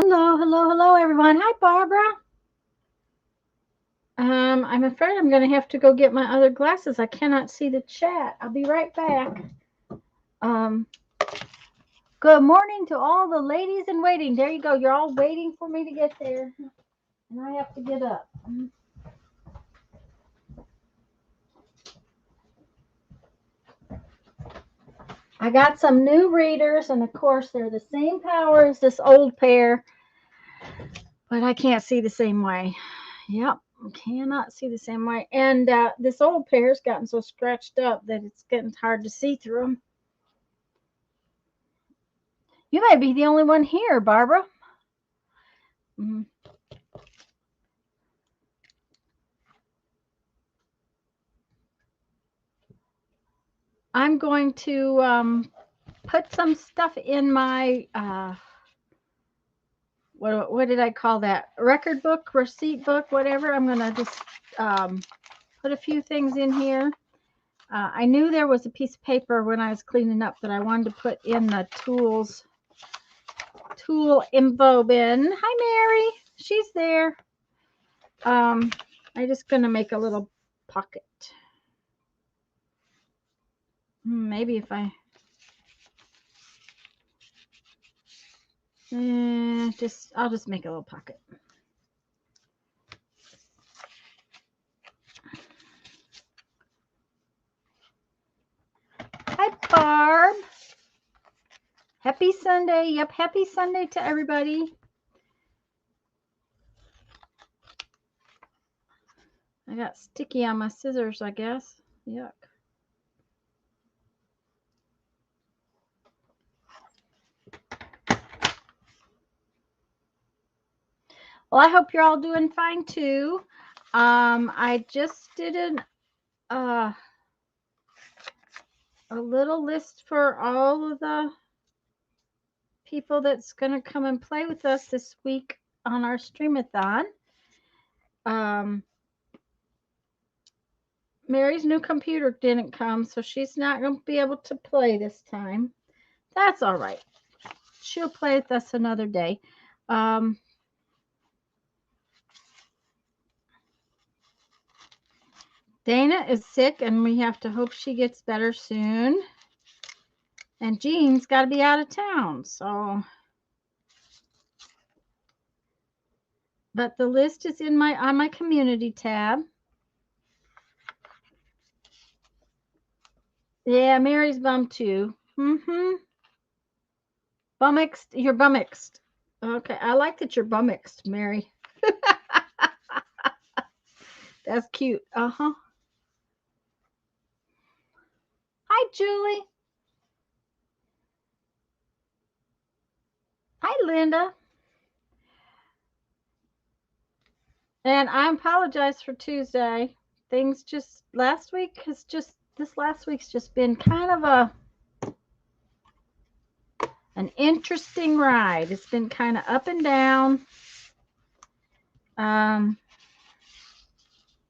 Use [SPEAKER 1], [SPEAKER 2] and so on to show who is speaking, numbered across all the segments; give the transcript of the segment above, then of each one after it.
[SPEAKER 1] Hello, hello, hello, everyone. Hi, Barbara. I'm afraid I'm going to have to go get my other glasses. I cannot see the chat. I'll be right back. Um, Good morning to all the ladies in waiting. There you go. You're all waiting for me to get there, and I have to get up. I got some new readers, and of course, they're the same power as this old pair, but I can't see the same way. Yep, cannot see the same way. And this old pair's gotten so scratched up that it's getting hard to see through them. You may be the only one here, Barbara. I'm going to put some stuff in my what did I call that? Record book, receipt book, whatever. I'm gonna just put a few things in here. I knew there was a piece of paper when I was cleaning up that I wanted to put in the tool info bin. Hi, Mary. She's there. I'm just gonna make a little pocket. Maybe if I I'll just make a little pocket. Hi, Barb. Happy Sunday. Yep, happy Sunday to everybody. I got sticky on my scissors, I guess. Yuck. Well, I hope you're all doing fine too. I just did a little list for all of the people that's going to come and play with us this week on our streamathon. Mary's new computer didn't come, so she's not going to be able to play this time. That's all right. She'll play with us another day. Dana is sick, and we have to hope she gets better soon. And Jean's got to be out of town, so. But the list is on my community tab. Yeah, Mary's bummed too. Bumixed. You're bumixed. Okay, I like that you're bumixed, Mary. That's cute. Hi, Julie. Hi, Linda. And I apologize for Tuesday. Things just this last week's just been kind of an interesting ride. It's been kind of up and down.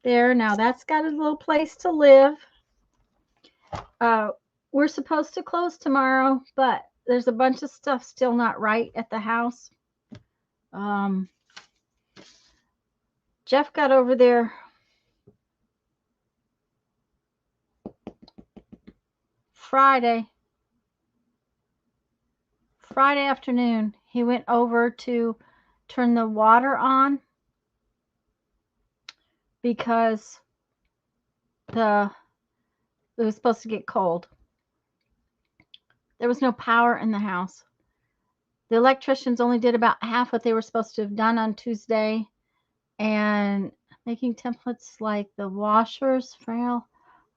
[SPEAKER 1] There, now that's got a little place to live. We're supposed to close tomorrow, but there's a bunch of stuff still not right at the house. Jeff got over there Friday afternoon. He went over to turn the water on because it was supposed to get cold. There was no power in the house. The electricians only did about half what they were supposed to have done on Tuesday, and making templates like the washers Frail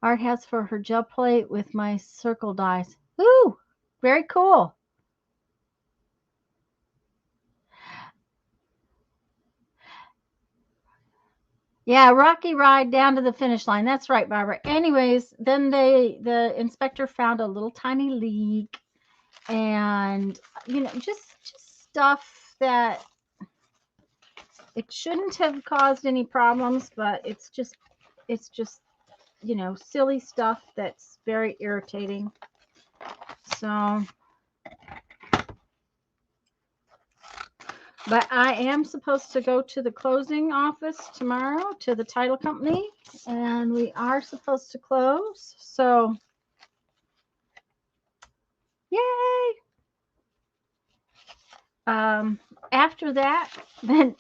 [SPEAKER 1] Art has for her gel plate with my circle dies. Ooh, very cool. Yeah, rocky ride down to the finish line. That's right, Barbara. Anyways, then the inspector found a little tiny leak, and just stuff that it shouldn't have caused any problems, but it's just silly stuff that's very irritating. So But I am supposed to go to the closing office tomorrow to the title company, and we are supposed to close. So, yay! After that, then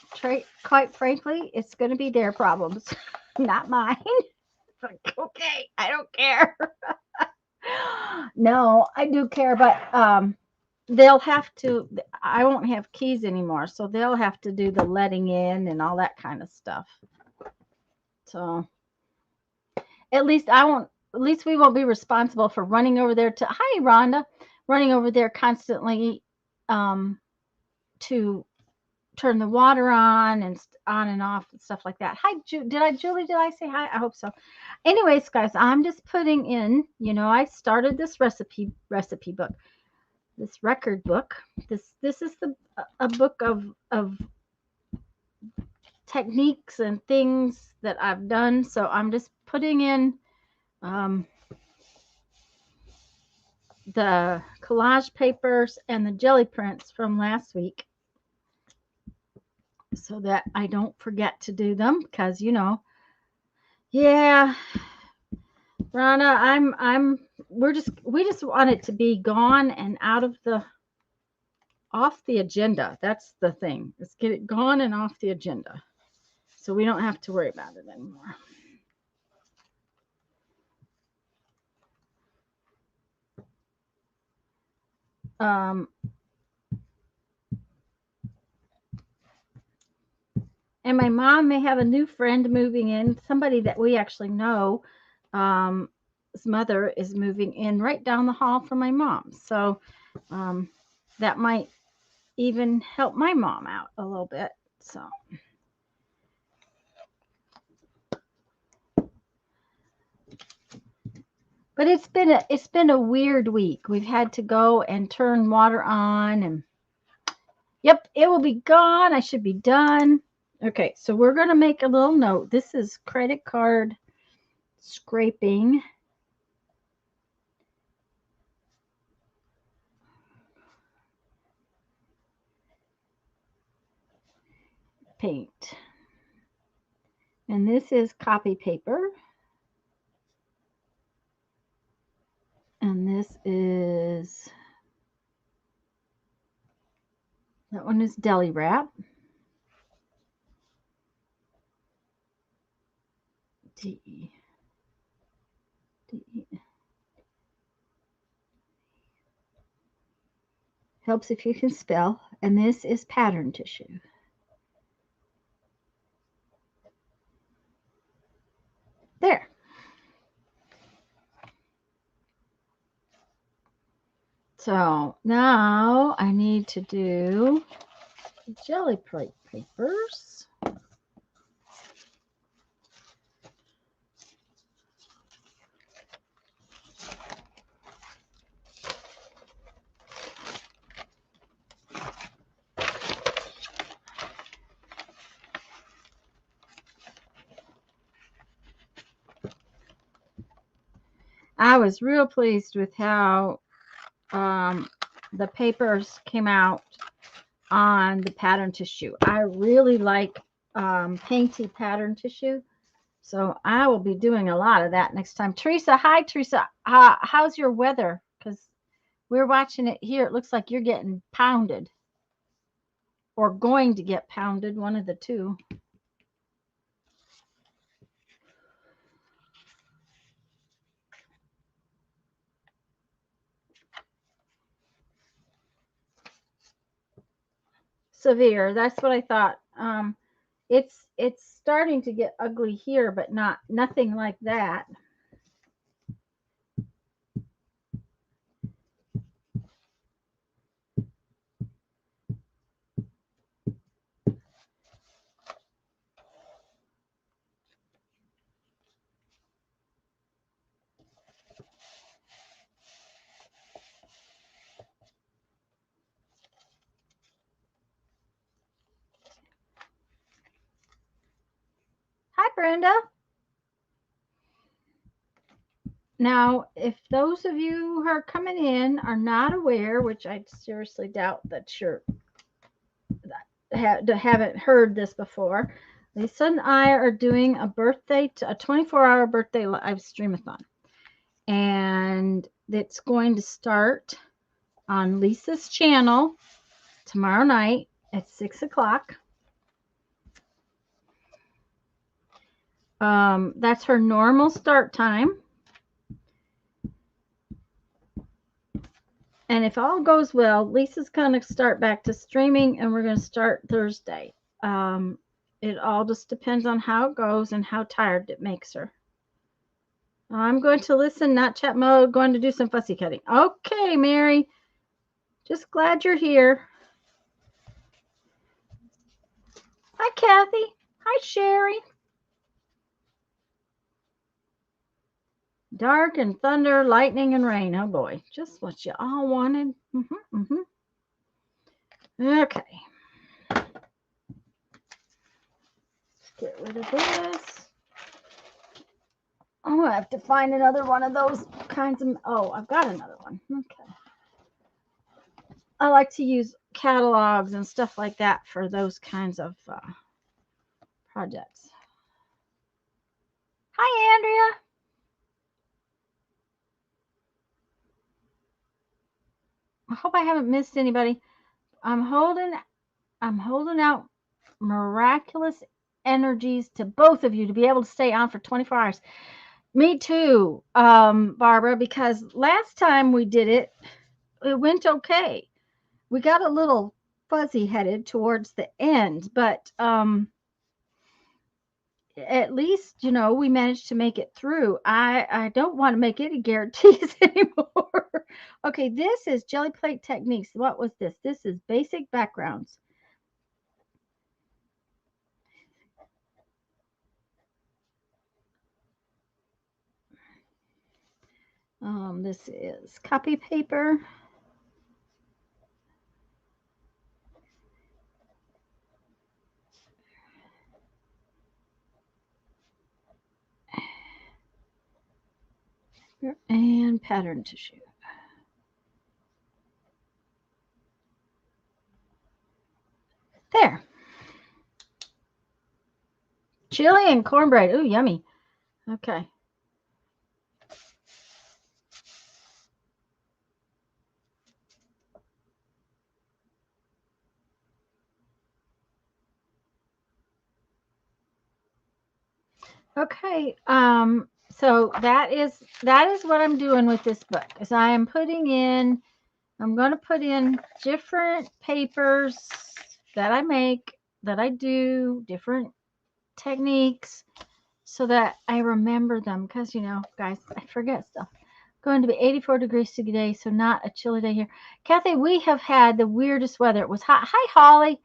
[SPEAKER 1] quite frankly, it's going to be their problems, not mine. Like, okay, I don't care. No, I do care, but they'll have to. I won't have keys anymore, so they'll have to do the letting in and all that kind of stuff. So at least I won't. At least we won't be responsible for running over there to. Hi, Rhonda, running over there constantly um, to turn the water on and on and off and stuff like that. Hi, Julie? Did I say hi? I hope so. Anyways, guys, I'm just putting in. I started this recipe book, this record book. This is a book of techniques and things that I've done. So I'm just putting in the collage papers and the jelly prints from last week so that I don't forget to do them because yeah, Rana, we just want it to be gone and off the agenda. That's the thing. Let's get it gone and off the agenda so we don't have to worry about it anymore. And my mom may have a new friend moving in, somebody that we actually know. His mother is moving in right down the hall from my mom. So that might even help my mom out a little bit. So. But it's been a weird week. We've had to go and turn water on and yep, it will be gone. I should be done. Okay, so we're going to make a little note. This is credit card scraping. Paint. And this is copy paper. And this is, that one is deli wrap. D. Helps if you can spell. And this is pattern tissue. There. So now I need to do jelly plate papers. I was real pleased with how the papers came out on the pattern tissue. I really like painty pattern tissue. So I will be doing a lot of that next time. Teresa, hi, Teresa. How's your weather? Because we're watching it here. It looks like you're getting pounded or going to get pounded, one of the two. Severe. That's what I thought. It's starting to get ugly here, but nothing like that. Hi, Brenda. Now, if those of you who are coming in are not aware, which I seriously doubt that you're haven't heard this before, Lisa and I are doing a 24-hour birthday live streamathon. And it's going to start on Lisa's channel tomorrow night at 6 o'clock. That's her normal start time. And if all goes well, Lisa's going to start back to streaming, and we're going to start Thursday. It all just depends on how it goes and how tired it makes her. I'm going to listen, not chat mode, going to do some fussy cutting. Okay, Mary. Just glad you're here. Hi, Kathy. Hi, Sherry. Dark and thunder, lightning and rain. Oh, boy. Just what you all wanted. Okay. Let's get rid of this. Oh, I have to find another one of those kinds of... Oh, I've got another one. Okay. I like to use catalogs and stuff like that for those kinds of projects. Hi, Andrea. I hope I haven't missed anybody. I'm holding out miraculous energies to both of you to be able to stay on for 24 hours. Me too, Barbara, because last time we did it, it went okay. We got a little fuzzy headed towards the end, but at least, we managed to make it through. I don't want to make any guarantees anymore. Okay, this is Jelly Plate Techniques. What was this? This is Basic Backgrounds. This is copy paper. And pattern tissue. There. Chili and cornbread. Ooh, yummy. Okay. Okay. So that is what I'm doing with this book. Is I'm going to put in different papers that I make, that I do, different techniques, so that I remember them. Because, guys, I forget stuff. Going to be 84 degrees today, so not a chilly day here. Kathy, we have had the weirdest weather. It was hot. Hi, Holly.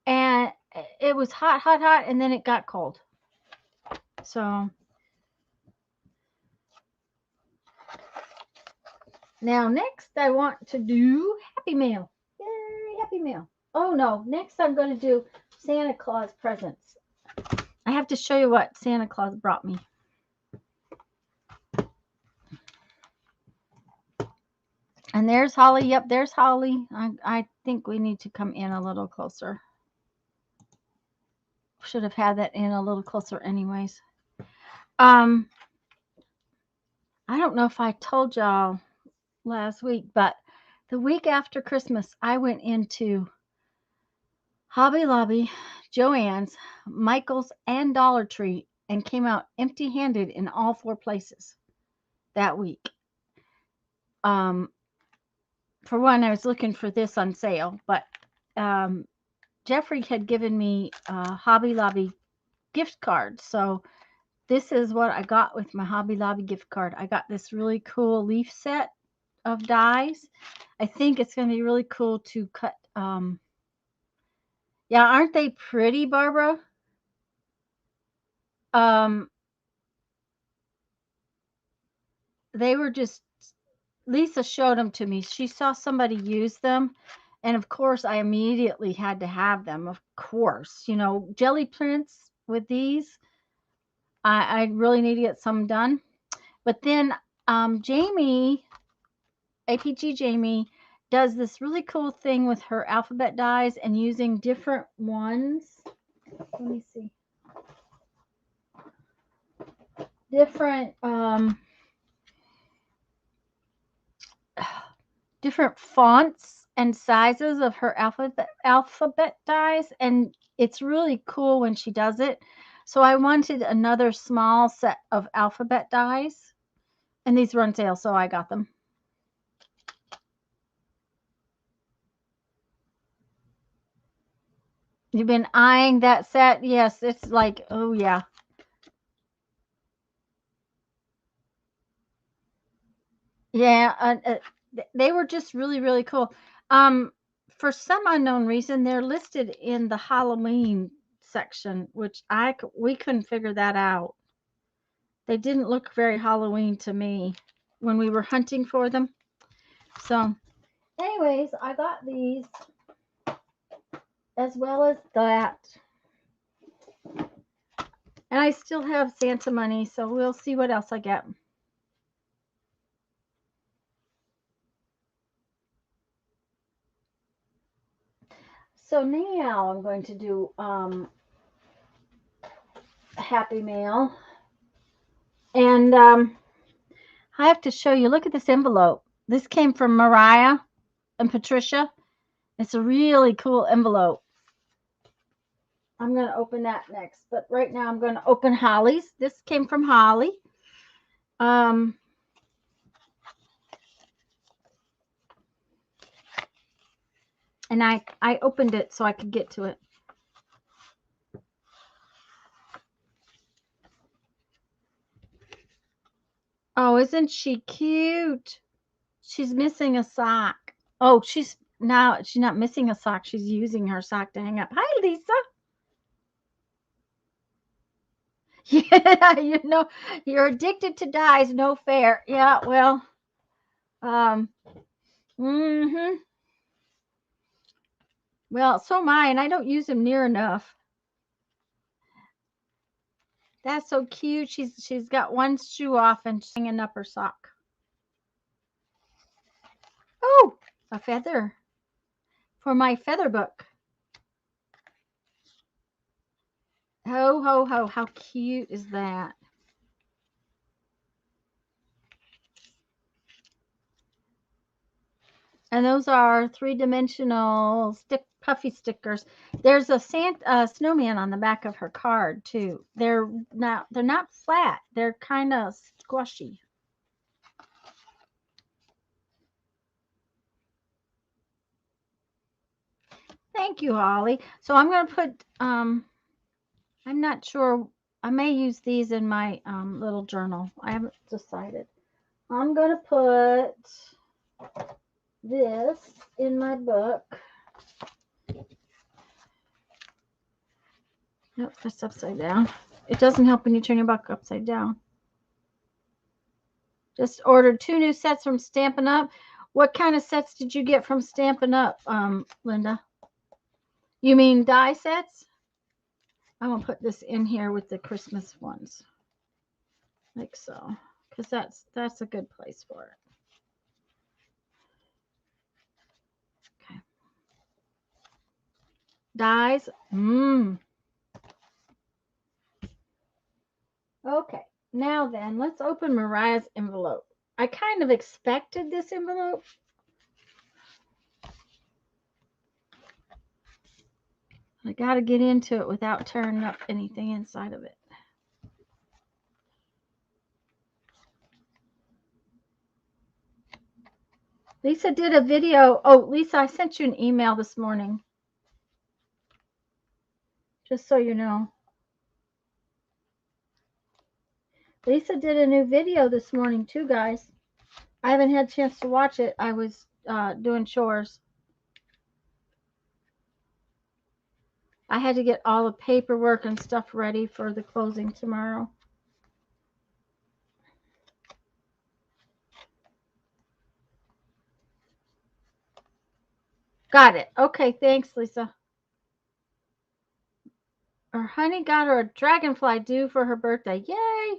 [SPEAKER 1] And it was hot, hot, hot, and then it got cold. So now next I want to do Happy Mail. Yay, Happy Mail. Oh no, next I'm going to do Santa Claus presents. I have to show you what Santa Claus brought me. And there's Holly. Yep, there's Holly. I think we need to come in a little closer. Should have had that in a little closer anyways. I don't know if I told y'all last week, but the week after Christmas, I went into Hobby Lobby, Joann's, Michael's, and Dollar Tree and came out empty-handed in all 4 places that week. For one, I was looking for this on sale, but Jeffrey had given me a Hobby Lobby gift card. So this is what I got with my Hobby Lobby gift card. I got this really cool leaf set of dies. I think it's going to be really cool to cut. Yeah, aren't they pretty, Barbara? They were just, Lisa showed them to me. She saw somebody use them. And of course, I immediately had to have them. Of course, jelly prints with these. I really need to get some done. But then Jamie, APG Jamie, does this really cool thing with her alphabet dies and using different ones. Let me see. Different different fonts and sizes of her alphabet dies, and it's really cool when she does it. So I wanted another small set of alphabet dies, and these were on sale, so I got them. You've been eyeing that set? Yes, it's like, oh yeah. Yeah, they were just really, really cool. Um, for some unknown reason, they're listed in the Halloween section, which we couldn't figure that out. They didn't look very Halloween to me when we were hunting for them. So, anyways, I got these as well as that. And I still have Santa money, so we'll see what else I get. So now I'm going to do Happy Mail. And I have to show you, look at this envelope. This came from Mariah and Patricia. It's a really cool envelope. I'm going to open that next. But right now I'm going to open Holly's. This came from Holly. And I opened it so I could get to it. Oh, isn't she cute? She's missing a sock. Oh, she's not missing a sock. She's using her sock to hang up. Hi, Lisa. Yeah, you're addicted to dyes. No fair. Yeah, well, mm-hmm. Well, so am I, and I don't use them near enough. That's so cute. She's got one shoe off and she's hanging up her sock. Oh, a feather for my feather book. Ho, ho, ho. How cute is that? And those are three-dimensional puffy stickers. There's a snowman on the back of her card too. They're not flat. They're kind of squishy. Thank you, Holly. So I'm going to put I'm not sure. I may use these in my little journal. I haven't decided. I'm going to put this in my book. Nope, that's upside down. It doesn't help when you turn your book upside down. Just ordered 2 new sets from Stampin' Up. What kind of sets did you get from Stampin' Up, Linda? You mean die sets? I'm going to put this in here with the Christmas ones. Like so. Because that's a good place for it. Okay. Dies. Okay. Now then, let's open Mariah's envelope. I kind of expected this envelope. I got to get into it without tearing up anything inside of it. Lisa did a video. Oh, Lisa, I sent you an email this morning. Just so you know. Lisa did a new video this morning too, guys. I haven't had a chance to watch it. I was doing chores. I had to get all the paperwork and stuff ready for the closing tomorrow. Got it. Okay, thanks, Lisa. Her honey got her a dragonfly due for her birthday. Yay!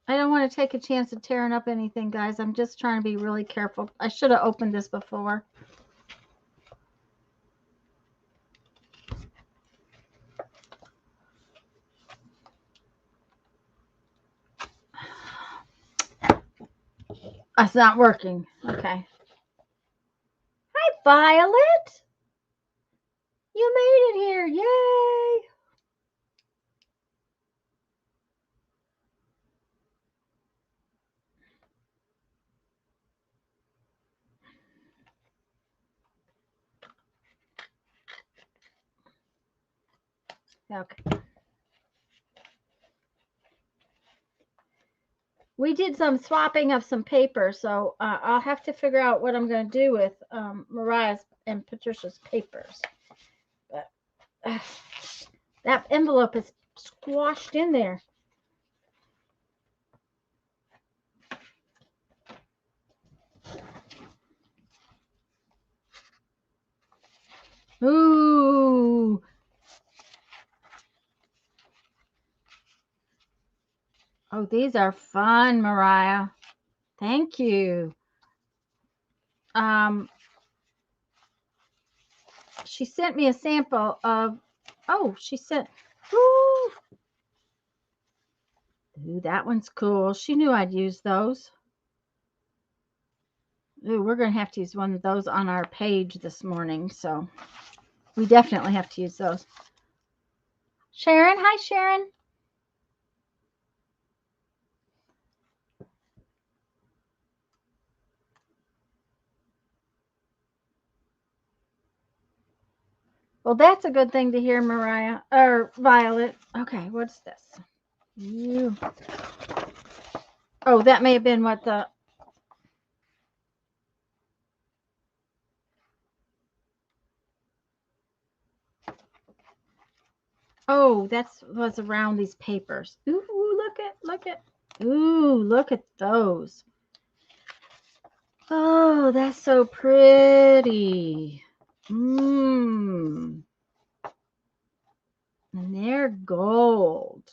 [SPEAKER 1] I don't want to take a chance of tearing up anything, guys. I'm just trying to be really careful. I should have opened this before. It's not working. Okay. Hi, Violet. You made it here. Yay. Okay. We did some swapping of some paper, so I'll have to figure out what I'm going to do with Mariah's and Patricia's papers. But that envelope is squashed in there. Ooh. Oh, these are fun, Mariah. Thank you. She sent me a sample of, oh, she sent, ooh, that one's cool. She knew I'd use those. Ooh, we're going to have to use one of those on our page this morning, so we definitely have to use those. Sharon, hi, Sharon. Well, that's a good thing to hear, Mariah, or Violet. Okay, what's this? Ooh. Oh, that may have been what the, oh, that's what's around these papers. Ooh, look at, ooh, look at those. Oh, that's so pretty. Mmm. And they're gold.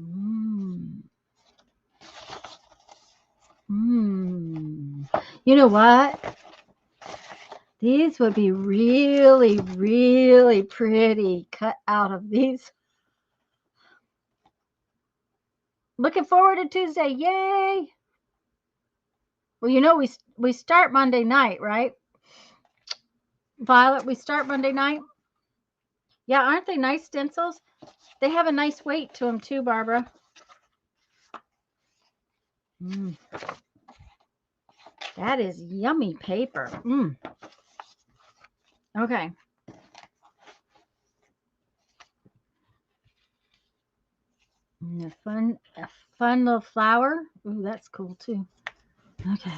[SPEAKER 1] Mmm. Mmm. You know what? These would be really, really pretty cut out of these. Looking forward to Tuesday. Yay. Well, you know, we start Monday night, right? Violet, we start Monday night. Yeah, aren't they nice stencils? They have a nice weight to them too, Barbara. Mm. That is yummy paper. Mm. Okay. And a fun little flower. Ooh, that's cool too. Okay.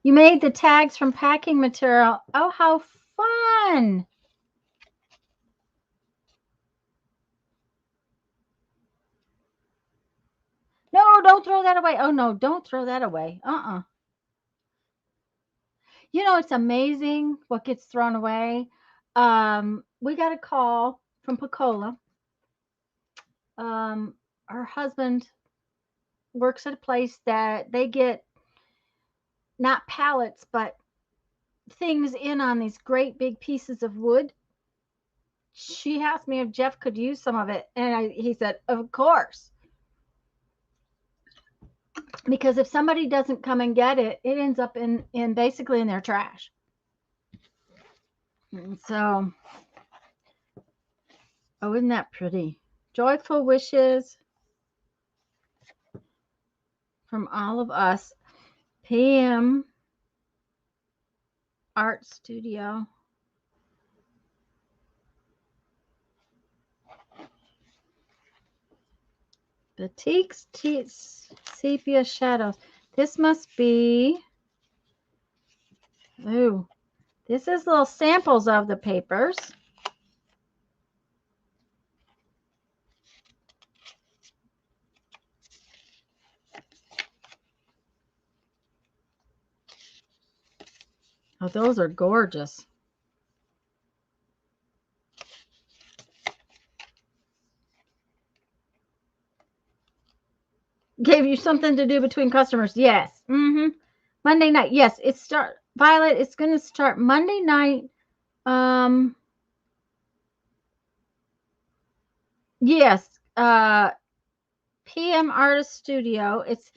[SPEAKER 1] You made the tags from packing material. Oh, how fun. No, don't throw that away. Oh, no, don't throw that away. You know, it's amazing what gets thrown away. We got a call from Picola. Her husband works at a place that they get not pallets, but things in on these great big pieces of wood. She asked me if Jeff could use some of it, and he said, "Of course." Because if somebody doesn't come and get it, it ends up in basically in their trash. And so, oh, isn't that pretty? Joyful wishes from all of us. PM Art Studio. Batiks, sepia shadows. This must be, ooh, this is little samples of the papers. Oh, those are gorgeous. Gave you something to do between customers. Yes. Monday night. Yes, Violet, it's going to start Monday night. Yes. PM Artist Studio. It's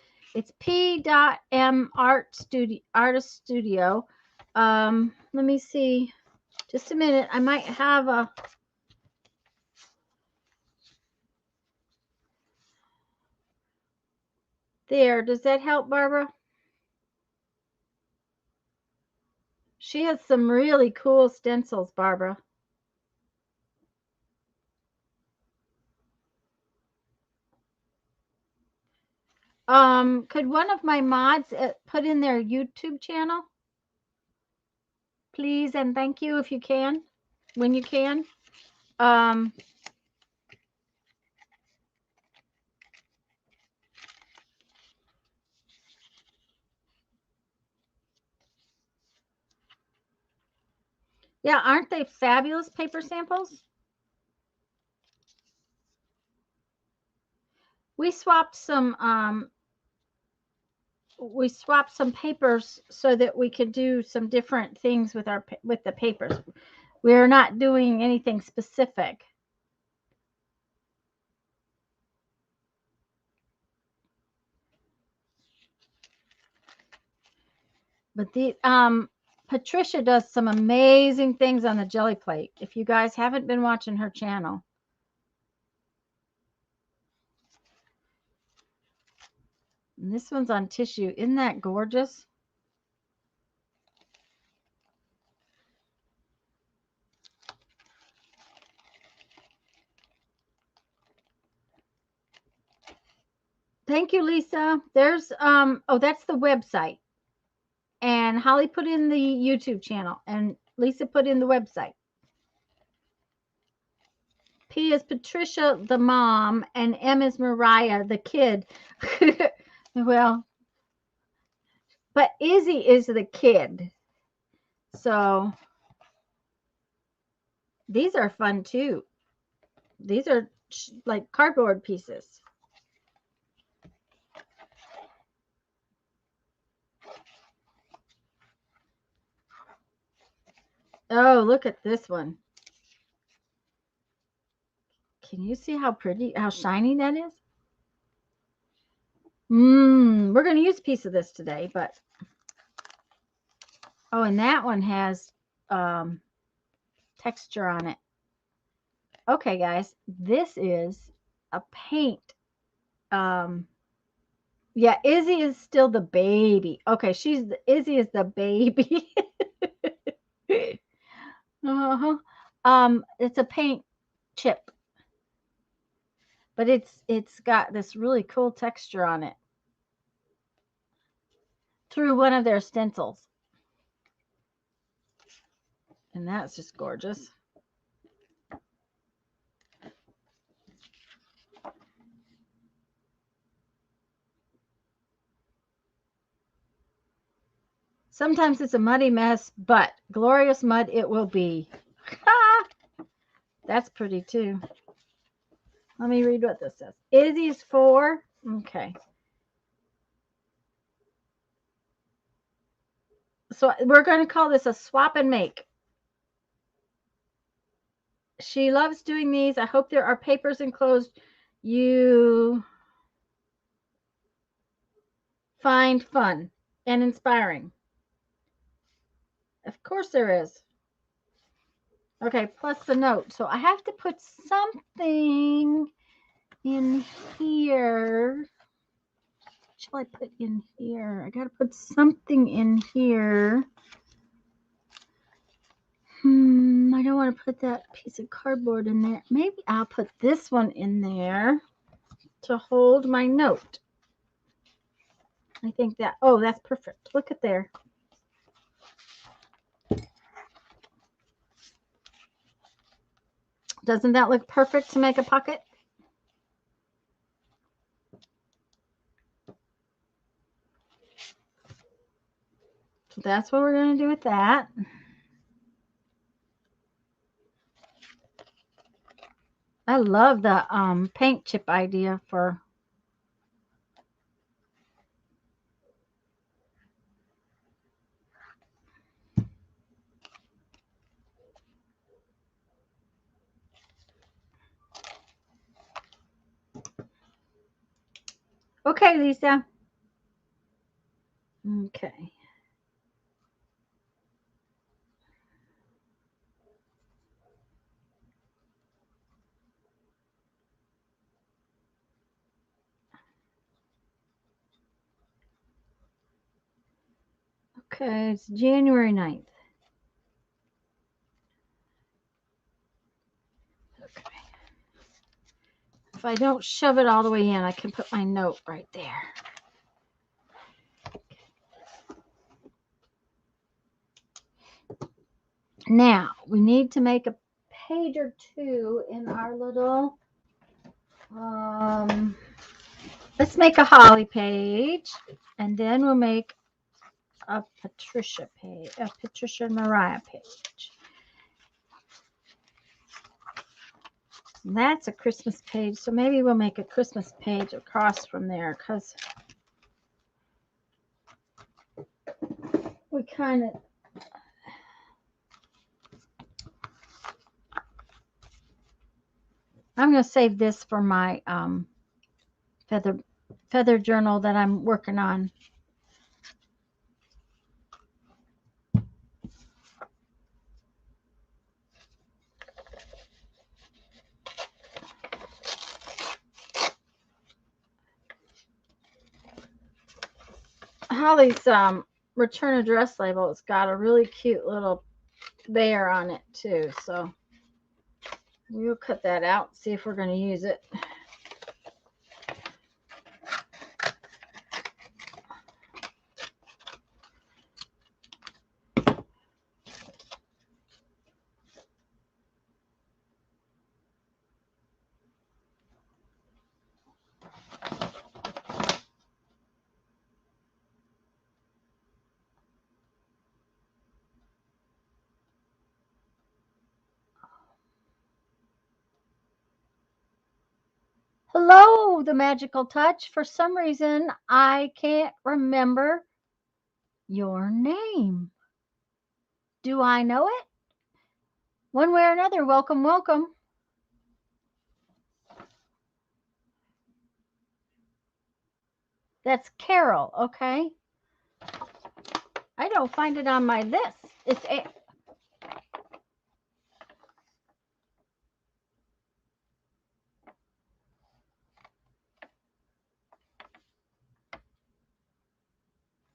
[SPEAKER 1] P.M Artist Studio. Let me see. Just a minute. I might have a there. Does that help, Barbara? She has some really cool stencils, Barbara. Could one of my mods put in their YouTube channel? Please and thank you if you can, when you can. Yeah, aren't they fabulous paper samples? We swapped some papers so that we could do some different things with the papers. We're not doing anything specific. But the Patricia does some amazing things on the Jelly Plate. If you guys haven't been watching her channel. And this one's on tissue. Isn't that gorgeous? Thank you, Lisa. There's oh, that's the website. And Holly put in the YouTube channel and Lisa put in the website. P is Patricia, the mom, and M is Mariah, the kid. Well, but Izzy is the kid. So these are fun too. These are like cardboard pieces. Oh, look at this one. Can you see how pretty, how shiny that is? We're going to use a piece of this today, but oh, and that one has texture on it. Okay, guys, this is a paint. Yeah, Izzy is still the baby. Okay, Izzy is the baby. Uh-huh. It's a paint chip, but it's got this really cool texture on it through one of their stencils. And that's just gorgeous. Sometimes it's a muddy mess, but glorious mud it will be. That's pretty too. Let me read what this says. Izzy's 4. Okay. So we're going to call this a swap and make. She loves doing these. I hope there are papers enclosed you find fun and inspiring. Of course there is. Okay, plus the note. So I have to put something in here. What shall I put in here? I got to put something in here. I don't want to put that piece of cardboard in there. Maybe I'll put this one in there to hold my note. I think that, oh, that's perfect. Look at there. Doesn't that look perfect to make a pocket? So that's what we're going to do with that. I love the paint chip idea for Okay, Lisa. Okay. Okay, it's January 9th. Okay. If I don't shove it all the way in, I can put my note right there. Now, we need to make a page or two in our little, let's make a Holly page, and then we'll make a Patricia page, a Patricia and Mariah page. And that's a Christmas page, so maybe we'll make a Christmas page across from there, because we kind of, I'm going to save this for my feather journal that I'm working on. Holly's return address label, it's got a really cute little bear on it too, so we'll cut that out, see if we're going to use it. Hello, the magical touch. For some reason, I can't remember your name. Do I know it? One way or another, welcome, welcome. That's Carol, okay? I don't find it on my list. It's a.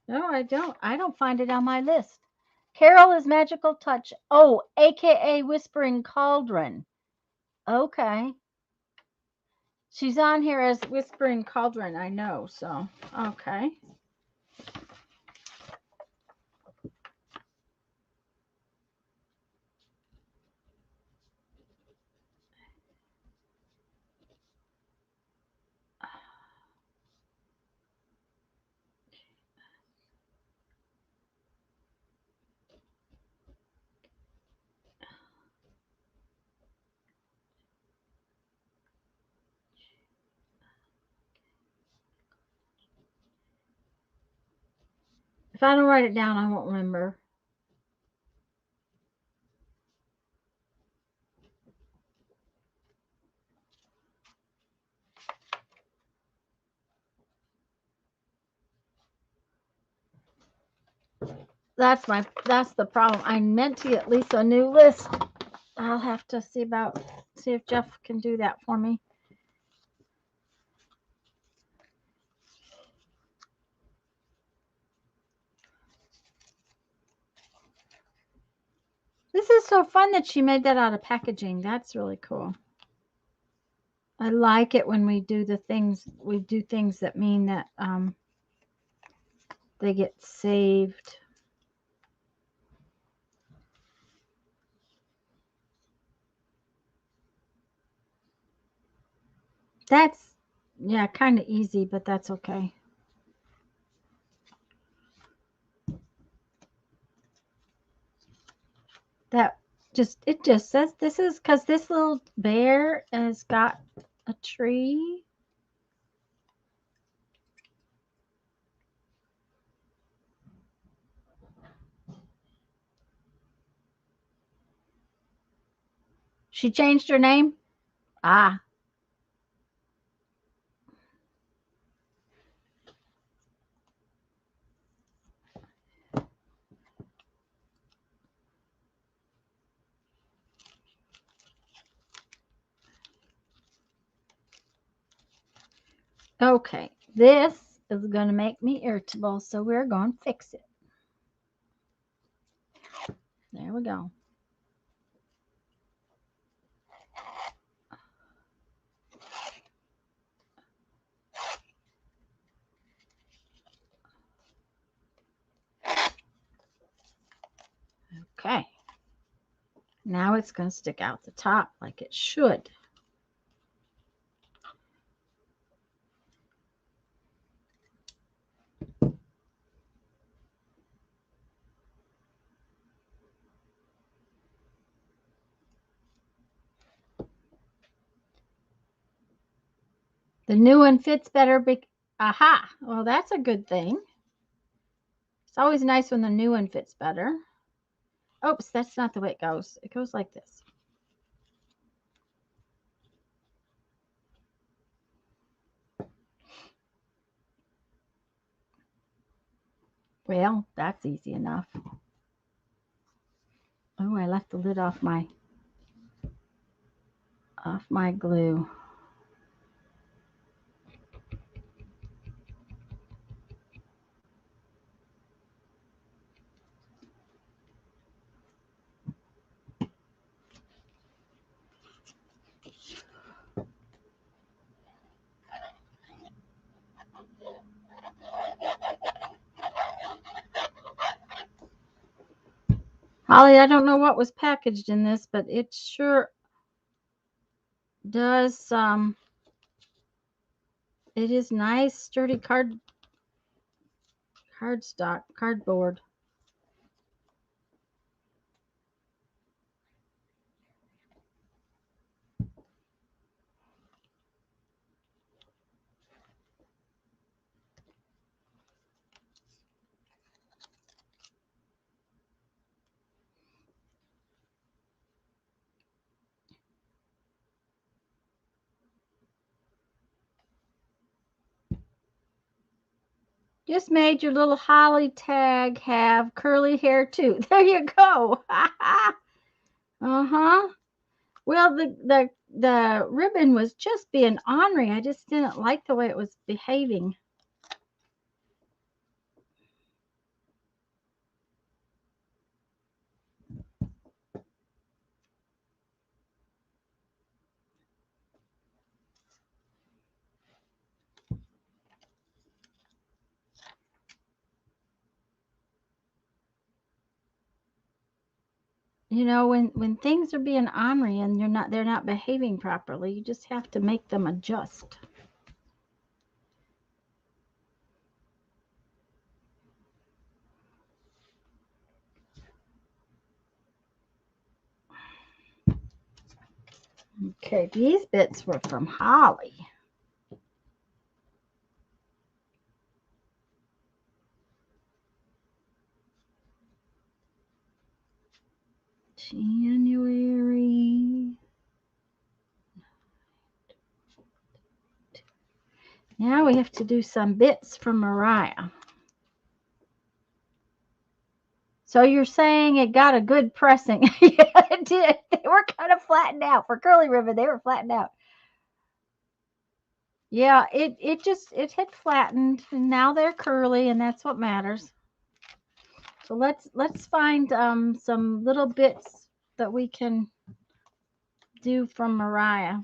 [SPEAKER 1] No, I don't. I don't find it on my list. Carol is magical touch. Oh, AKA Whispering Cauldron. Okay. She's on here as Whispering Cauldron, I know, so okay. If I don't write it down, I won't remember. That's the problem. I meant to get Lisa a new list. I'll have to see if Jeff can do that for me. This is so fun that she made that out of packaging. That's really cool. I like it when we do things that mean that they get saved. That's, yeah, kind of easy, but that's okay. It just says this is because this little bear has got a tree. She changed her name. Ah, Okay, this is going to make me irritable, so we're going to fix it. There we go. Okay. Now it's going to stick out the top like it should. The new one fits better. Aha! Well, that's a good thing. It's always nice when the new one fits better. Oops, that's not the way it goes. It goes like this. Well, that's easy enough. Oh, I left the lid off my glue. Holly, I don't know what was packaged in this, but it sure does. It is nice, sturdy cardboard. Just made your little Holly tag have curly hair too. There you go. Uh-huh. Well, the ribbon was just being ornery. I just didn't like the way it was behaving. You know, when things are being ornery and they're not behaving properly, you just have to make them adjust. Okay, these bits were from Holly. January. Now we have to do some bits from Mariah. So you're saying it got a good pressing? Yeah, it did. They were kind of flattened out. For curly ribbon, they were flattened out. Yeah, it had flattened, and now they're curly, and that's what matters. So let's find some little bits that we can do from Mariah.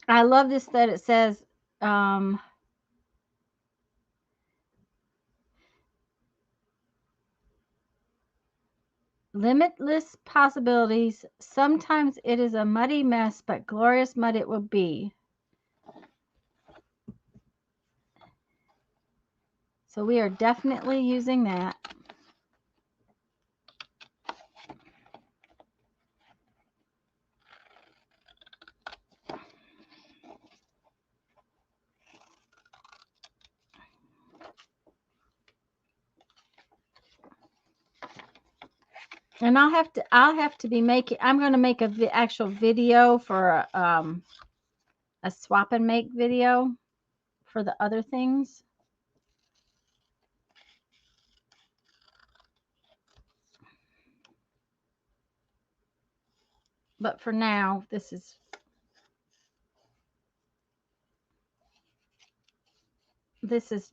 [SPEAKER 1] I love this that it says limitless possibilities. Sometimes it is a muddy mess, but glorious mud it will be. So we are definitely using that. And I'll have to be making. I'm going to make a actual video for a swap and make video for the other things. But for now, this is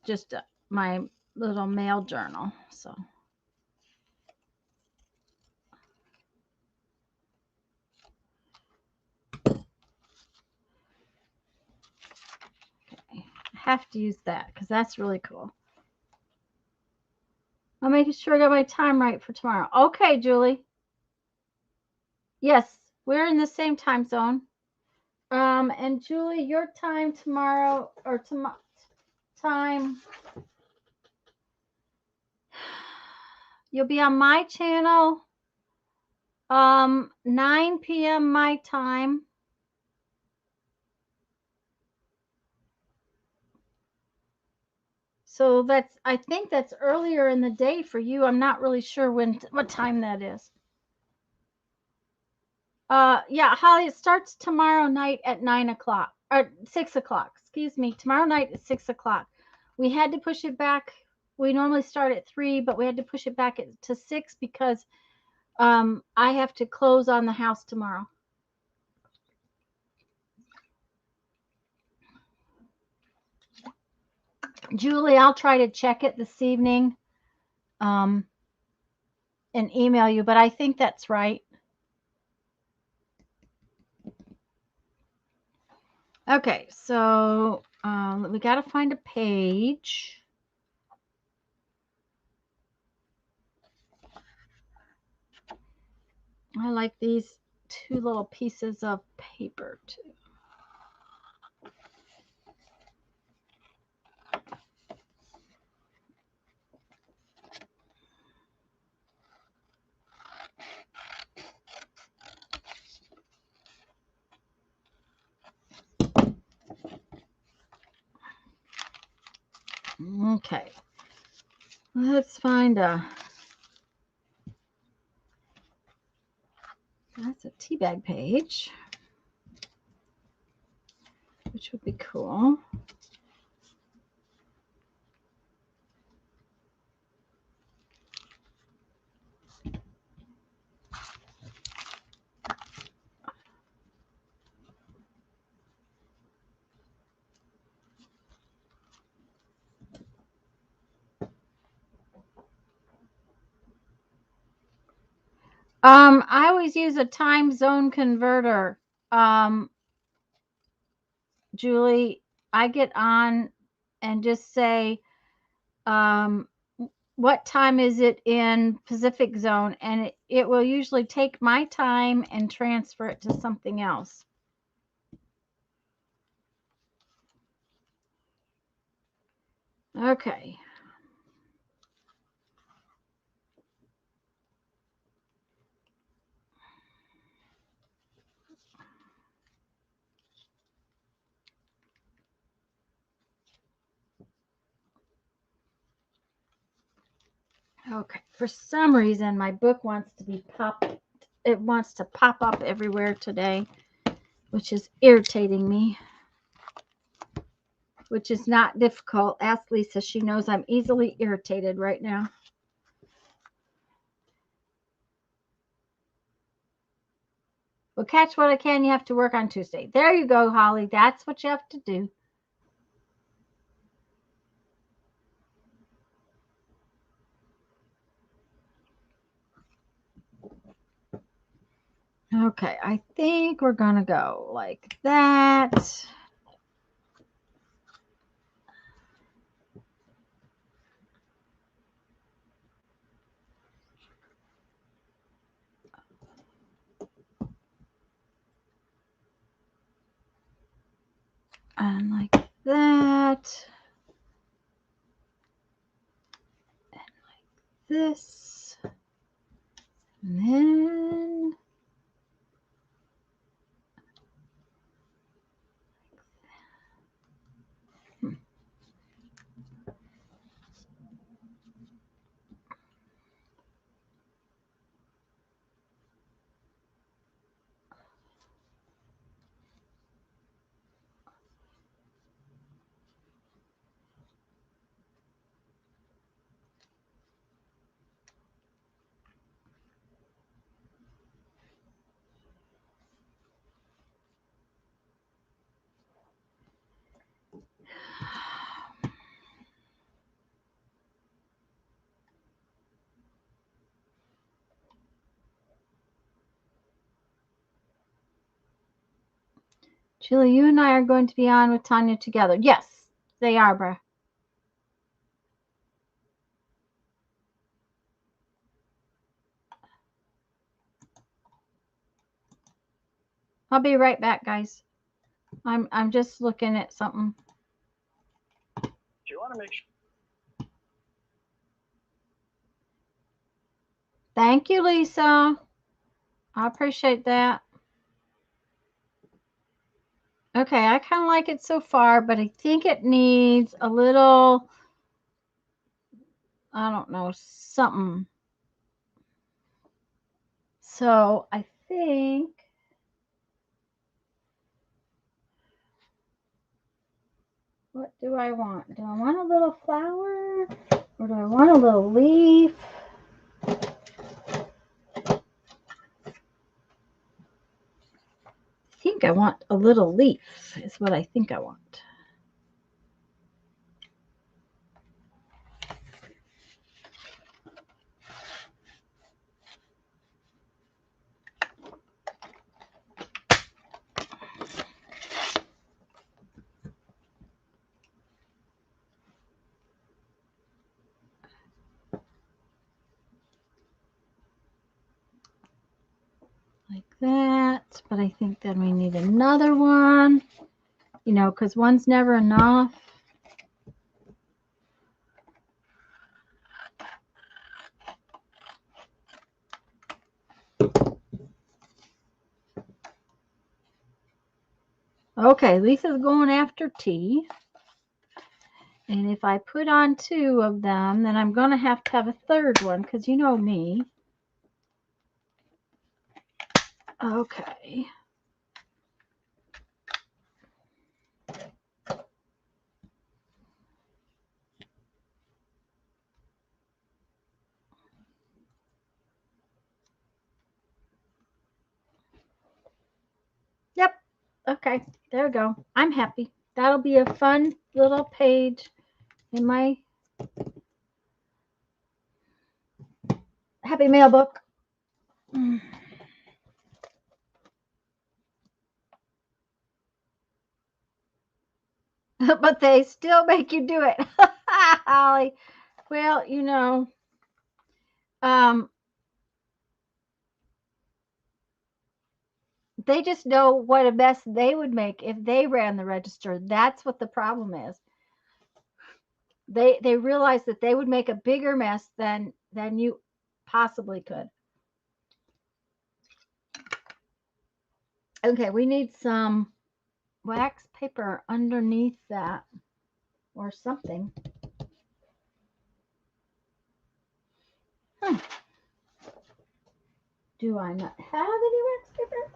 [SPEAKER 1] just my little mail journal. So okay. I have to use that because that's really cool. I'm making sure I got my time right for tomorrow. Okay, Julie. Yes, we're in the same time zone. And Julie, your time tomorrow or time, you'll be on my channel, 9 p.m. my time. So I think that's earlier in the day for you. I'm not really sure what time that is. Yeah, Holly, it starts tomorrow night at 9 o'clock or 6 o'clock. Excuse me, tomorrow night at 6 o'clock. We had to push it back. We normally start at 3, but we had to push it back to 6 because I have to close on the house tomorrow. Julie, I'll try to check it this evening and email you, but I think that's right. Okay, so we got to find a page. I like these 2 little pieces of paper too. Okay, let's find that's a tea bag page, which would be cool. I always use a time zone converter. Julie, I get on and just say, what time is it in Pacific zone? And it will usually take my time and transfer it to something else. Okay. Okay. For some reason, my book wants to be it wants to pop up everywhere today, which is irritating me, which is not difficult. Ask Lisa. She knows I'm easily irritated right now. Well, catch what I can. You have to work on Tuesday. There you go, Holly. That's what you have to do. Okay, I think we're going to go like that. And like that. And like this. And then Julie, you and I are going to be on with Tanya together. Yes, they are, bruh. I'll be right back, guys. I'm just looking at something.
[SPEAKER 2] Do you want to make sure?
[SPEAKER 1] Thank you, Lisa. I appreciate that. Okay, I kind of like it so far, but I think it needs a little, I don't know, something. So I think, what do I want? Do I want a little flower or do I want a little leaf? I think I want a little leaf is what I think I want. Like that, but I think then we need another one, you know, because one's never enough. Okay, Lisa's going after tea. And if I put on 2 of them, then I'm going to have a third one because you know me. Okay. Yep. Okay. There we go. I'm happy. That'll be a fun little page in my Happy Mail book. But they still make you do it. Holly. Well, you know, they just know what a mess they would make if they ran the register. That's what the problem is. They realize that they would make a bigger mess than you possibly could. Okay, we need some wax paper underneath that or something. Do I not have any wax paper?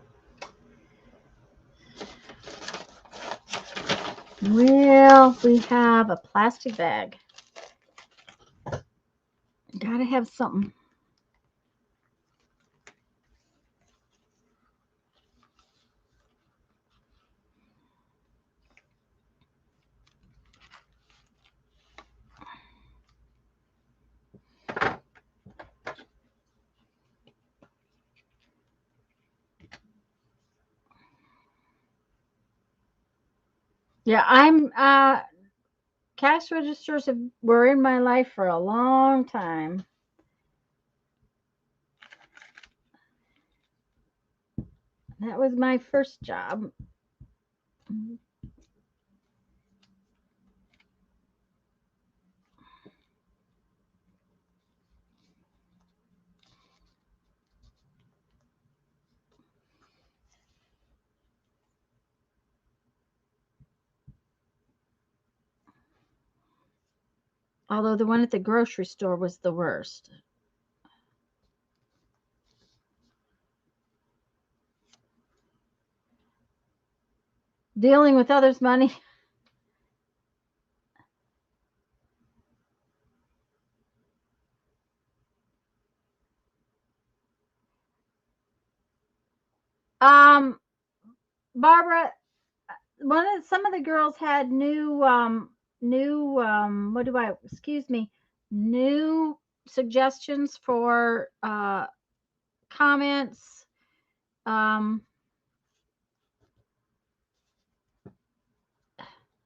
[SPEAKER 1] Well, we have a plastic bag. Gotta have something. Yeah, I'm cash registers were in my life for a long time. That was my first job. Although the one at the grocery store was the worst. Dealing with others' money. Barbara, some of the girls had new new suggestions for comments.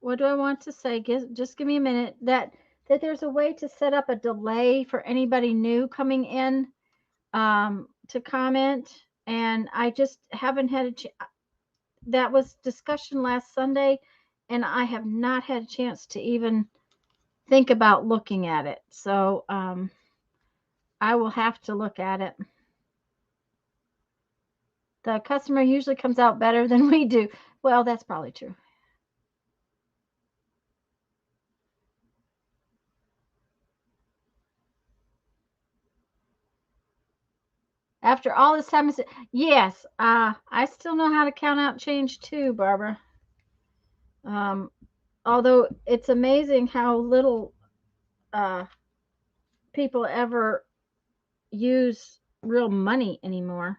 [SPEAKER 1] what do I want to say? Just give me a minute. That there's a way to set up a delay for anybody new coming in to comment, and I just haven't had that was discussion last Sunday, and I have not had a chance to even think about looking at it. So I will have to look at it. The customer usually comes out better than we do. Well, that's probably true. After all this time, yes, I still know how to count out change too, Barbara. Um, although it's amazing how little uh, people ever use real money anymore.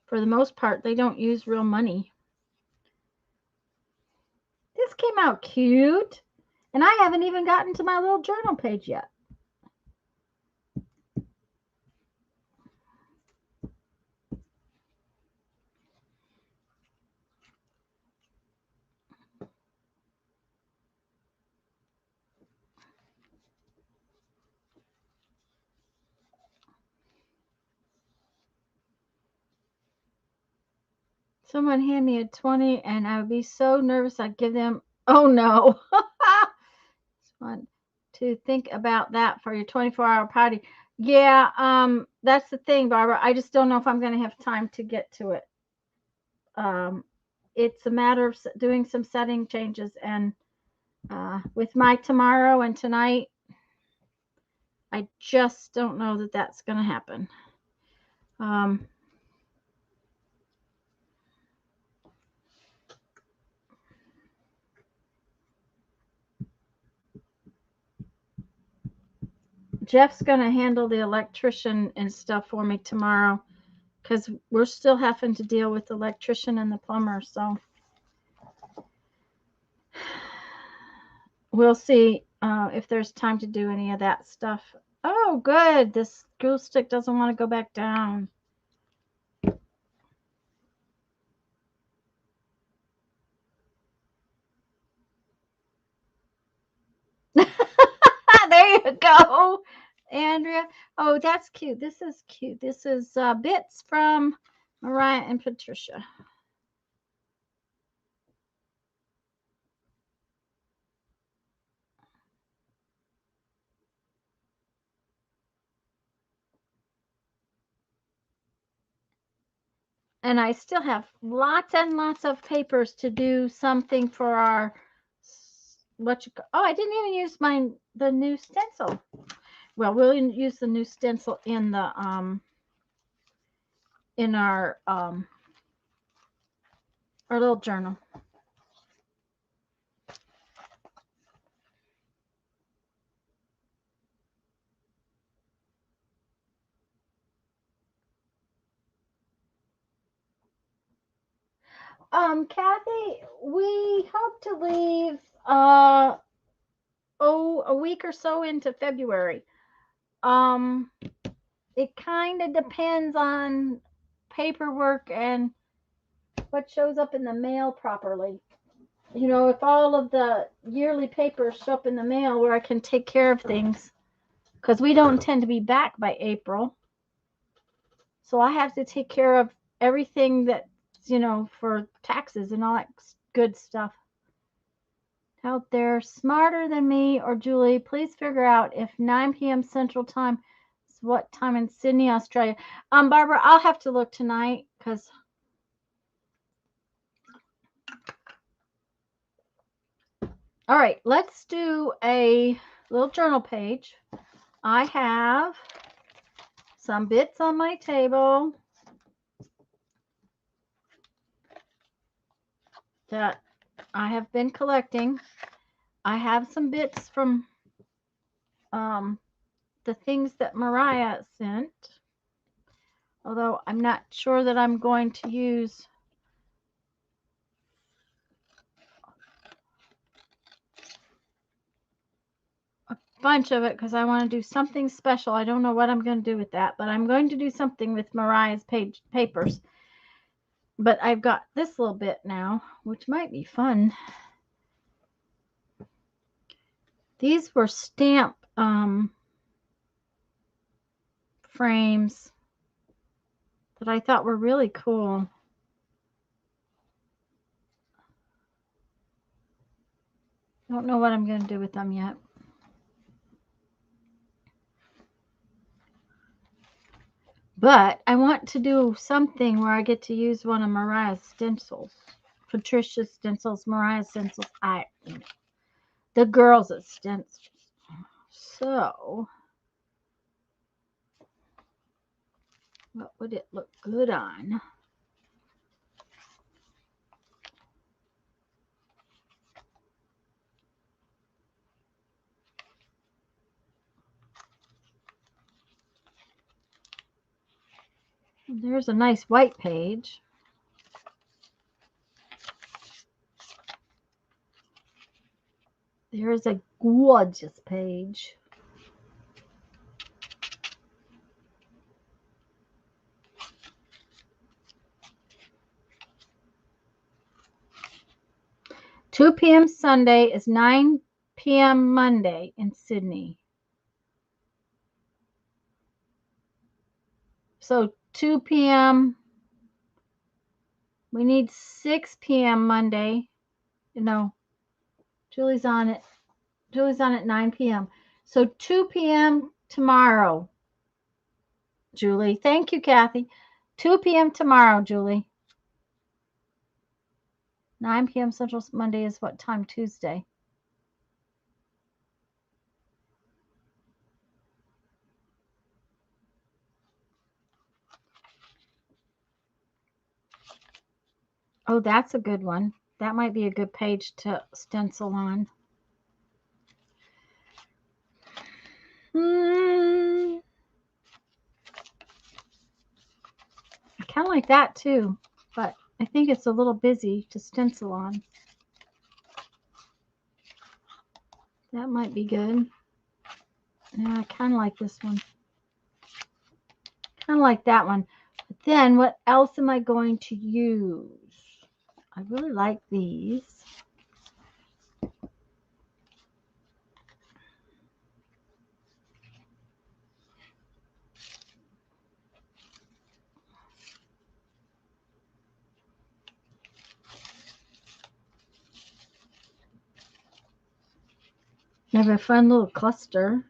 [SPEAKER 1] For the most part, they don't use real money. This came out cute, and I haven't even gotten to my little journal page yet. Someone hand me a 20 and I would be so nervous I'd give them, oh no. Just want to think about that for your 24-hour party. Yeah, that's the thing, Barbara. I just don't know if I'm going to have time to get to it. It's a matter of doing some setting changes, and with my tomorrow and tonight, I just don't know that that's going to happen. Jeff's going to handle the electrician and stuff for me tomorrow because we're still having to deal with the electrician and the plumber. So we'll see if there's time to do any of that stuff. Oh, good. This glue stick doesn't want to go back down. There you go, Andrea. Oh, that's cute. This is cute. This is bits from Mariah and Patricia. And I still have lots and lots of papers to do something for our I didn't even use the new stencil. Well, we'll use the new stencil in the in our little journal. Kathy, we hope to leave a week or so into February. It kind of depends on paperwork and what shows up in the mail properly. You know, if all of the yearly papers show up in the mail where I can take care of things, because we don't intend to be back by April. So I have to take care of everything that, for taxes and all that good stuff. Out there, smarter than me or Julie, please figure out if 9 p.m. Central Time is what time in Sydney, Australia. Barbara, I'll have to look tonight because all right, let's do a little journal page. I have some bits on my table that I have been collecting. I have some bits from the things that Mariah sent, although I'm not sure that I'm going to use a bunch of it because I want to do something special. I don't know what I'm going to do with that, but I'm going to do something with Mariah's papers. But I've got this little bit now, which might be fun. These were stamp frames that I thought were really cool. Don't know what I'm going to do with them yet. But I want to do something where I get to use one of Mariah's stencils. Patricia's stencils, Mariah's stencils, the girls' stencils. So, what would it look good on? There's a nice white page. There's a gorgeous page. Two p.m. Sunday is 9 p.m. Monday in Sydney. So 2 p.m. We need 6 p.m. Monday. No, Julie's on at 9 p.m. So 2 p.m. tomorrow, Julie. Thank you, Kathy. 2 p.m. tomorrow, Julie. 9 p.m. Central. Monday is what time? Tuesday. Oh, that's a good one. That might be a good page to stencil on. I kind of like that too, but I think it's a little busy to stencil on. That might be good. Yeah, I kind of like this one. Kind of like that one. But then what else am I going to use? I really like these. I have a fun little cluster.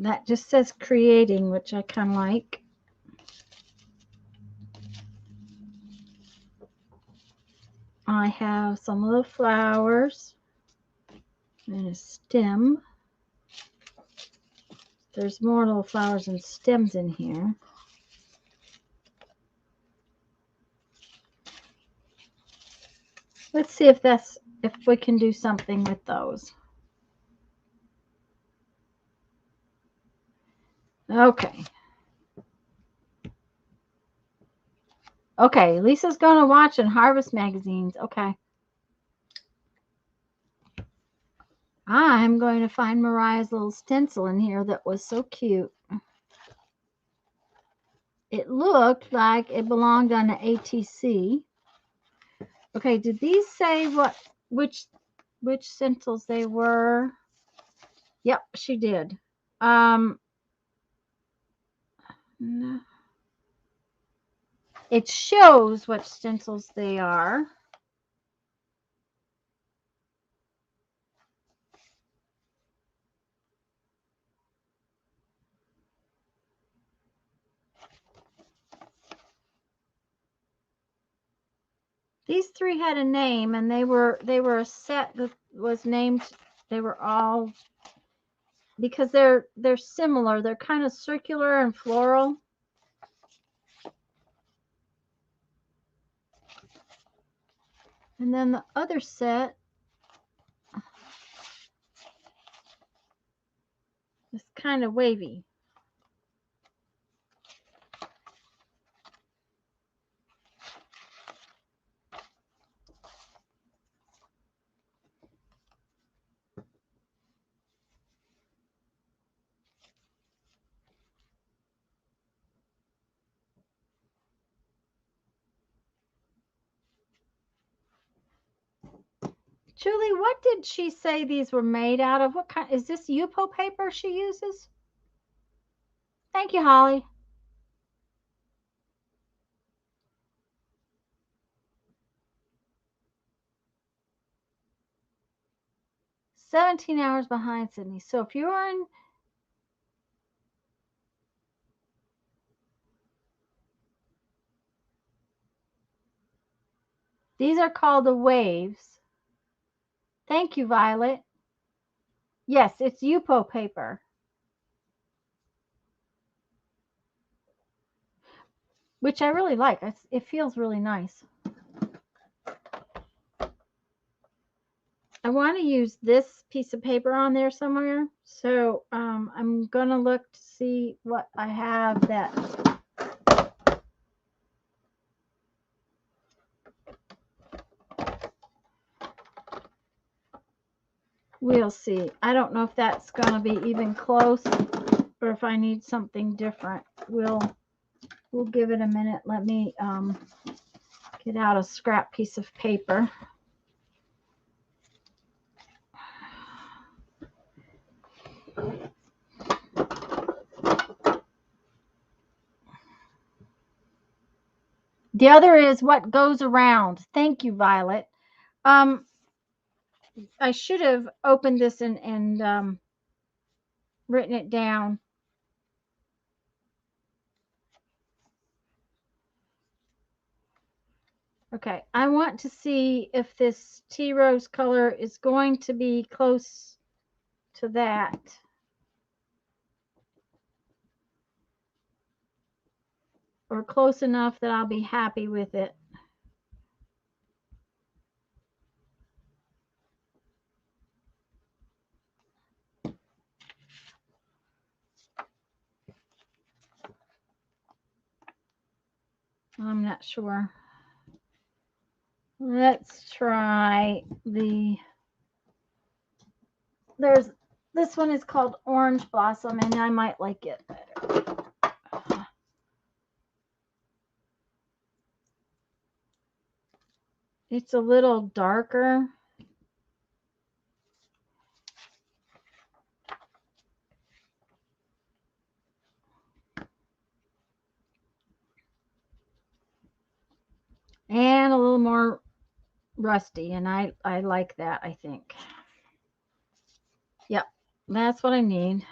[SPEAKER 1] That just says creating, which I kind of like. I have some little flowers and a stem. There's more little flowers and stems in here. Let's see if we can do something with those. Okay. Okay, Lisa's going to watch and Harvest magazines. Okay. I'm going to find Mariah's little stencil in here that was so cute. It looked like it belonged on the ATC. Okay, did these say which stencils they were? Yep, she did. No. It shows what stencils they are. These three had a name, and they were a set that was named. They were all because they're similar. They're kind of circular and floral. And then the other set is kind of wavy. Julie, what did she say these were made out of? What kind? Is this Yupo paper she uses? Thank you, Holly. "17 hours behind, Sydney." So if you're in, these are called the waves. Thank you, Violet. Yes, it's Yupo paper, which I really like. It feels really nice. I want to use this piece of paper on there somewhere. So I'm going to look to see what I have that. We'll see. I don't know if that's going to be even close or if I need something different. We'll give it a minute. Let me get out a scrap piece of paper. The other is what goes around. Thank you, Violet. I should have opened this and written it down. Okay, I want to see if this tea rose color is going to be close to that. Or close enough that I'll be happy with it. I'm not sure. Let's try this one is called Orange Blossom, and I might like it better. It's a little darker. And a little more rusty, and I like that, I think. Yep, that's what I need.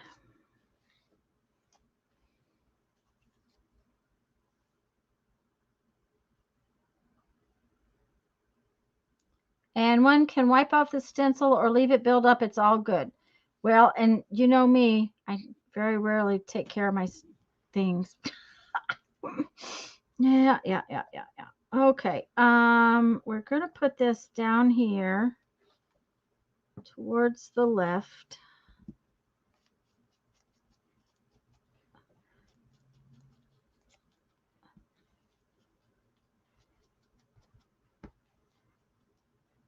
[SPEAKER 1] And one can wipe off the stencil or leave it build up. It's all good. Well, and you know me, I very rarely take care of my things. Yeah. Okay. We're going to put this down here towards the left.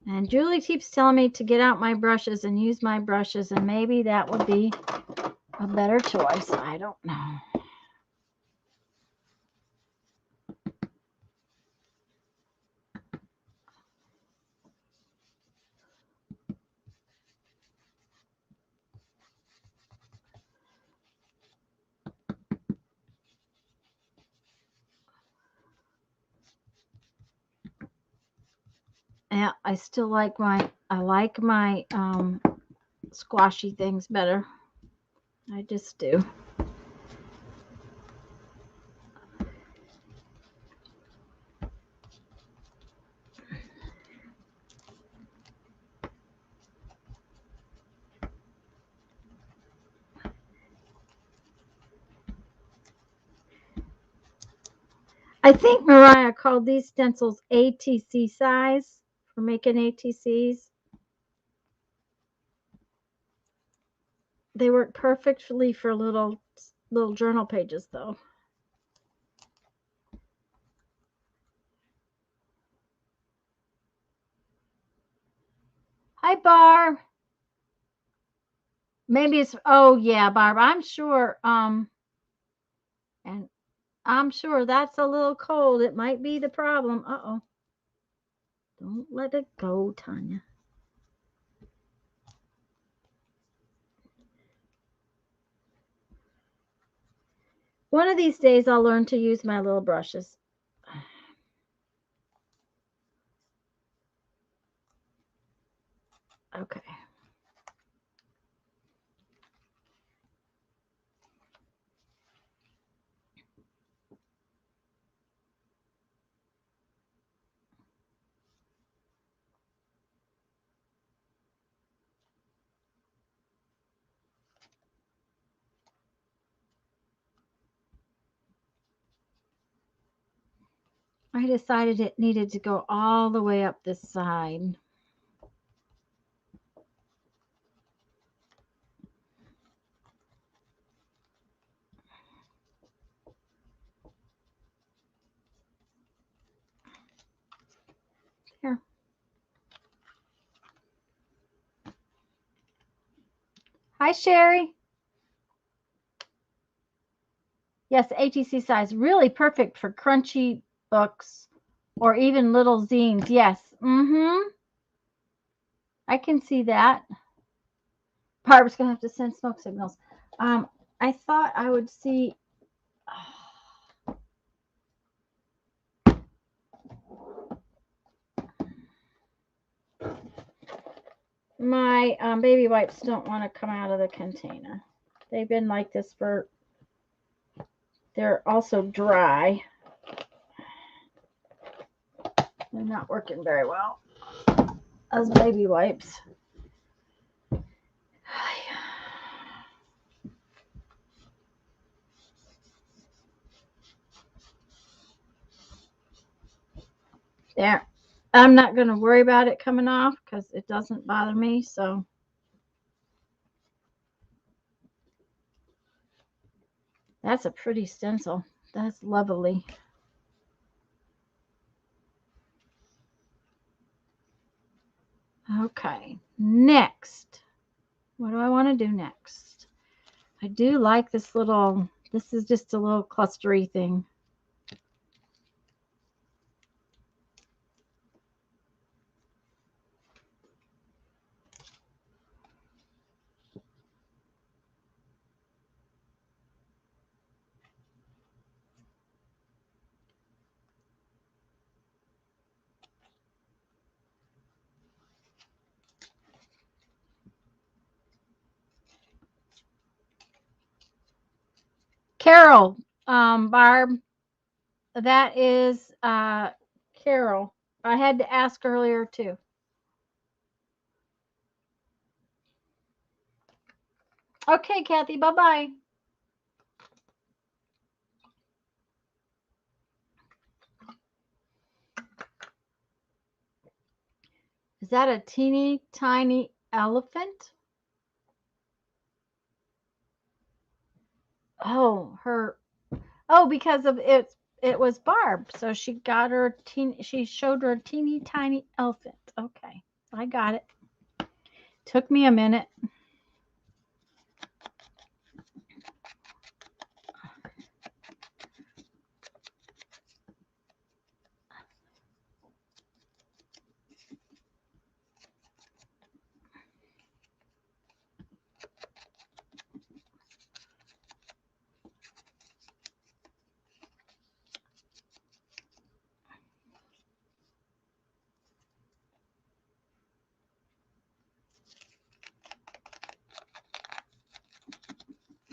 [SPEAKER 1] And Julie keeps telling me to get out my brushes and use my brushes, and maybe that would be a better choice. I don't know. Yeah, I still like my squashy things better. I just do. I think Mariah called these stencils ATC size for making ATCs. They work perfectly for little journal pages, though. Hi, Barb. Maybe it's, oh yeah, Barb. I'm sure. And I'm sure that's a little cold. It might be the problem. Uh-oh. Don't let it go, Tanya. One of these days I'll learn to use my little brushes. Okay. I decided it needed to go all the way up this side. Here. Hi, Sherry. Yes, ATC size. Really perfect for crunchy books or even little zines. Yes. Mm-hmm. I can see that. Barbara's going to have to send smoke signals. I thought I would see... My baby wipes don't want to come out of the container. They've been like this for... They're also dry. They're not working very well as baby wipes. There. I'm not going to worry about it coming off because it doesn't bother me. So that's a pretty stencil. That's lovely. Okay, next. What do I want to do next? I do like this little, this is just a little clustery thing. Carol, Barb, that is Carol. I had to ask earlier too. Okay, Kathy, bye-bye. Is that a teeny tiny elephant? Oh, her. Oh, because of it. It was Barb, so she got her She showed her a teeny tiny elephant. Okay, I got it. Took me a minute.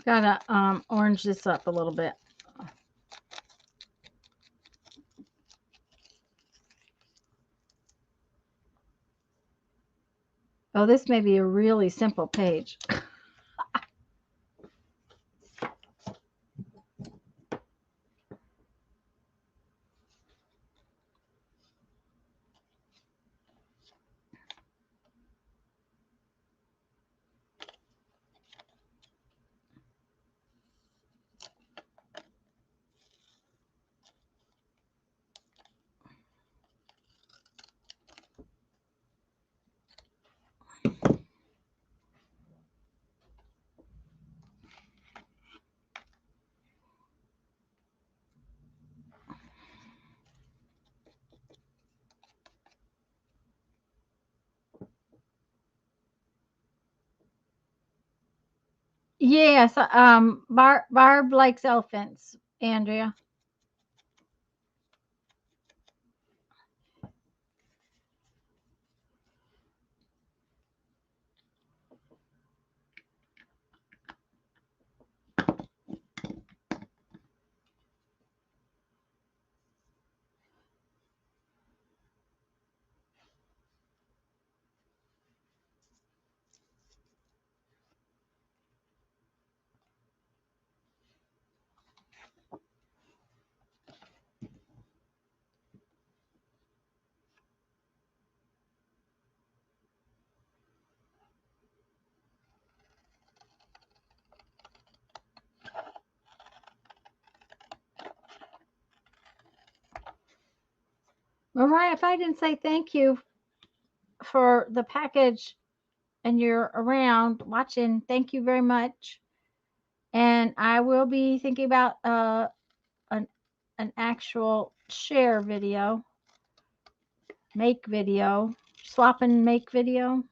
[SPEAKER 1] Gotta orange this up a little bit. Oh, this may be a really simple page. Yes, Barb likes elephants, Andrea. Mariah, if I didn't say thank you for the package and you're around watching, thank you very much. And I will be thinking about an an actual share video, make video, swap and make video.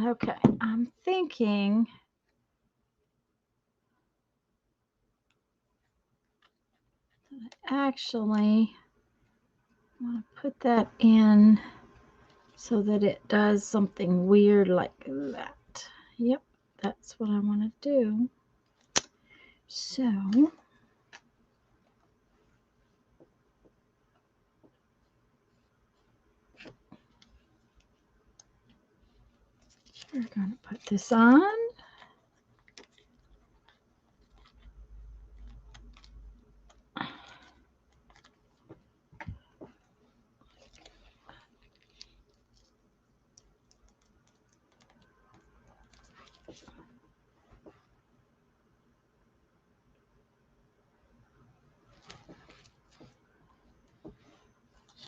[SPEAKER 1] Okay, I'm thinking actually I want to put that in so that it does something weird like that. Yep, that's what I want to do. So we're going to put this on.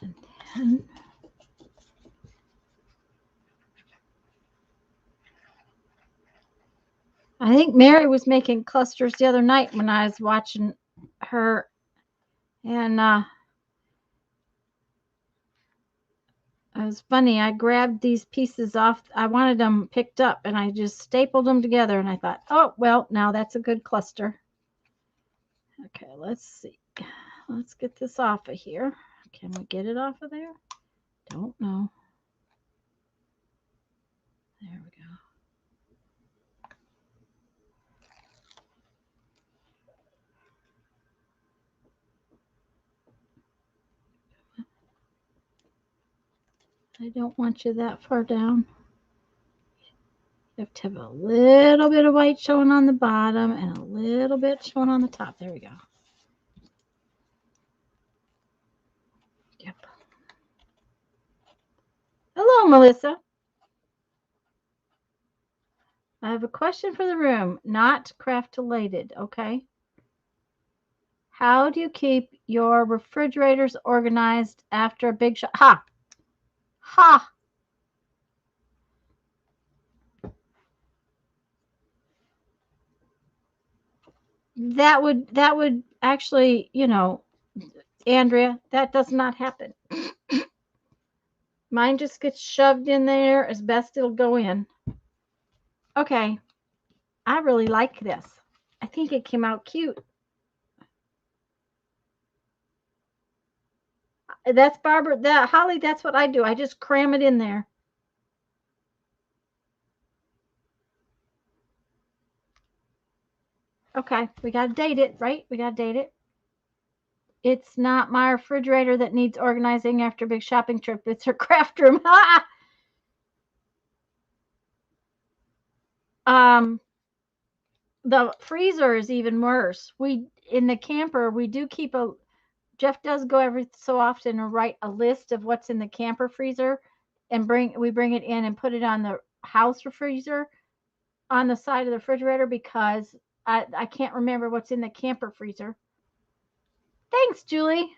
[SPEAKER 1] And then I think Mary was making clusters the other night when I was watching her, and it was funny. I grabbed these pieces off. I wanted them picked up, and I just stapled them together. And I thought, oh well, now that's a good cluster. Okay, let's see. Let's get this off of here. Can we get it off of there? Don't know. There we go. I don't want you that far down. You have to have a little bit of white showing on the bottom and a little bit showing on the top. There we go. Yep. Hello, Melissa. I have a question for the room, not craft related, okay? How do you keep your refrigerators organized after a big shot? Ha! Ha! That would actually, Andrea, that does not happen. Mine just gets shoved in there as best it'll go in. Okay. I really like this. I think it came out cute. That's Barbara. That Holly, that's what I do. I just cram it in there. Okay, we got to date it, right? We got to date it. It's not my refrigerator that needs organizing after a big shopping trip. It's her craft room. The freezer is even worse. We in the camper we do keep a. Jeff does go every so often and write a list of what's in the camper freezer, and we bring it in and put it on the house freezer on the side of the refrigerator because I can't remember what's in the camper freezer. Thanks, Julie.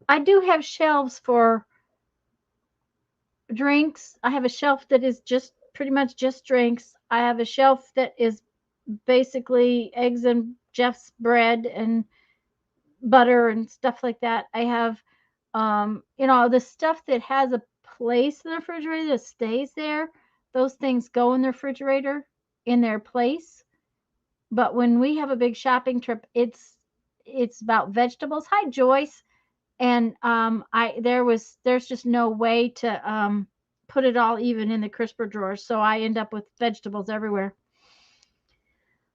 [SPEAKER 1] I do have shelves for drinks. I have a shelf that is just pretty much just drinks. I have a shelf that is basically eggs and Jeff's bread and butter and stuff like that. I have, the stuff that has a place in the refrigerator that stays there. Those things go in the refrigerator in their place. But when we have a big shopping trip, it's about vegetables. Hi, Joyce. And there's just no way to put it all even in the crisper drawers, so I end up with vegetables everywhere.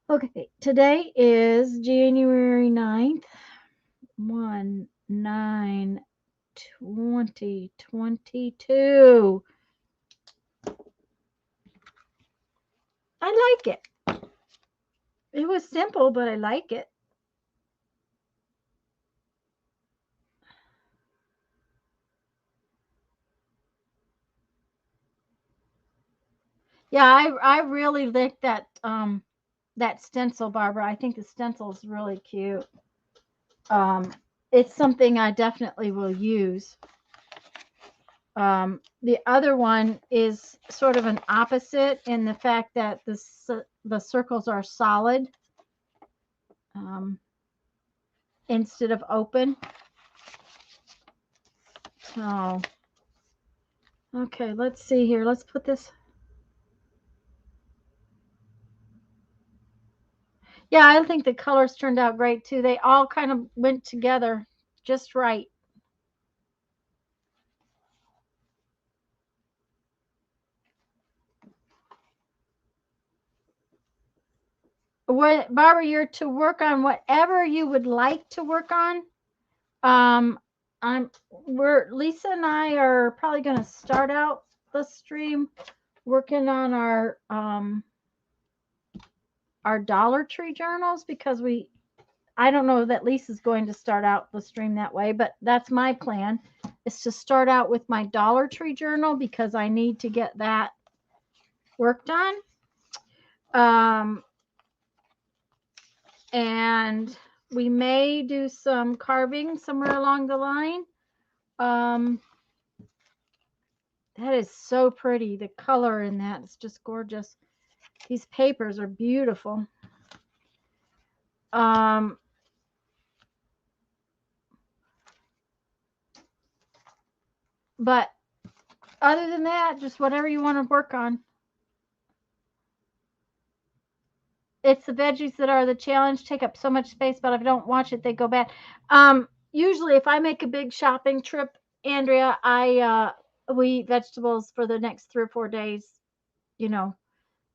[SPEAKER 1] Okay, today is January 9th. 1 9 2022. I like it. It was simple, but I like it. Yeah, I really like that stencil, Barbara. I think the stencil is really cute. Um, it's something I definitely will use. The other one is sort of an opposite in the fact that the circles are solid um, instead of open. So, okay, let's see here. Let's put this. Yeah, I think the colors turned out great too. They all kind of went together just right. What, Barbara, you're to work on whatever you would like to work on. Um, we're Lisa and I are probably going to start out the stream working on our Dollar Tree journals because I don't know that Lisa's going to start out the stream that way, but that's my plan is to start out with my Dollar Tree journal because I need to get that worked on. And we may do some carving somewhere along the line. That is so pretty. The color in that is just gorgeous. These papers are beautiful. But other than that, just whatever you want to work on. It's the veggies that are the challenge, take up so much space, but if I don't watch it, they go bad. Usually if I make a big shopping trip, Andrea, we eat vegetables for the next 3 or 4 days, you know,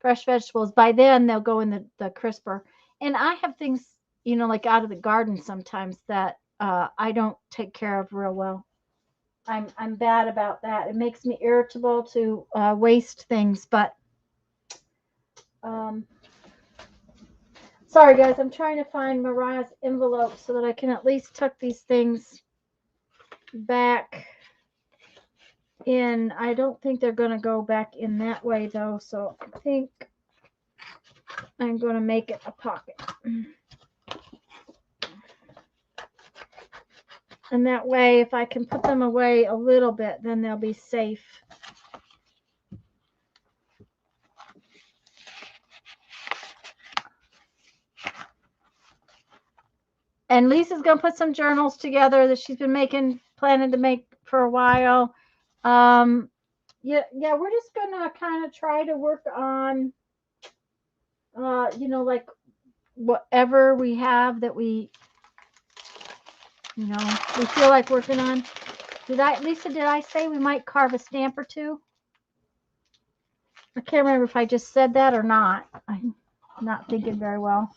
[SPEAKER 1] fresh vegetables. By then they'll go in the crisper. And I have things, like out of the garden sometimes that I don't take care of real well. I'm bad about that. It makes me irritable to waste things, but um, sorry guys, I'm trying to find Mariah's envelope so that I can at least tuck these things back in. I don't think they're going to go back in that way though, so I think I'm going to make it a pocket. And that way, if I can put them away a little bit, then they'll be safe. And Lisa's going to put some journals together that she's been planning to make for a while. Yeah, we're just going to kind of try to work on, like whatever we have that we feel like working on. Lisa, did I say we might carve a stamp or two? I can't remember if I just said that or not. I'm not thinking very well.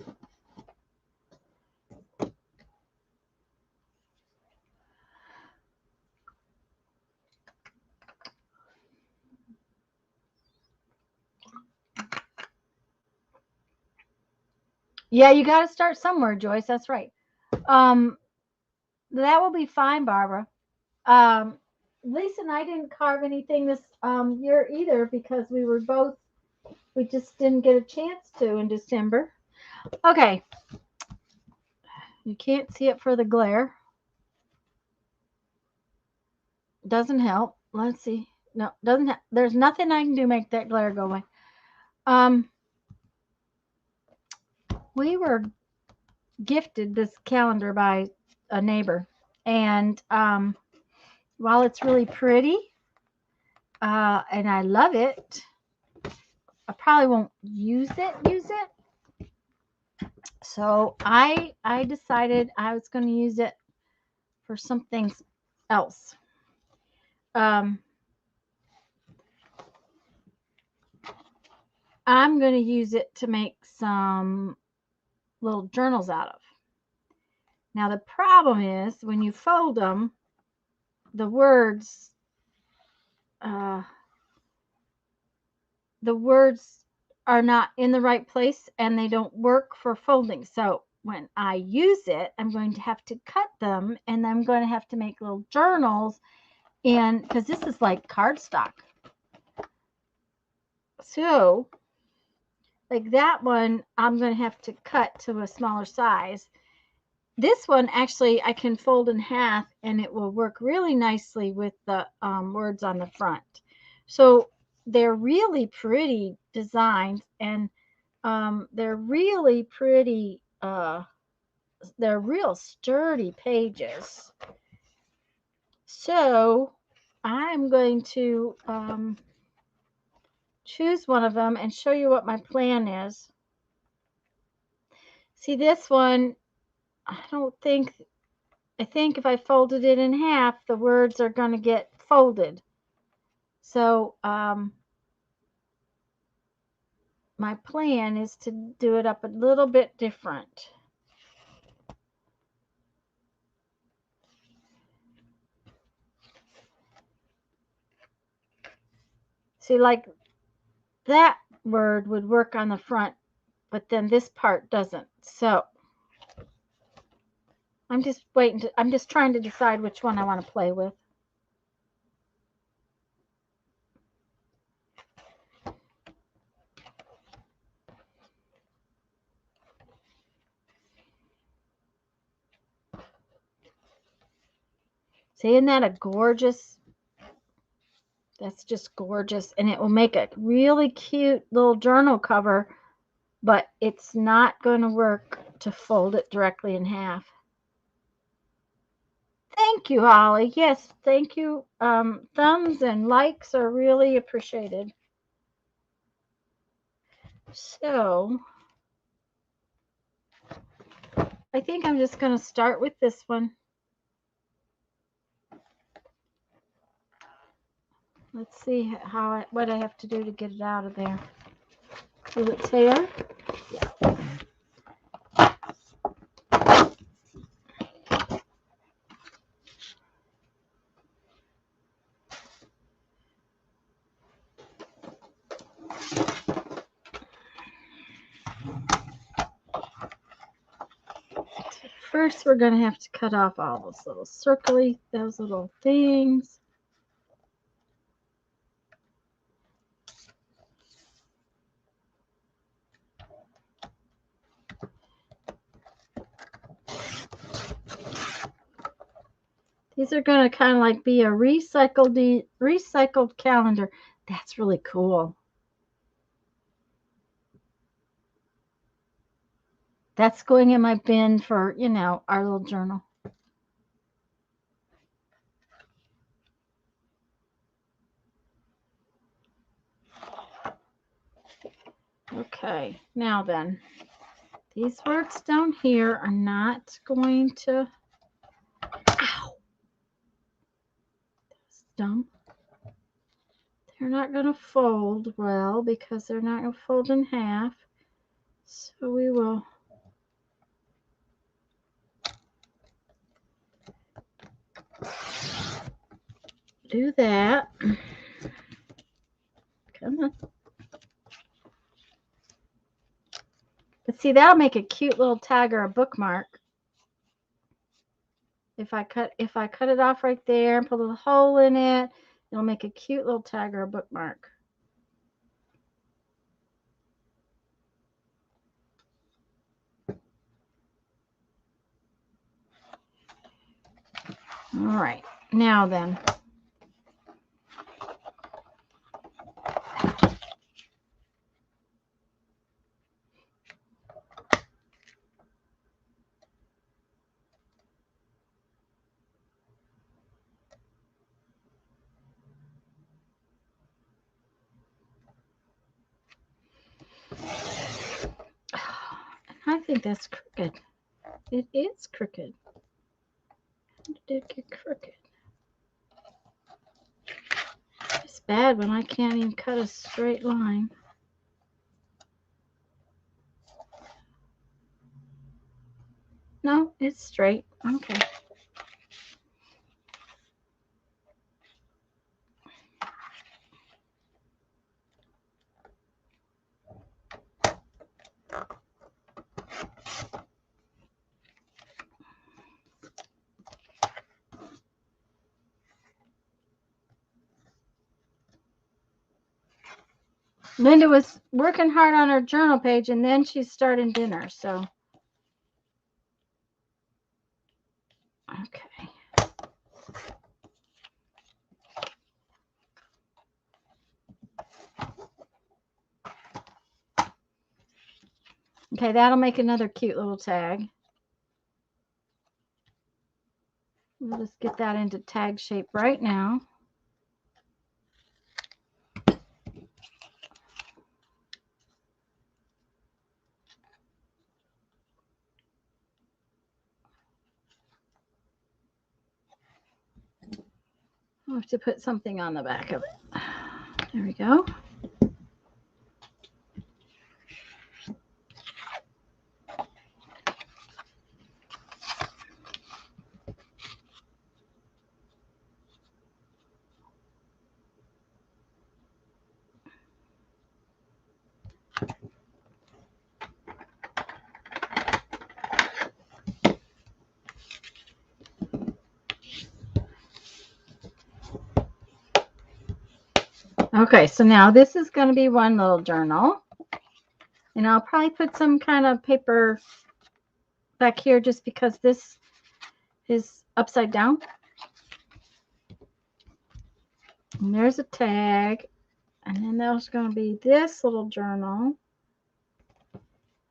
[SPEAKER 1] Yeah, you got to start somewhere, Joyce. That's right. That will be fine, Barbara. Lisa and I didn't carve anything this year either because we just didn't get a chance to in December. Okay. You can't see it for the glare. Doesn't help. Let's see. No, there's nothing I can do to make that glare go away. We were gifted this calendar by a neighbor, and while it's really pretty, and I love it, I probably won't use it. So I decided I was going to use it for something else. I'm going to use it to make some little journals out of. Now the problem is when you fold them, the words uh, are not in the right place and they don't work for folding. So when I use it, I'm going to have to cut them, and I'm going to have to make little journals, and because this is like cardstock. So like that one, I'm going to have to cut to a smaller size. This one actually I can fold in half, and it will work really nicely with the words on the front. So they're really pretty designs, and they're really pretty. They're real sturdy pages. So I'm going to choose one of them and show you what my plan is. See, this one, I think if I folded it in half, the words are going to get folded. So my plan is to do it up a little bit different. See, like that word would work on the front, but then this part doesn't. So I'm just I'm just trying to decide which one I want to play with. See, isn't that a gorgeous? That's just gorgeous. And it will make a really cute little journal cover, but it's not going to work to fold it directly in half. Thank you, Holly. Yes, thank you. Thumbs and likes are really appreciated. So I think I'm just going to start with this one. Let's see what I have to do to get it out of there. Will it tear? Yeah. First, we're going to have to cut off all those little those little things. These are going to kind of like be a recycled calendar. That's really cool. That's going in my bin for, our little journal. Okay, now then, these words down here are not going to, ow, that's dumb. They're not going to fold well because they're not going to fold in half. So we will do that. Come on. But see, that'll make a cute little tag or a bookmark. If I cut it off right there and put a little hole in it, it'll make a cute little tag or a bookmark. All right, now then, think that's crooked. It is crooked. How did it get crooked? It's bad when I can't even cut a straight line. No, it's straight. Okay. Linda was working hard on her journal page, and then she's starting dinner, so. Okay. Okay, that'll make another cute little tag. We'll just get that into tag shape right now. I'll have to put something on the back of it. There we go. Okay, so now this is going to be one little journal. And I'll probably put some kind of paper back here just because this is upside down. And there's a tag. And then there's going to be this little journal.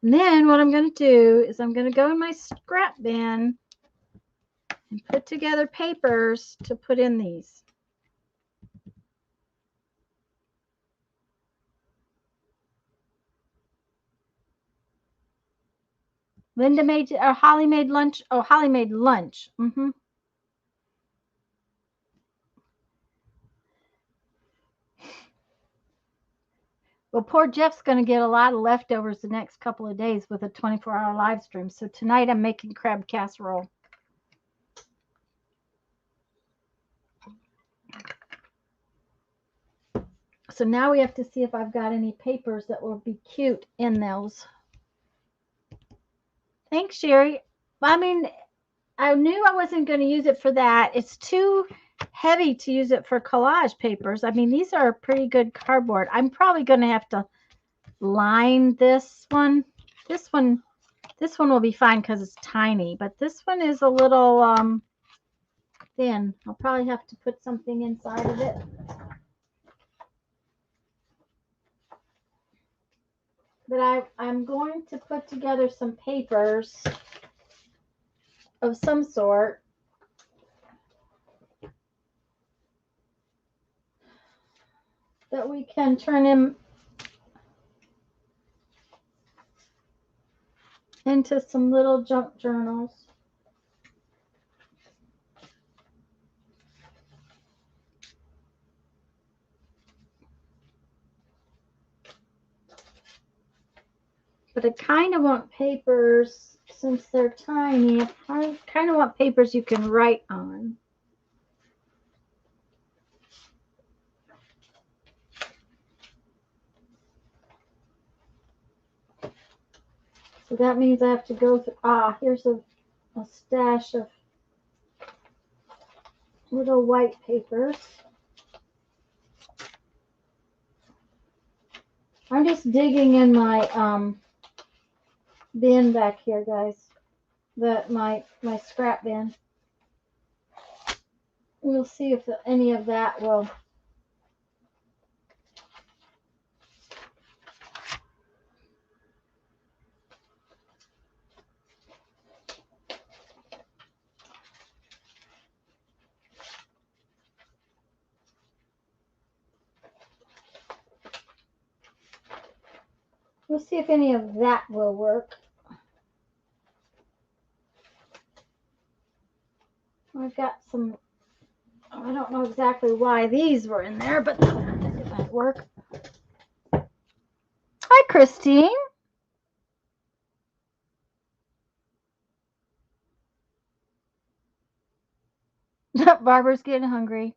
[SPEAKER 1] And then what I'm going to do is I'm going to go in my scrap bin and put together papers to put in these. Linda made, or Holly made lunch. Oh, Holly made lunch. Well, poor Jeff's going to get a lot of leftovers the next couple of days with a 24-hour live stream. So tonight I'm making crab casserole. So now we have to see if I've got any papers that will be cute in those. Thanks, Sherry. I mean, I knew I wasn't going to use it for that. It's too heavy to use it for collage papers. I mean, these are pretty good cardboard. I'm probably going to have to line this one. This one will be fine because it's tiny, but this one is a little thin. I'll probably have to put something inside of it. But I'm going to put together some papers of some sort. That we can turn him into some little junk journals. But I kind of want papers, since they're tiny, I kind of want papers you can write on. So that means I have to go through, here's a stash of little white papers. I'm just digging in my bin back here, guys. My scrap bin. We'll see if any of that will. We'll see if any of that will work. got some, I don't know exactly why these were in there, but I think it might work. Hi, Christine. Barbara's getting hungry.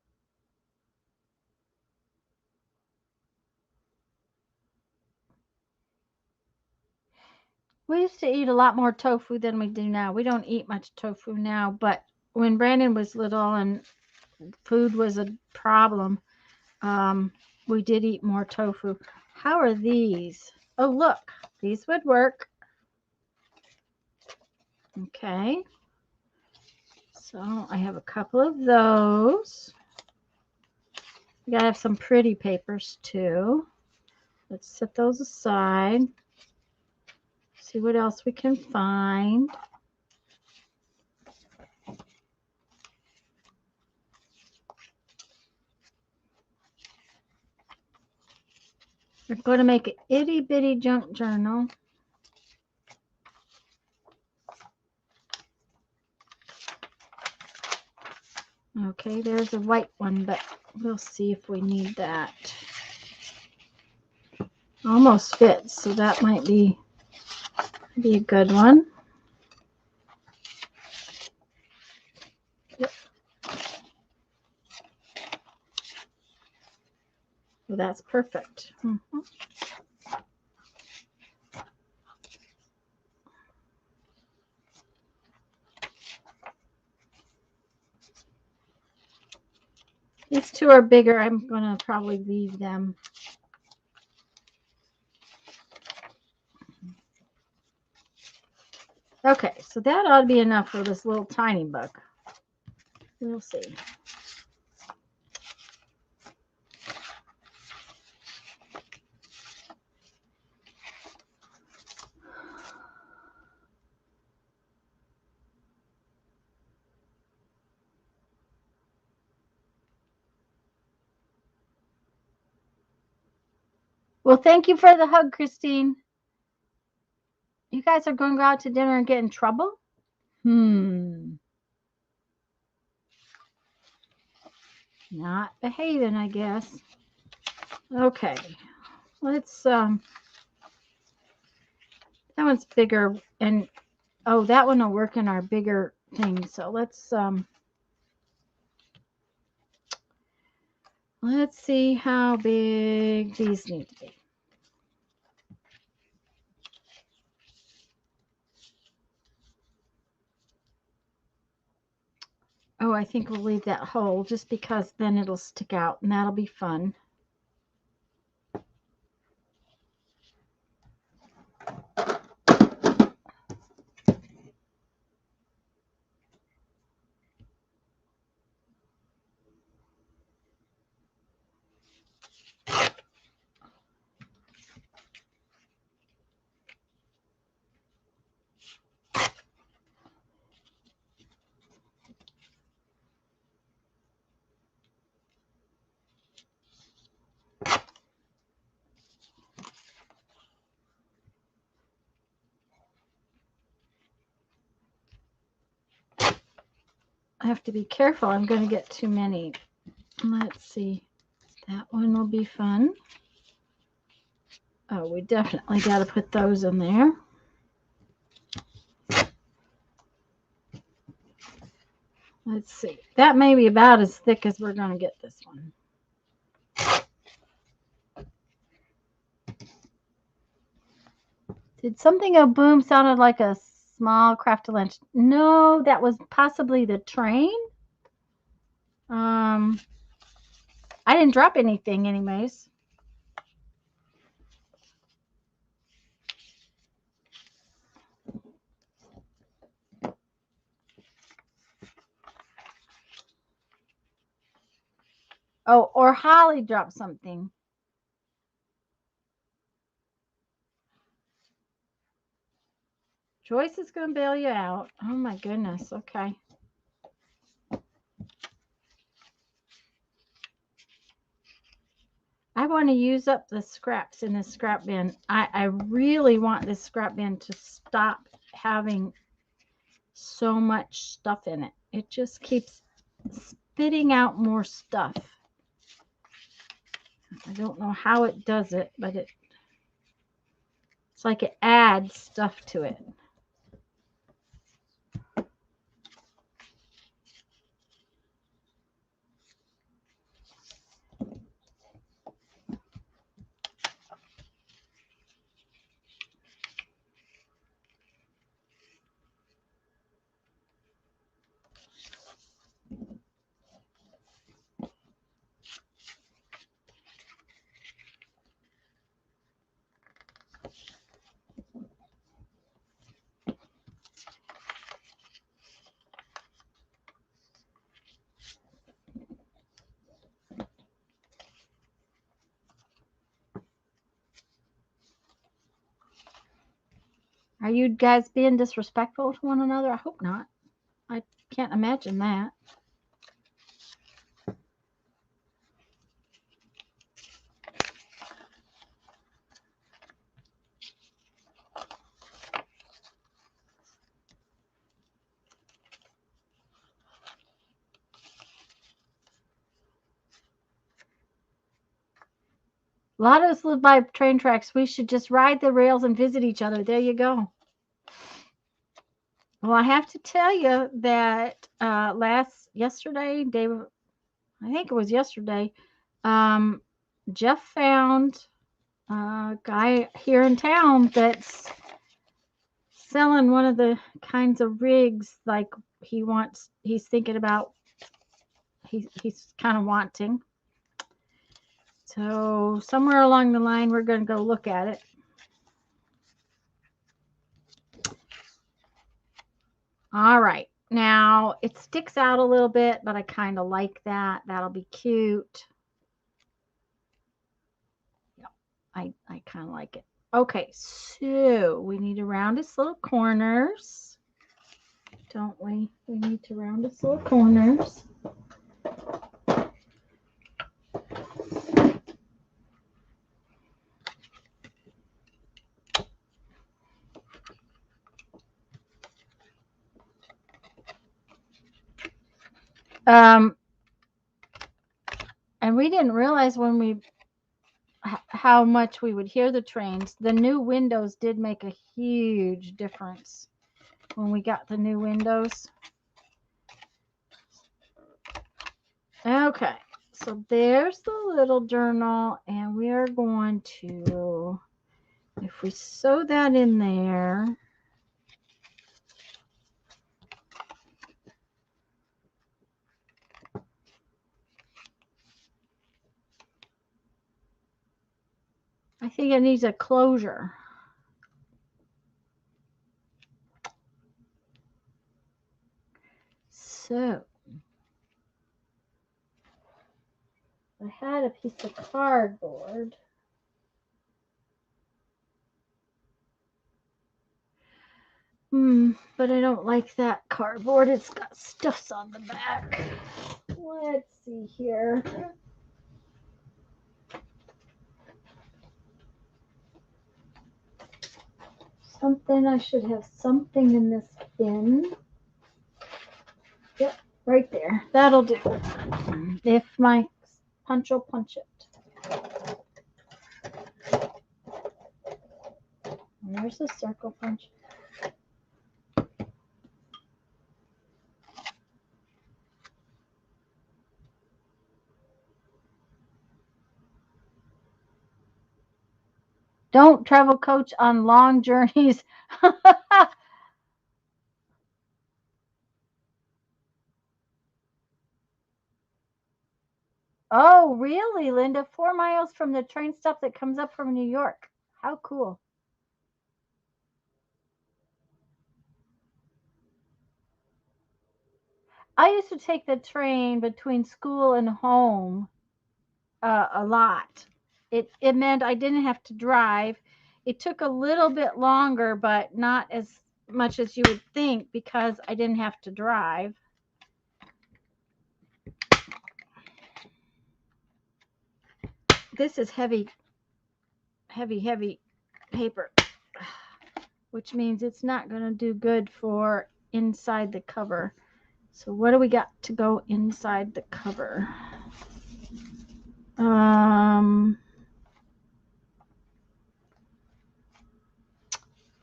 [SPEAKER 1] We used to eat a lot more tofu than we do now. We don't eat much tofu now, but when Brandon was little and food was a problem, we did eat more tofu. How are these? Oh, look, these would work. Okay. So I have a couple of those. We gotta have some pretty papers too. Let's set those aside. See what else we can find. We're going to make an itty bitty junk journal. Okay, there's a white one, but we'll see if we need that. Almost fits, so that might be a good one. Yep. Well, that's perfect. These two are bigger. I'm going to probably leave them. Okay, so that ought to be enough for this little tiny book. We'll see. Well, thank you for the hug, Christine. You guys are going to go out to dinner and get in trouble? Not behaving, I guess. Okay. Let's that one's bigger, and oh, that one will work in our bigger thing. So let's see how big these need to be. Oh, I think we'll leave that whole just because then it'll stick out and that'll be fun. I have to be careful. I'm going to get too many. Let's see. That one will be fun. Oh, we definitely got to put those in there. Let's see. That may be about as thick as we're going to get this one. Did something go boom? Sounded like a small craft of lunch. No, that was possibly the train. I didn't drop anything anyways. Oh, or Holly dropped something. Joyce is going to bail you out. Oh my goodness. Okay. I want to use up the scraps in this scrap bin. I really want this scrap bin to stop having so much stuff in it. It just keeps spitting out more stuff. I don't know how it does it, but it's like it adds stuff to it. Are you guys being disrespectful to one another? I hope not. I can't imagine that. A lot of us live by train tracks. We should just ride the rails and visit each other. There you go. Well, I have to tell you that yesterday, Dave, I think it was yesterday, Jeff found a guy here in town that's selling one of the kinds of rigs like he's thinking about, he's kind of wanting. So somewhere along the line, we're going to go look at it. All right. Now, it sticks out a little bit, but I kind of like that. That'll be cute. Yep. I kind of like it. Okay, so we need to round its little corners. Don't we? We need to round its little corners. And we didn't realize how much we would hear the trains. The new windows did make a huge difference when we got the new windows. Okay, so there's the little journal, and we are going to, if we sew that in there, I think it needs a closure. So I had a piece of cardboard. But I don't like that cardboard. It's got stuffs on the back. Let's see here. I should have something in this bin. Yep, right there. That'll do. If my punch will punch it. There's the circle punch. Don't travel coach on long journeys. Oh, really, Linda? 4 miles from the train stop that comes up from New York. How cool. I used to take the train between school and home a lot. It meant I didn't have to drive. It took a little bit longer, but not as much as you would think because I didn't have to drive. This is heavy paper, which means it's not going to do good for inside the cover. So what do we got to go inside the cover?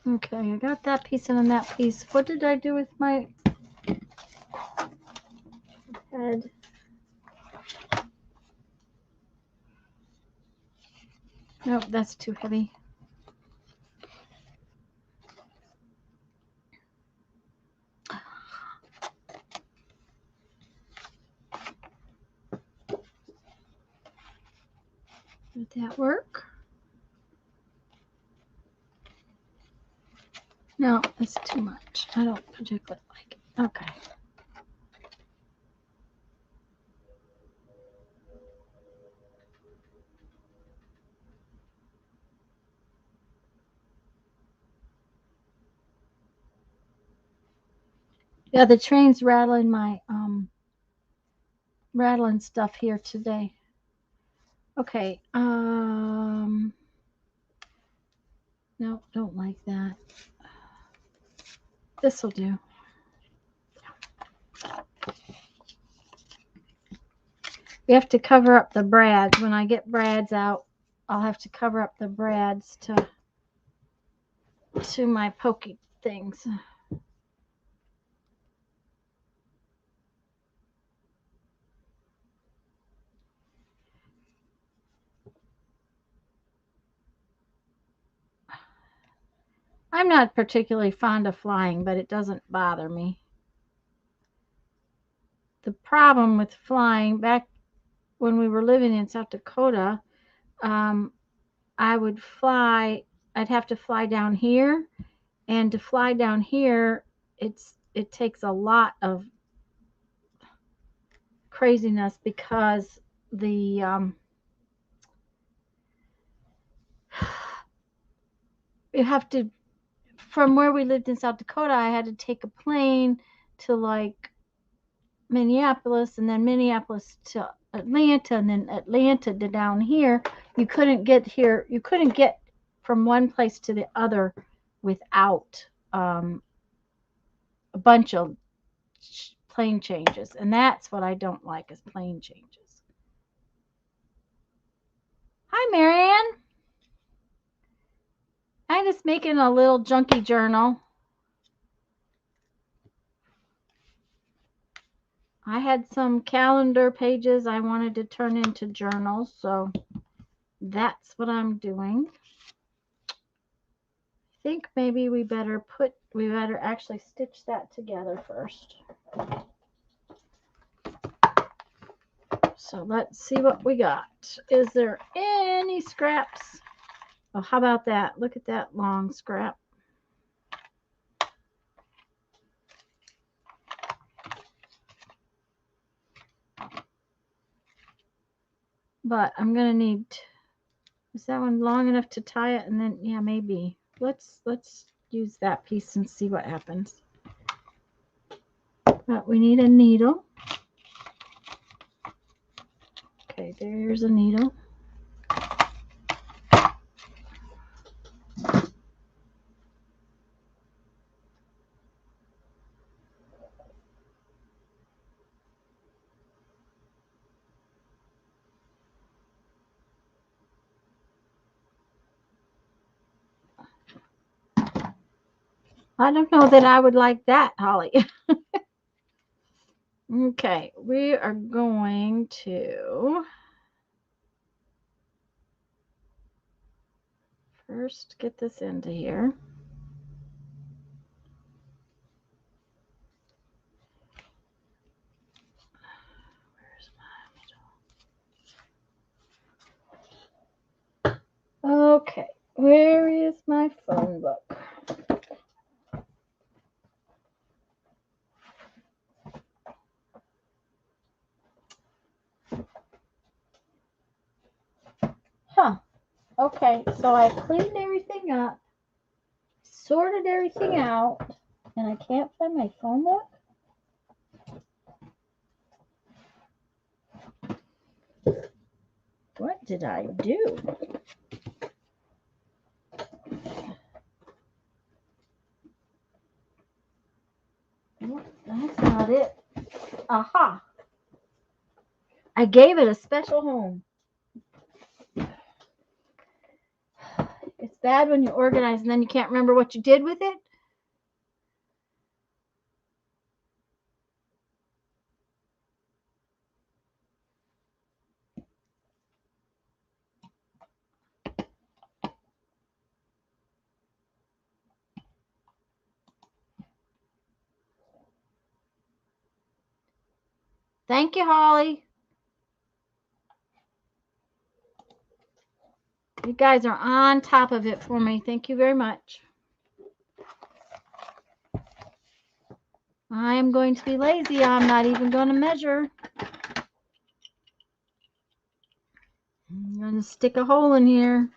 [SPEAKER 1] Okay, I got that piece and that piece. What did I do with my head? Nope, that's too heavy. Did that work? No, it's too much. I don't particularly like it. Okay. Yeah, the train's rattling my rattling stuff here today. Okay. No, don't like that. This will do. We have to cover up the brads. When I get brads out, I'll have to cover up the brads to my pokey things. I'm not particularly fond of flying, but it doesn't bother me. The problem with flying, back when we were living in South Dakota, I would fly, I'd have to fly down here, and to fly down here, it takes a lot of craziness because the you have to, from where we lived in South Dakota, I had to take a plane to like Minneapolis, and then Minneapolis to Atlanta, and then Atlanta to down here. You couldn't get from one place to the other without a bunch of plane changes, and that's what I don't like, is plane changes. Hi, Marianne. I'm just making a little junky journal. I had some calendar pages I wanted to turn into journals, so that's what I'm doing. I think maybe we better actually stitch that together first. So let's see what we got. Is there any scraps? Oh, how about that? Look at that long scrap. But I'm gonna need, is that one long enough to tie it? And then, yeah, maybe. Let's use that piece and see what happens. But we need a needle. Okay, there's a needle. I don't know that I would like that, Holly. Okay, we are going to first get this into here. Where's my needle? Okay, where is my phone book? Huh. Okay, so I cleaned everything up, sorted everything out, and I can't find my phone book? What did I do? Well, that's not it. I gave it a special home. It's bad when you organize and then you can't remember what you did with it. Thank you, Holly. You guys are on top of it for me. Thank you very much. I am going to be lazy. I'm not even going to measure. I'm going to stick a hole in here.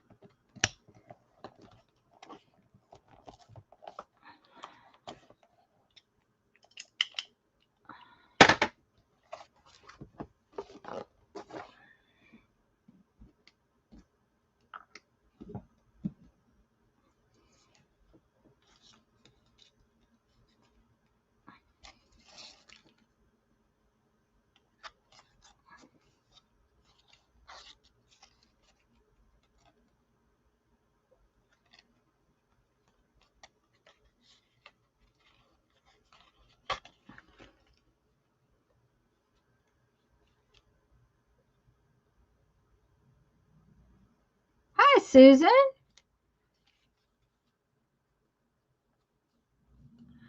[SPEAKER 1] Hi, Susan.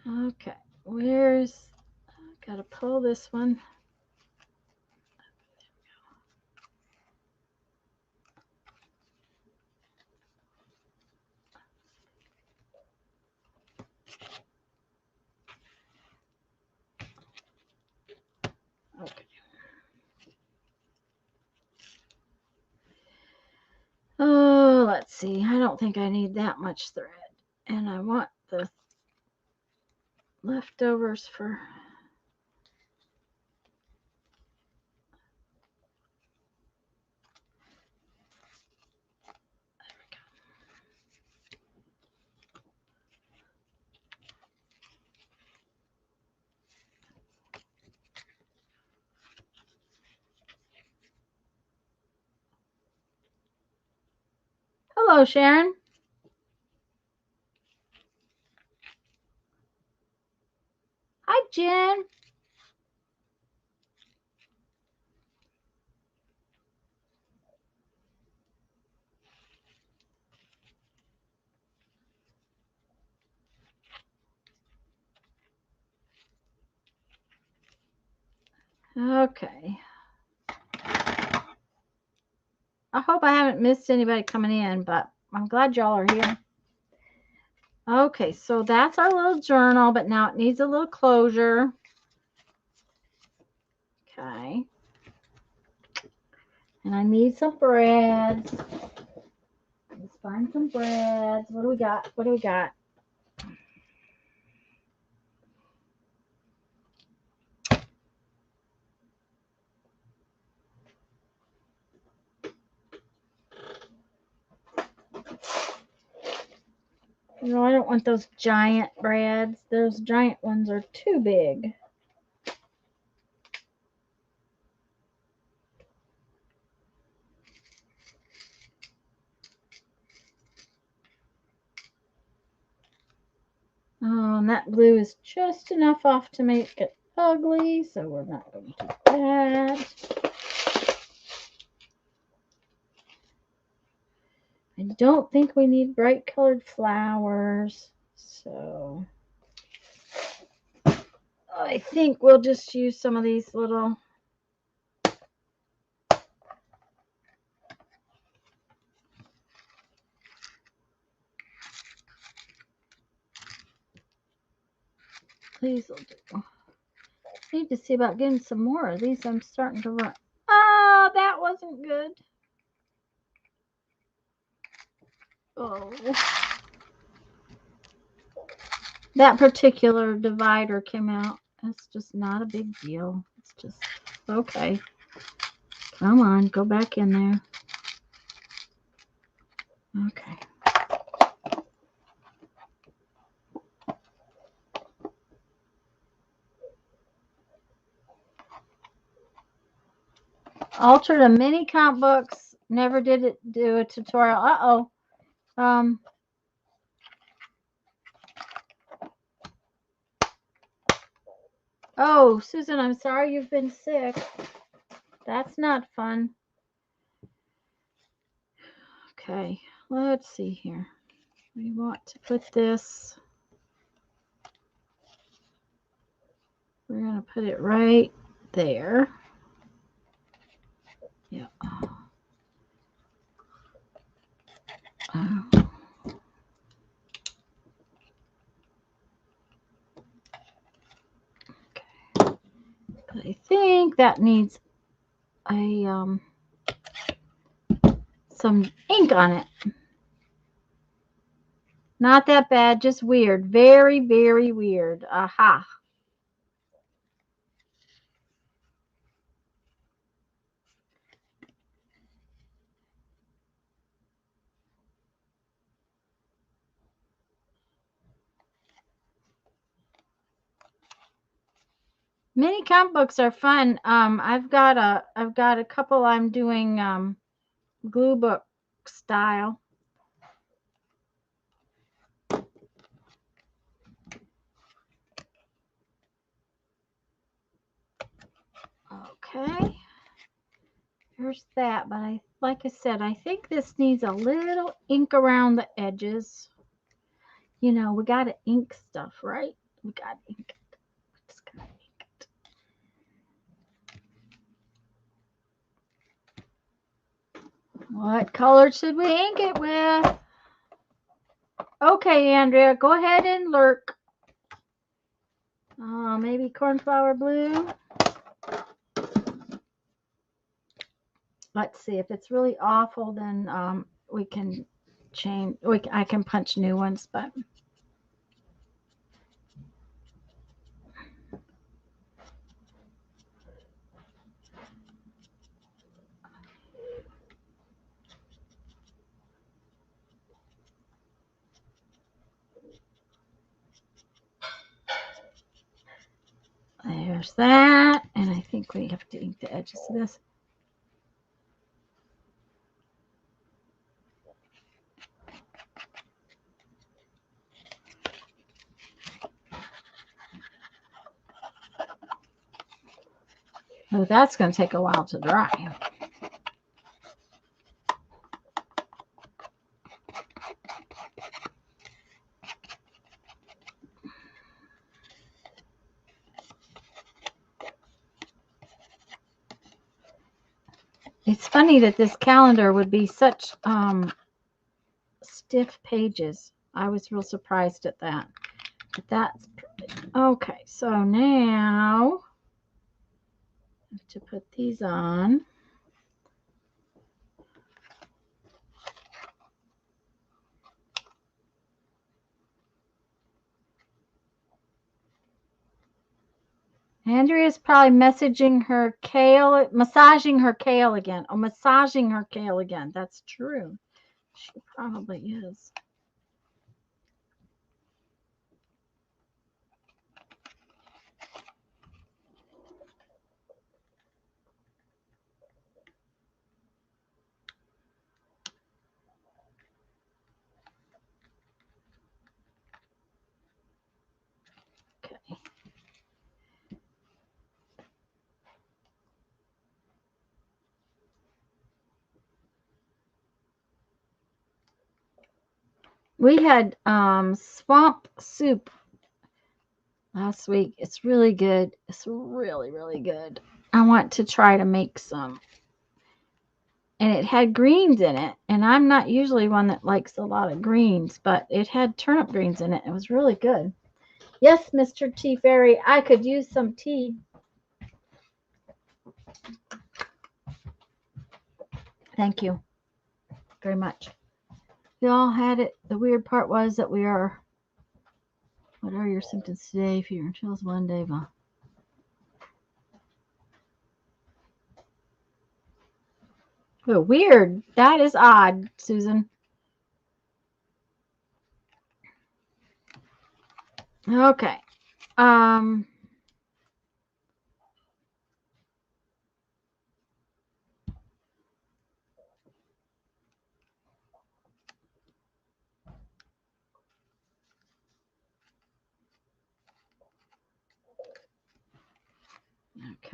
[SPEAKER 1] Okay, where's... I gotta pull this one. Okay. Oh, let's see. I don't think I need that much thread. And I want the leftovers for... Hello, Sharon. Hi, Jen. Okay. I hope I haven't missed anybody coming in, but I'm glad y'all are here. Okay, so that's our little journal, but now it needs a little closure. Okay. And I need some breads. Let's find some breads. What do we got? What do we got? No, I don't want those giant breads. Those giant ones are too big. Oh, and that blue is just enough off to make it ugly, so we're not going to do that. I don't think we need bright colored flowers, so I think we'll just use some of these little these will do. Need to see about getting some more of these. I'm starting to run. Oh, that wasn't good. Oh. That particular divider came out. It's just not a big deal. It's just okay. Come on, go back in there. Okay. Ultra to mini comic books. Never did it do a tutorial. Uh-oh. Oh, Susan, I'm sorry you've been sick. That's not fun. Okay, let's see here. We want to put this. We're going to put it right there. Yeah. Okay. I think that needs a some ink on it. Not that bad, just weird. Very, very weird. Aha. Mini comic books are fun. I've got a couple I'm doing glue book style. Okay. Here's that, but like I said, I think this needs a little ink around the edges. You know, we got to ink stuff, right? We got to ink it. Just gotta ink it. What color should we ink it with? Okay, Andrea, go ahead and lurk. Maybe cornflower blue. Let's see. If it's really awful, then we can change. I can punch new ones, but there's that. And I think we have to ink the edges of this. Oh, that's going to take a while to dry. It's funny that this calendar would be such stiff pages. I was real surprised at that. But that's perfect. Okay, so now I have to put these on. Andrea's probably massaging her kale again. Oh, massaging her kale again. That's true. She probably is. Okay. We had swamp soup last week. It's really good. It's really, really good. I want to try to make some. And it had greens in it. And I'm not usually one that likes a lot of greens, but it had turnip greens in it. It was really good. Yes, Mr. Tea Fairy, I could use some tea. Thank you very much. We all had it. The weird part was that we are. What are your symptoms today? Fever and chills one day. Oh, weird. That is odd, Susan. Okay.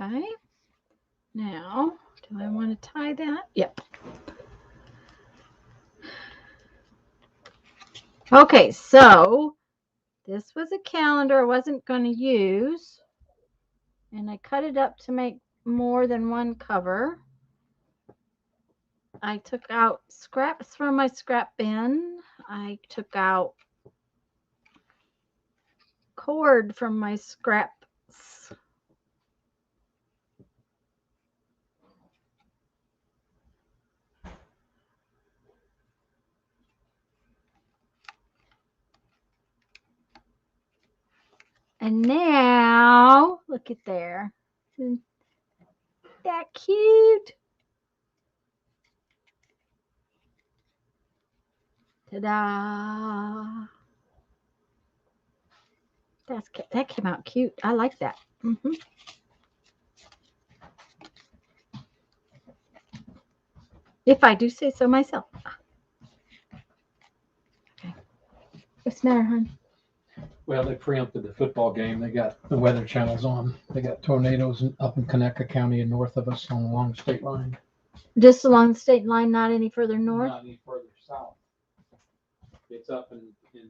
[SPEAKER 1] Okay. Now, do I want to tie that? Yep. Okay, so this was a calendar I wasn't going to use. And I cut it up to make more than one cover. I took out scraps from my scrap bin. I took out cord from my scraps. And now, look at there. Isn't that cute? Ta-da! That came out cute. I like that. If I do say so myself. Okay. What's the matter, hon?
[SPEAKER 3] Well, they preempted the football game. They got the weather channels on. They got tornadoes up in Conecuh County and north of us on the long state line.
[SPEAKER 1] Just along the state line, not any further north?
[SPEAKER 3] Not any further south. It's up in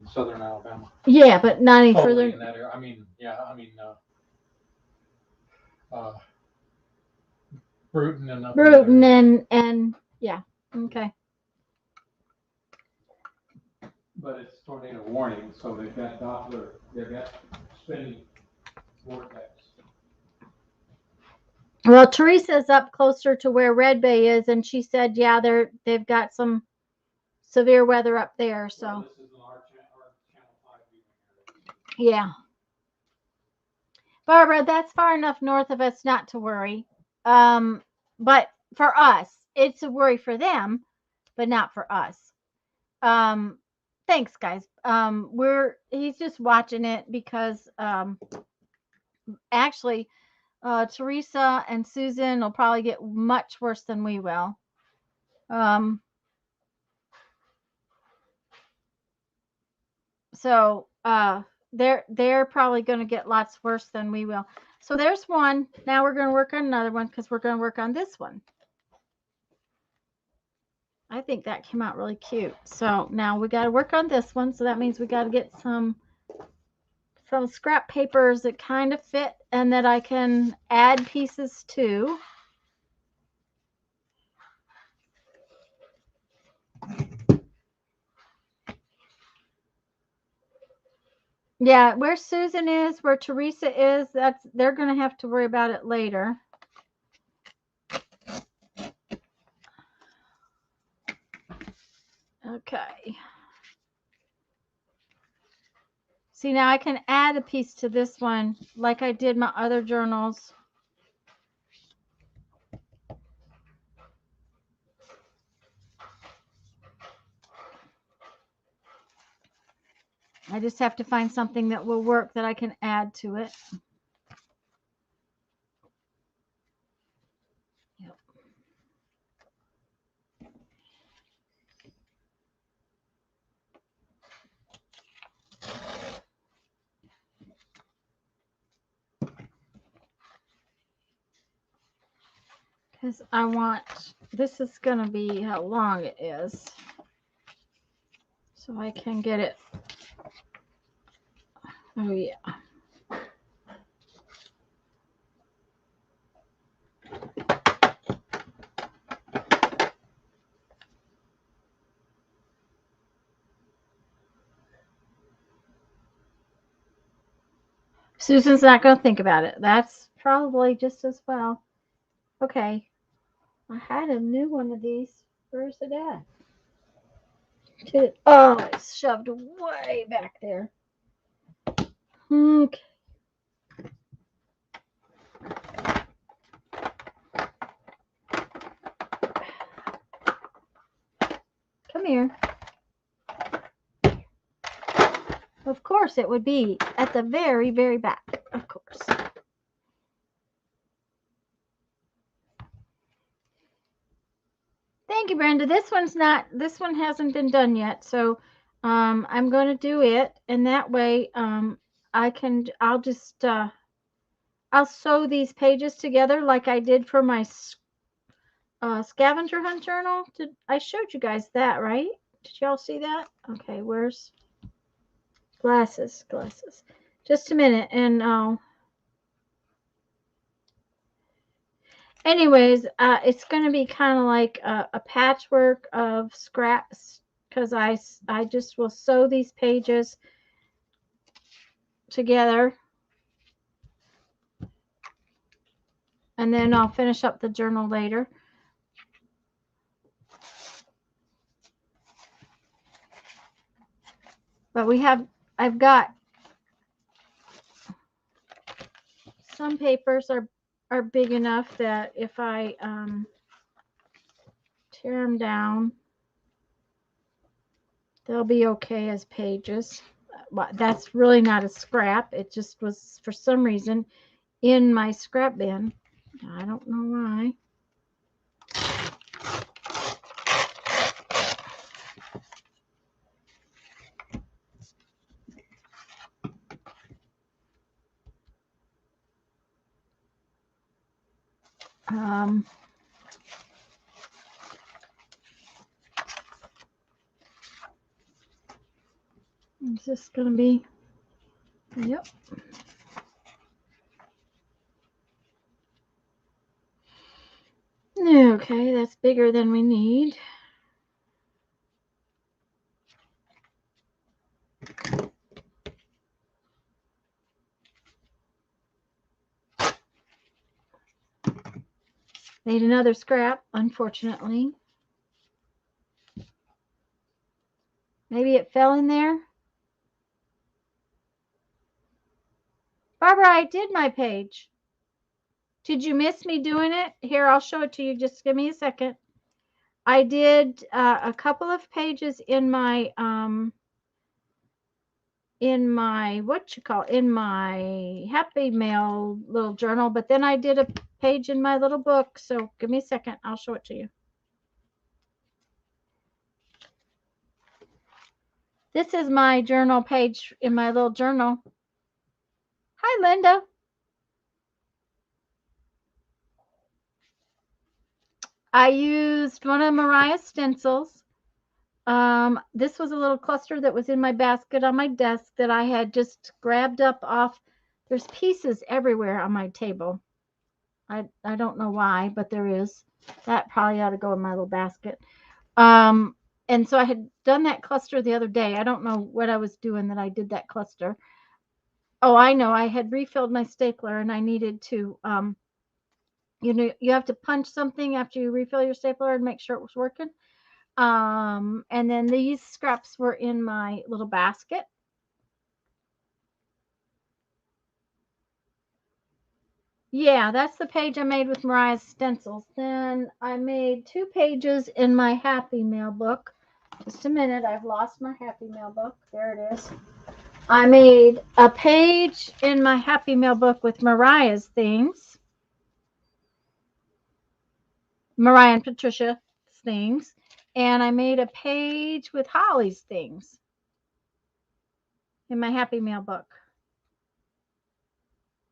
[SPEAKER 3] southern Alabama.
[SPEAKER 1] Yeah, but not any
[SPEAKER 3] Totally
[SPEAKER 1] further.
[SPEAKER 3] in that area. Bruton and up in
[SPEAKER 1] Bruton
[SPEAKER 3] there.
[SPEAKER 1] and yeah. Okay.
[SPEAKER 3] But it's tornado warning, so they've got Doppler, they've got spinning vortex.
[SPEAKER 1] Well, Teresa's up closer to where Red Bay is, and she said, yeah, they've got some severe weather up there. So
[SPEAKER 3] Well, this is our channel 5
[SPEAKER 1] yeah. Barbara, that's far enough north of us not to worry. But for us, it's a worry for them, but not for us. Thanks, guys. He's just watching it because actually Teresa and Susan will probably get much worse than we will. So they're probably going to get lots worse than we will. So there's one. Now we're going to work on another one because we're going to work on this one. I think that came out really cute. So now we got to work on this one. So that means we got to get some scrap papers that kind of fit and that I can add pieces to. Yeah, where Susan is, where Teresa is, they're going to have to worry about it later. Okay. See, now I can add a piece to this one like I did my other journals. I just have to find something that will work that I can add to it. Yep. Because I want, this is going to be how long it is. So I can get it. Oh, yeah. Susan's not going to think about it. That's probably just as well. Okay. I had a new one of these. Where's it at? Oh, it's shoved way back there. Okay. Come here. Of course, it would be at the very, very back. Of course. Thank you, Brenda. This one hasn't been done yet. So I'm going to do it. And that way I'll just I'll sew these pages together like I did for my scavenger hunt journal. I showed you guys that, right? Did y'all see that? Okay, where's glasses? Glasses. Just a minute, and anyways, it's going to be kind of like a patchwork of scraps because I just will sew these pages together, and then I'll finish up the journal later. But I've got some papers are big enough that if I tear them down, they'll be okay as pages. That's really not a scrap. It just was for some reason in my scrap bin. I don't know why. Is this going to be? Yep. Okay, that's bigger than we need. Made another scrap, unfortunately. Maybe it fell in there. Barbara, I did my page. Did you miss me doing it? Here, I'll show it to you. Just give me a second. I did a couple of pages in my in my Happy Mail little journal, but then I did a page in my little book. So give me a second. I'll show it to you. This is my journal page in my little journal. Hi, Linda. I used one of Mariah's stencils. This was a little cluster that was in my basket on my desk that I had just grabbed up off. There's pieces everywhere on my table. I don't know why, but there is. That probably ought to go in my little basket. And so I had done that cluster the other day. I don't know what I was doing that I did that cluster. Oh, I know. I had refilled my stapler and I needed to, you have to punch something after you refill your stapler and make sure it was working. And then these scraps were in my little basket. Yeah, that's the page I made with Mariah's stencils. Then I made 2 pages in my Happy Mail book. Just a minute, I've lost my Happy Mail book. There it is. I made a page in my Happy Mail book with Mariah's things. Mariah and Patricia's things. And I made a page with Holly's things in my Happy Mail book.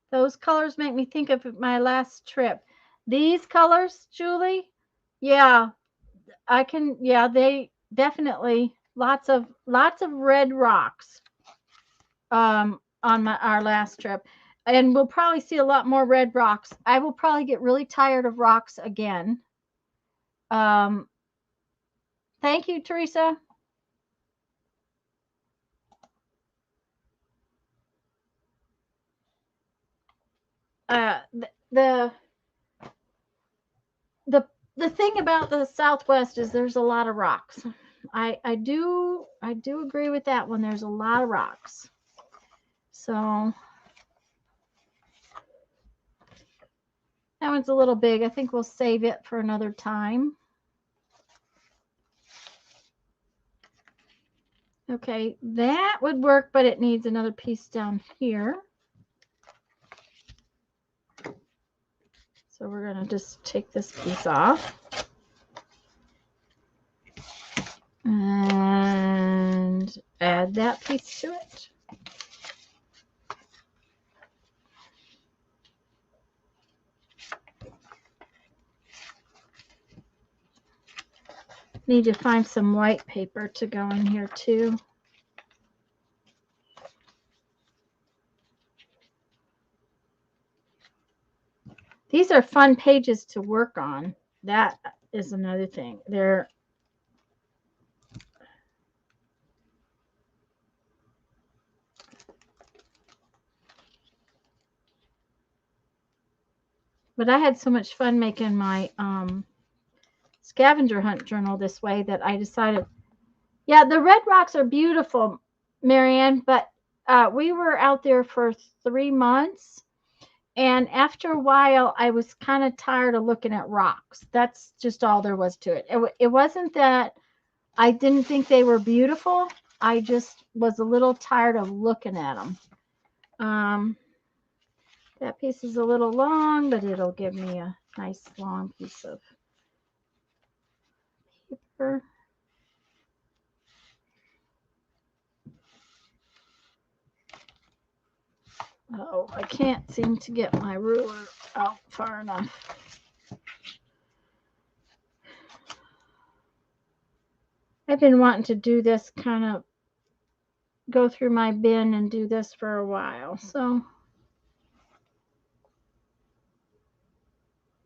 [SPEAKER 1] Those colors make me think of my last trip. These colors, Julie, yeah, I can, yeah, they definitely lots of red rocks on our last trip. And we'll probably see a lot more red rocks. I will probably get really tired of rocks again. Thank you, Teresa. The thing about the Southwest is there's a lot of rocks. I do agree with that one. There's a lot of rocks. So that one's a little big. I think we'll save it for another time. Okay, that would work, but it needs another piece down here. So we're going to just take this piece off. And add that piece to it. Need to find some white paper to go in here too. These are fun pages to work on. That is another thing. But I had so much fun making my scavenger hunt journal this way that I decided, yeah, the red rocks are beautiful, Marianne, but we were out there for 3 months. And after a while, I was kind of tired of looking at rocks. That's just all there was to it. It wasn't that I didn't think they were beautiful. I just was a little tired of looking at them. That piece is a little long, but it'll give me a nice long piece of paper. Oh, I can't seem to get my ruler out far enough. I've been wanting to do this, kind of go through my bin and do this for a while. So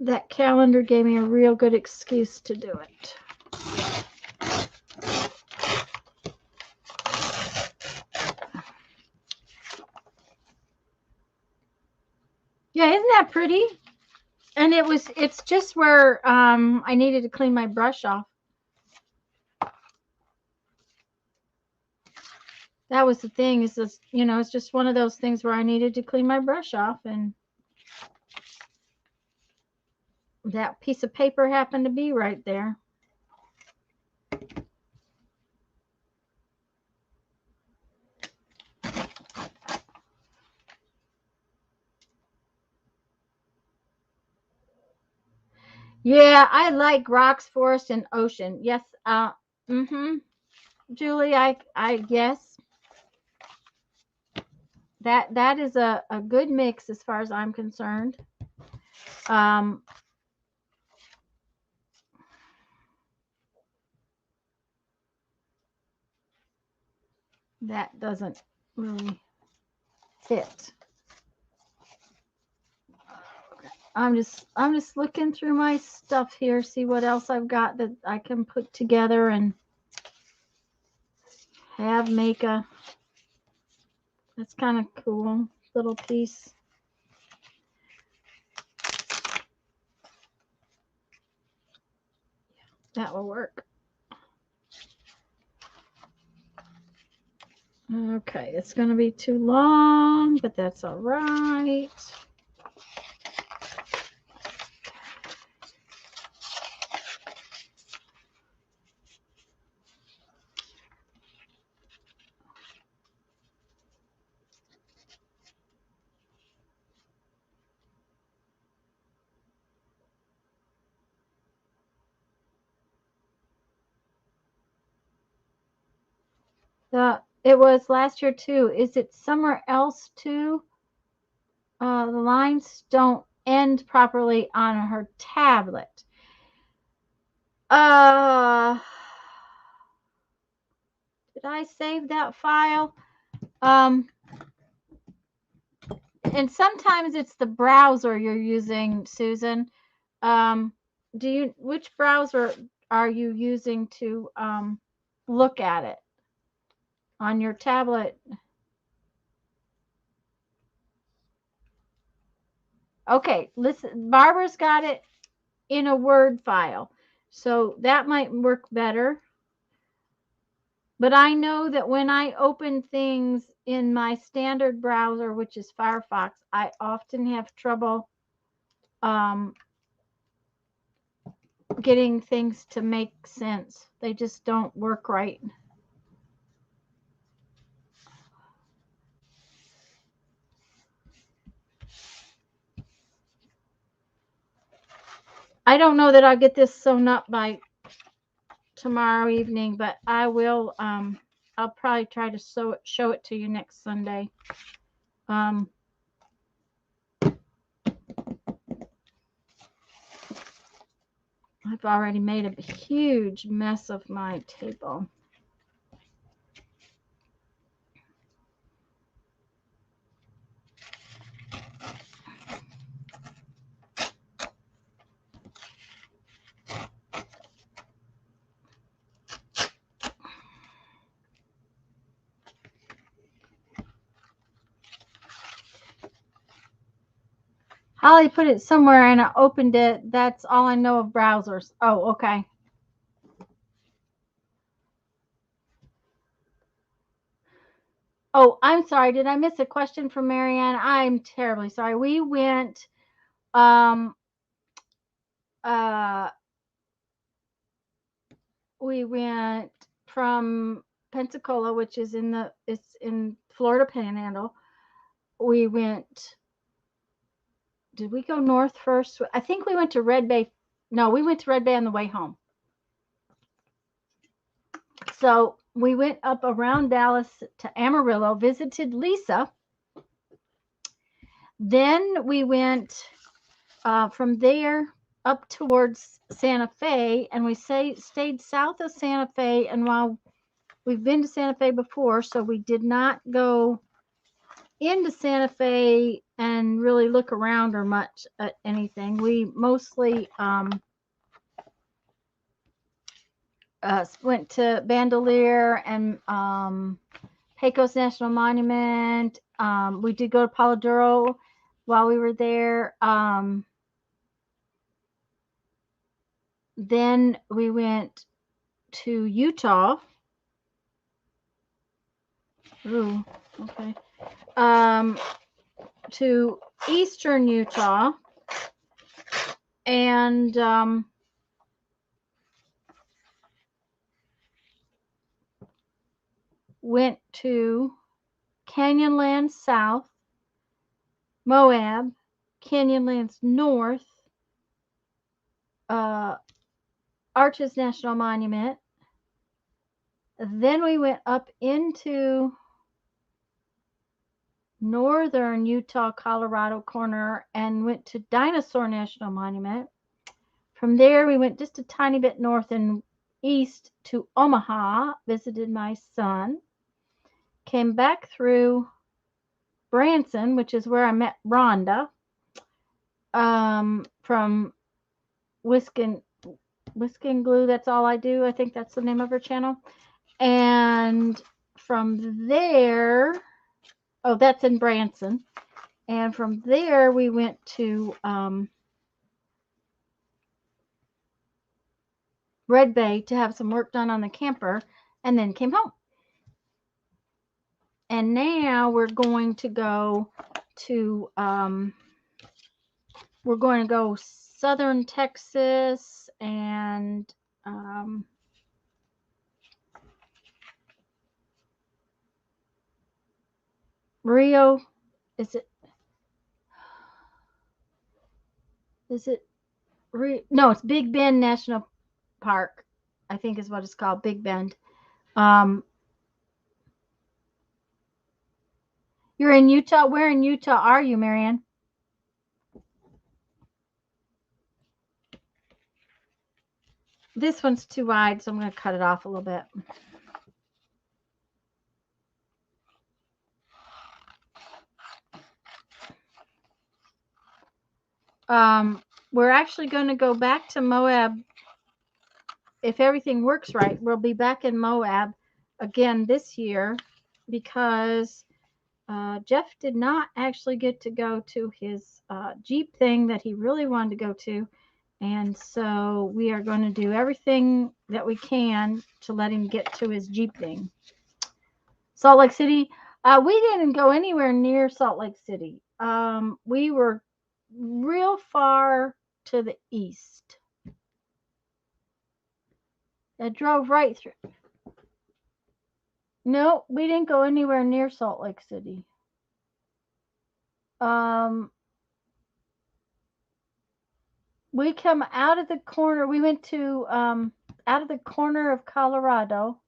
[SPEAKER 1] that calendar gave me a real good excuse to do it. Yeah, isn't that pretty? And it's just where I needed to clean my brush off. That was the thing, is this, it's just one of those things where I needed to clean my brush off, and that piece of paper happened to be right there. Yeah, I like rocks, forest, and ocean. Yes, Julie, I guess that is a good mix as far as I'm concerned. That doesn't really fit. I'm just looking through my stuff here, see what else I've got that I can put together and make a, that's kind of cool little piece. That will work. Okay, it's going to be too long, but that's all right. It was last year too. Is it somewhere else too? The lines don't end properly on her tablet. Did I save that file? And sometimes it's the browser you're using, Susan. Which browser are you using to look at it on your tablet? Okay, listen, Barbara's got it in a Word file, so that might work better. But I know that when I open things in my standard browser, which is Firefox, I often have trouble getting things to make sense. They just don't work right. I don't know that I'll get this sewn up by tomorrow evening, but I will. I'll probably try to show it to you next Sunday. I've already made a huge mess of my table. Holly put it somewhere and I opened it. That's all I know of browsers. Oh, okay. Oh, I'm sorry. Did I miss a question from Marianne? I'm terribly sorry. We went uh we went from Pensacola, which is it's in Florida Panhandle. We went, did we go north first? I think we went to Red Bay. No, we went to Red Bay on the way home. So we went up around Dallas to Amarillo, visited Lisa. Then we went from there up towards Santa Fe, and we stayed south of Santa Fe. And while we've been to Santa Fe before, so we did not go into Santa Fe and really look around or much at anything. We mostly went to Bandelier and Pecos National Monument. We did go to Palo Duro while we were there. Then we went to Utah. Ooh, okay. To eastern Utah. And went to Canyonlands South, Moab, Canyonlands North, Arches National Monument. Then we went up into northern Utah, Colorado corner and went to Dinosaur National Monument. From there, we went just a tiny bit north and east to Omaha, visited my son. Came back through Branson, which is where I met Rhonda, from Whisk and Glue. That's All I Do. I think that's the name of her channel. And from there, oh, that's in Branson. And from there, we went to Red Bay to have some work done on the camper and then came home. And now we're going to go to southern Texas and Rio. Is it no, it's Big Bend National Park, I think is what it's called, Big Bend. You're in Utah. Where in Utah are you, Marianne? This one's too wide, so I'm going to cut it off a little bit. We're actually going to go back to Moab. If everything works right, we'll be back in Moab again this year because Jeff did not actually get to go to his Jeep thing that he really wanted to go to. And so we are going to do everything that we can to let him get to his Jeep thing. Salt Lake City. We didn't go anywhere near Salt Lake City. We were real far to the east. I drove right through. No, we didn't go anywhere near Salt Lake City. We come out of the corner. We went to out of the corner of Colorado.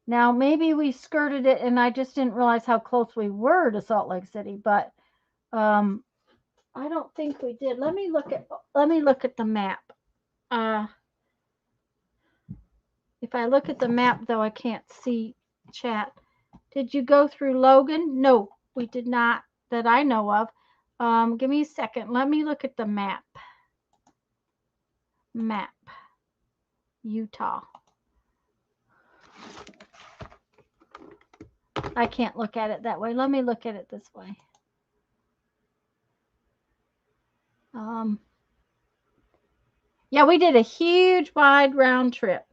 [SPEAKER 1] Now, maybe we skirted it and I just didn't realize how close we were to Salt Lake City, but I don't think we did. Let me look at the map. If I look at the map though, I can't see chat. Did you go through Logan? No, we did not that I know of. Give me a second. Let me look at the map. Map. Utah. I can't look at it that way. Let me look at it this way. Yeah, we did a huge wide round trip.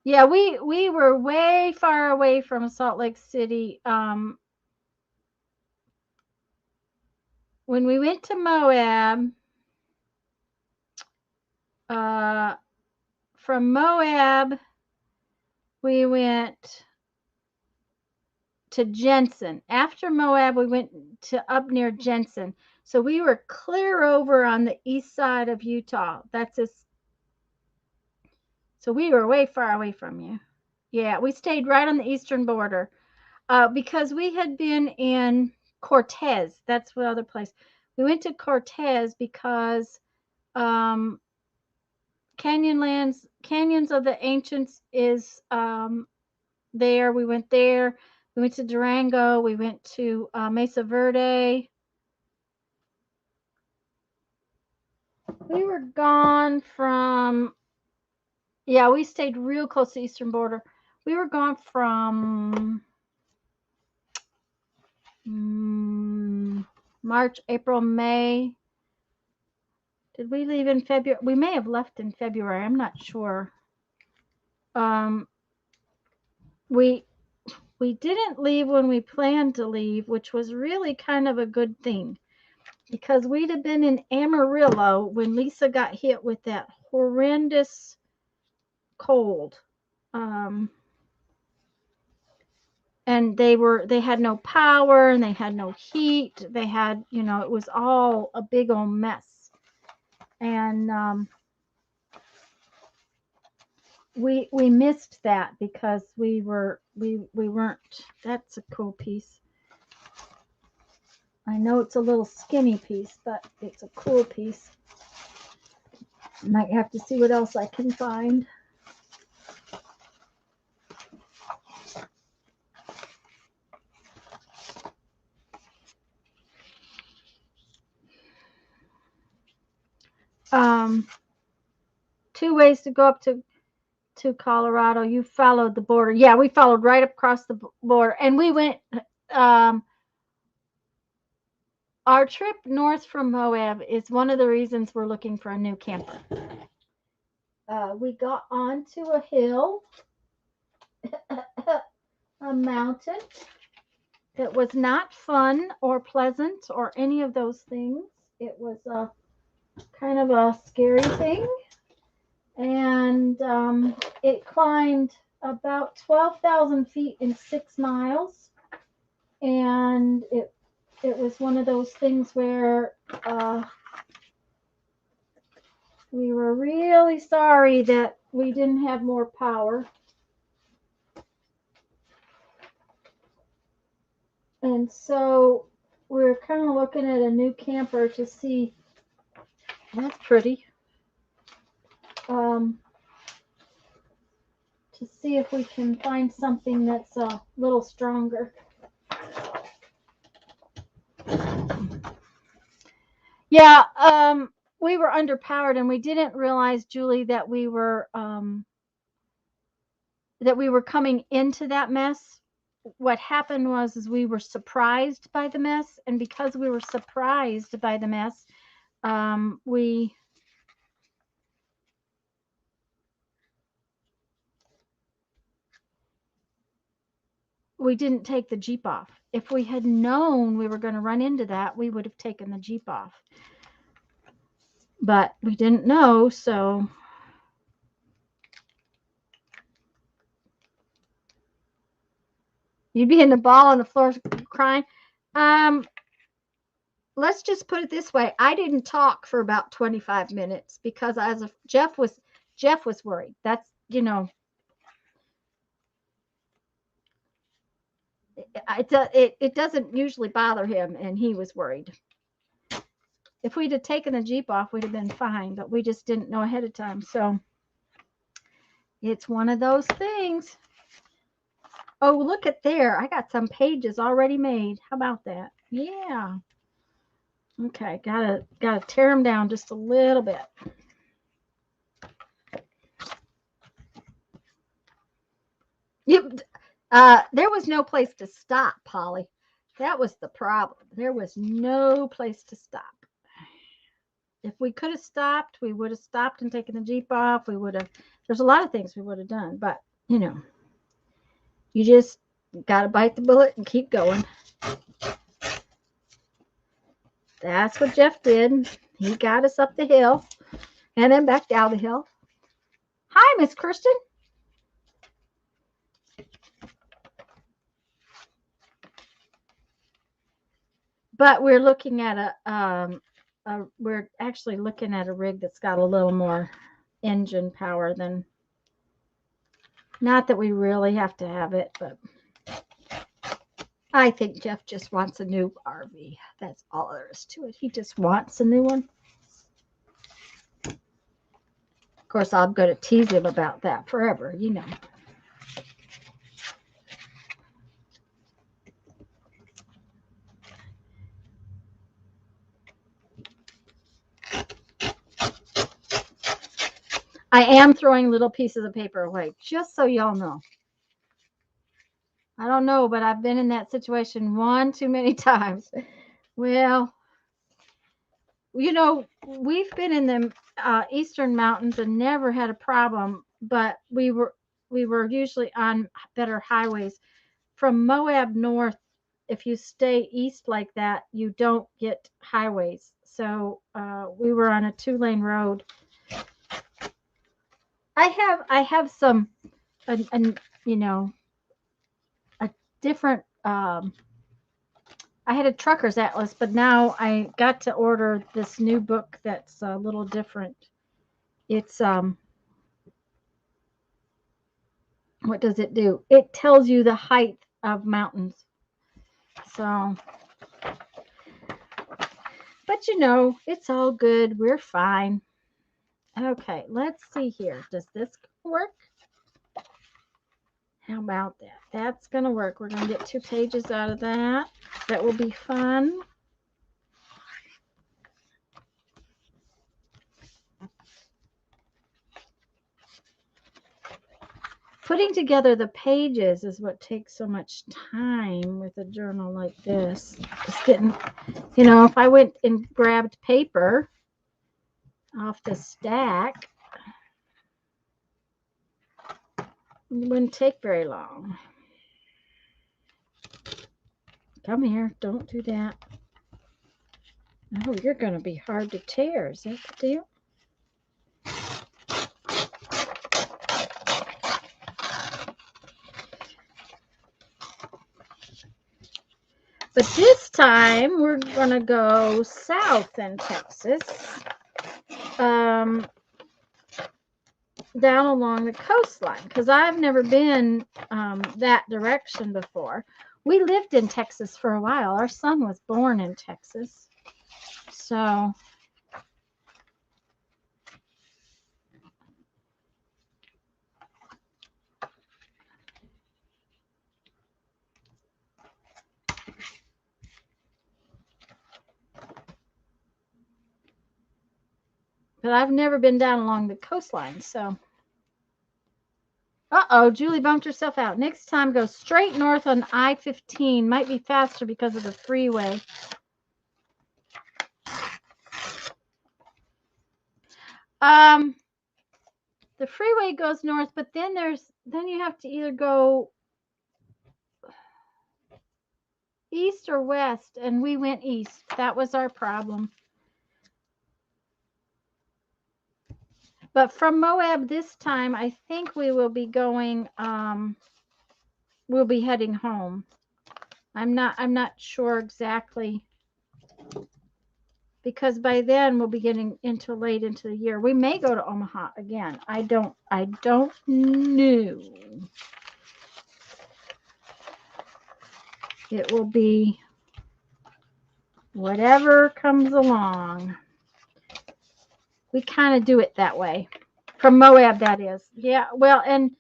[SPEAKER 1] Yeah, we were way far away from Salt Lake City. When we went to Moab, from Moab, we went to Jensen. After Moab, we went to up near Jensen. So we were clear over on the east side of Utah. So we were way far away from you. Yeah, we stayed right on the eastern border because we had been in Cortez. That's the other place. We went to Cortez because Canyons of the Ancients is there. We went there. We went to Durango. We went to Mesa Verde. We were gone from, yeah, we stayed real close to the eastern border. We were gone from March, April, May. Did we leave in February? We may have left in February. I'm not sure. We didn't leave when we planned to leave, which was really kind of a good thing because we'd have been in Amarillo when Lisa got hit with that horrendous cold. And they had no power and they had no heat. They had, it was all a big old mess. And we missed that because we weren't. That's a cool piece. I know it's a little skinny piece, but it's a cool piece. Might have to see what else I can find. Two ways to go up to Colorado. You followed the border. Yeah, we followed right across the border, and we went. Our trip north from Moab is one of the reasons we're looking for a new camper. We got onto a hill, a mountain. It was not fun or pleasant or any of those things. It was a kind of a scary thing. And it climbed about 12,000 feet in 6 miles. And it was one of those things where we were really sorry that we didn't have more power. And so we're kind of looking at a new camper to see. That's pretty. To see if we can find something that's a little stronger. Yeah, we were underpowered, and we didn't realize, Julie, that we were coming into that mess. What happened was we were surprised by the mess, and because we were surprised by the mess, we didn't take the Jeep off. If we had known we were going to run into that, we would have taken the Jeep off. But we didn't know, so you'd be in the ball on the floor crying. let's just put it this way. I didn't talk for about 25 minutes because Jeff was worried. That's, it doesn't usually bother him, and he was worried. If we'd have taken the Jeep off, we'd have been fine, but we just didn't know ahead of time. So it's one of those things. Oh, look at there. I got some pages already made. How about that? Yeah. Okay, gotta tear them down just a little bit. Yep. There was no place to stop, Polly. That was the problem. There was no place to stop. If we could have stopped, we would have stopped and taken the Jeep off. There's a lot of things we would have done, but you just got to bite the bullet and keep going. That's what Jeff did. He got us up the hill and then back down the hill. Hi, Miss Kirsten. But we're looking at we're actually looking at a rig that's got a little more engine power than, not that we really have to have it, but I think Jeff just wants a new RV. That's all there is to it. He just wants a new one. Of course, I'm going to tease him about that forever, I am throwing little pieces of paper away, just so y'all know. I don't know, but I've been in that situation one too many times. Well, we've been in the eastern mountains and never had a problem, but we were usually on better highways. From Moab north, if you stay east like that, you don't get highways. So we were on a 2-lane road. I have some, a different. I had a trucker's atlas, but now I got to order this new book that's a little different. It's what does it do? It tells you the height of mountains. So, but it's all good. We're fine. Okay, let's see here. Does this work? How about that? That's going to work. We're going to get 2 pages out of that. That will be fun. Putting together the pages is what takes so much time with a journal like this. Just getting, if I went and grabbed paper off the stack, it wouldn't take very long. Come here. Don't do that. Oh, you're going to be hard to tear. Is that the deal? But this time we're going to go south in Texas, down along the coastline, because I've never been that direction before. We lived in Texas for a while. Our son was born in Texas. So but I've never been down along the coastline, so. Uh-oh, Julie bumped herself out. Next time, go straight north on I-15. Might be faster because of the freeway. The freeway goes north, but then you have to either go east or west, and we went east. That was our problem. But from Moab this time, I think we will be going, we'll be heading home. I'm not sure exactly because by then we'll be getting into late into the year. We may go to Omaha again. I don't know. It will be whatever comes along. We kind of do it that way. From Moab, that is. Yeah, well, and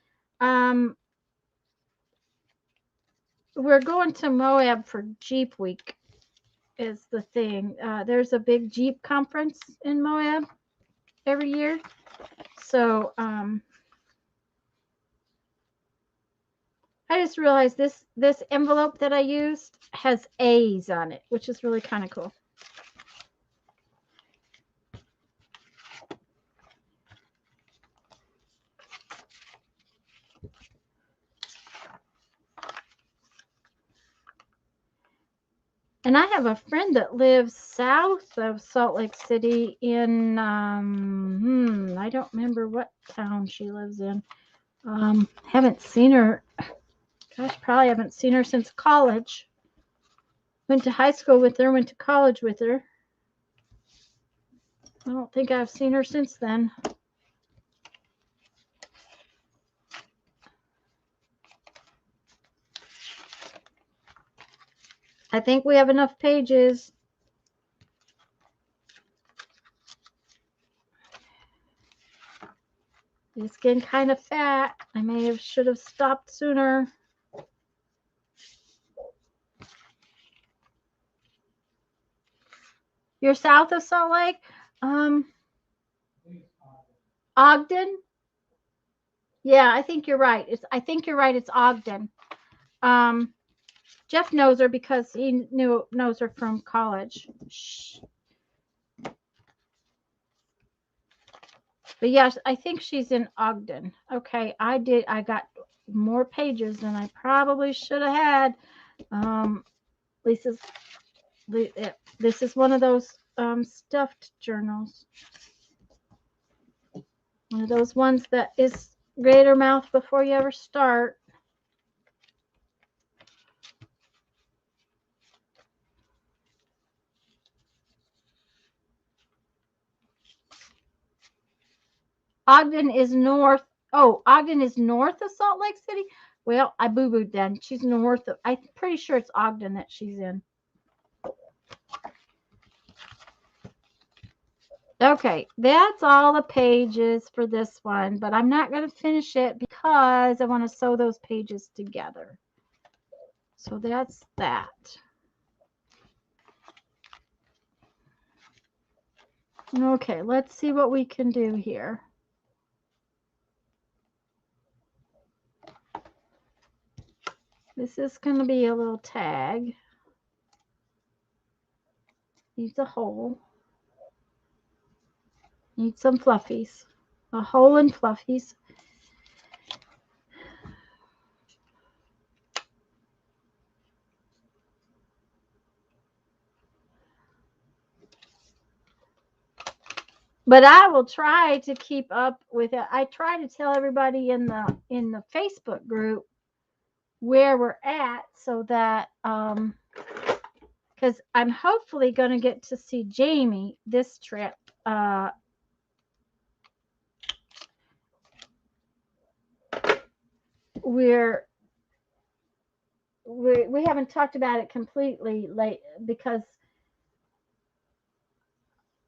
[SPEAKER 1] we're going to Moab for Jeep Week is the thing. There's a big Jeep conference in Moab every year. So I just realized this envelope that I used has A's on it, which is really kind of cool. And I have a friend that lives south of Salt Lake City in, I don't remember what town she lives in. Haven't seen her. Gosh, probably haven't seen her since college. Went to high school with her, went to college with her. I don't think I've seen her since then. I think we have enough pages. It's getting kind of fat. I should have stopped sooner. You're south of Salt Lake? Ogden? Yeah, I think you're right. I think you're right. It's Ogden. Jeff knows her because he knows her from college. Shh. But yes, I think she's in Ogden. Okay, I got more pages than I probably should have had. This is one of those stuffed journals. One of those ones that is read your mouth before you ever start. Ogden is north. Oh, Ogden is north of Salt Lake City? Well, I boo-booed then. She's north of, I'm pretty sure it's Ogden that she's in. Okay, that's all the pages for this one, but I'm not going to finish it because I want to sew those pages together. So that's that. Okay, let's see what we can do here. This is going to be a little tag. Needs a hole. Needs some fluffies. A hole and fluffies. But I will try to keep up with it. I try to tell everybody in the Facebook group where we're at so that because I'm hopefully going to get to see Jamie this trip. We haven't talked about it completely late because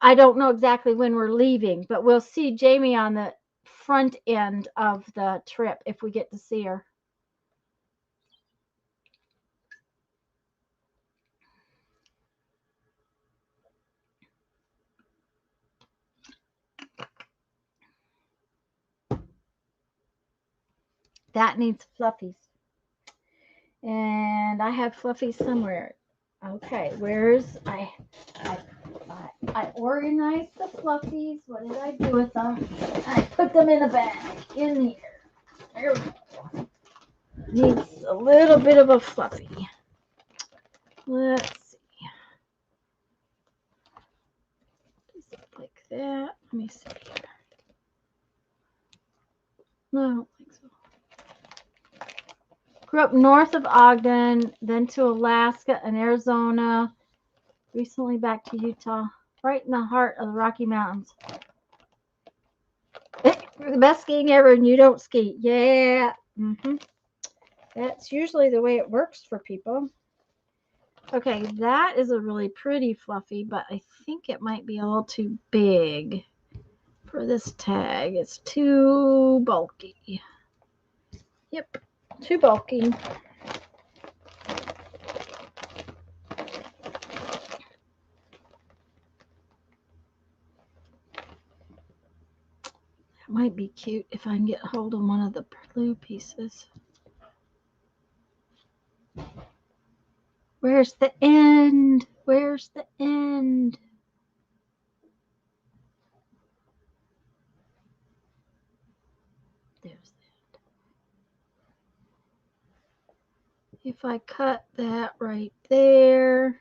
[SPEAKER 1] I don't know exactly when we're leaving, but we'll see Jamie on the front end of the trip if we get to see her. That needs fluffies. And I have fluffies somewhere. Okay, I organized the fluffies. What did I do with them? I put them in a bag in here. There we go. Needs a little bit of a fluffy. Let's see. Does it look like that? Let me see here. No, I don't think so. Grew up north of Ogden, then to Alaska and Arizona. Recently back to Utah. right in the heart of the Rocky Mountains. The best skiing ever, and you don't ski. Yeah. That's usually the way it works for people. Okay, that is a really pretty fluffy, but I think it might be a little too big for this tag. It's too bulky. Yep, too bulky. That might be cute if I can get hold of one of the blue pieces. Where's the end? Where's the end? There's the end. If I cut that right there.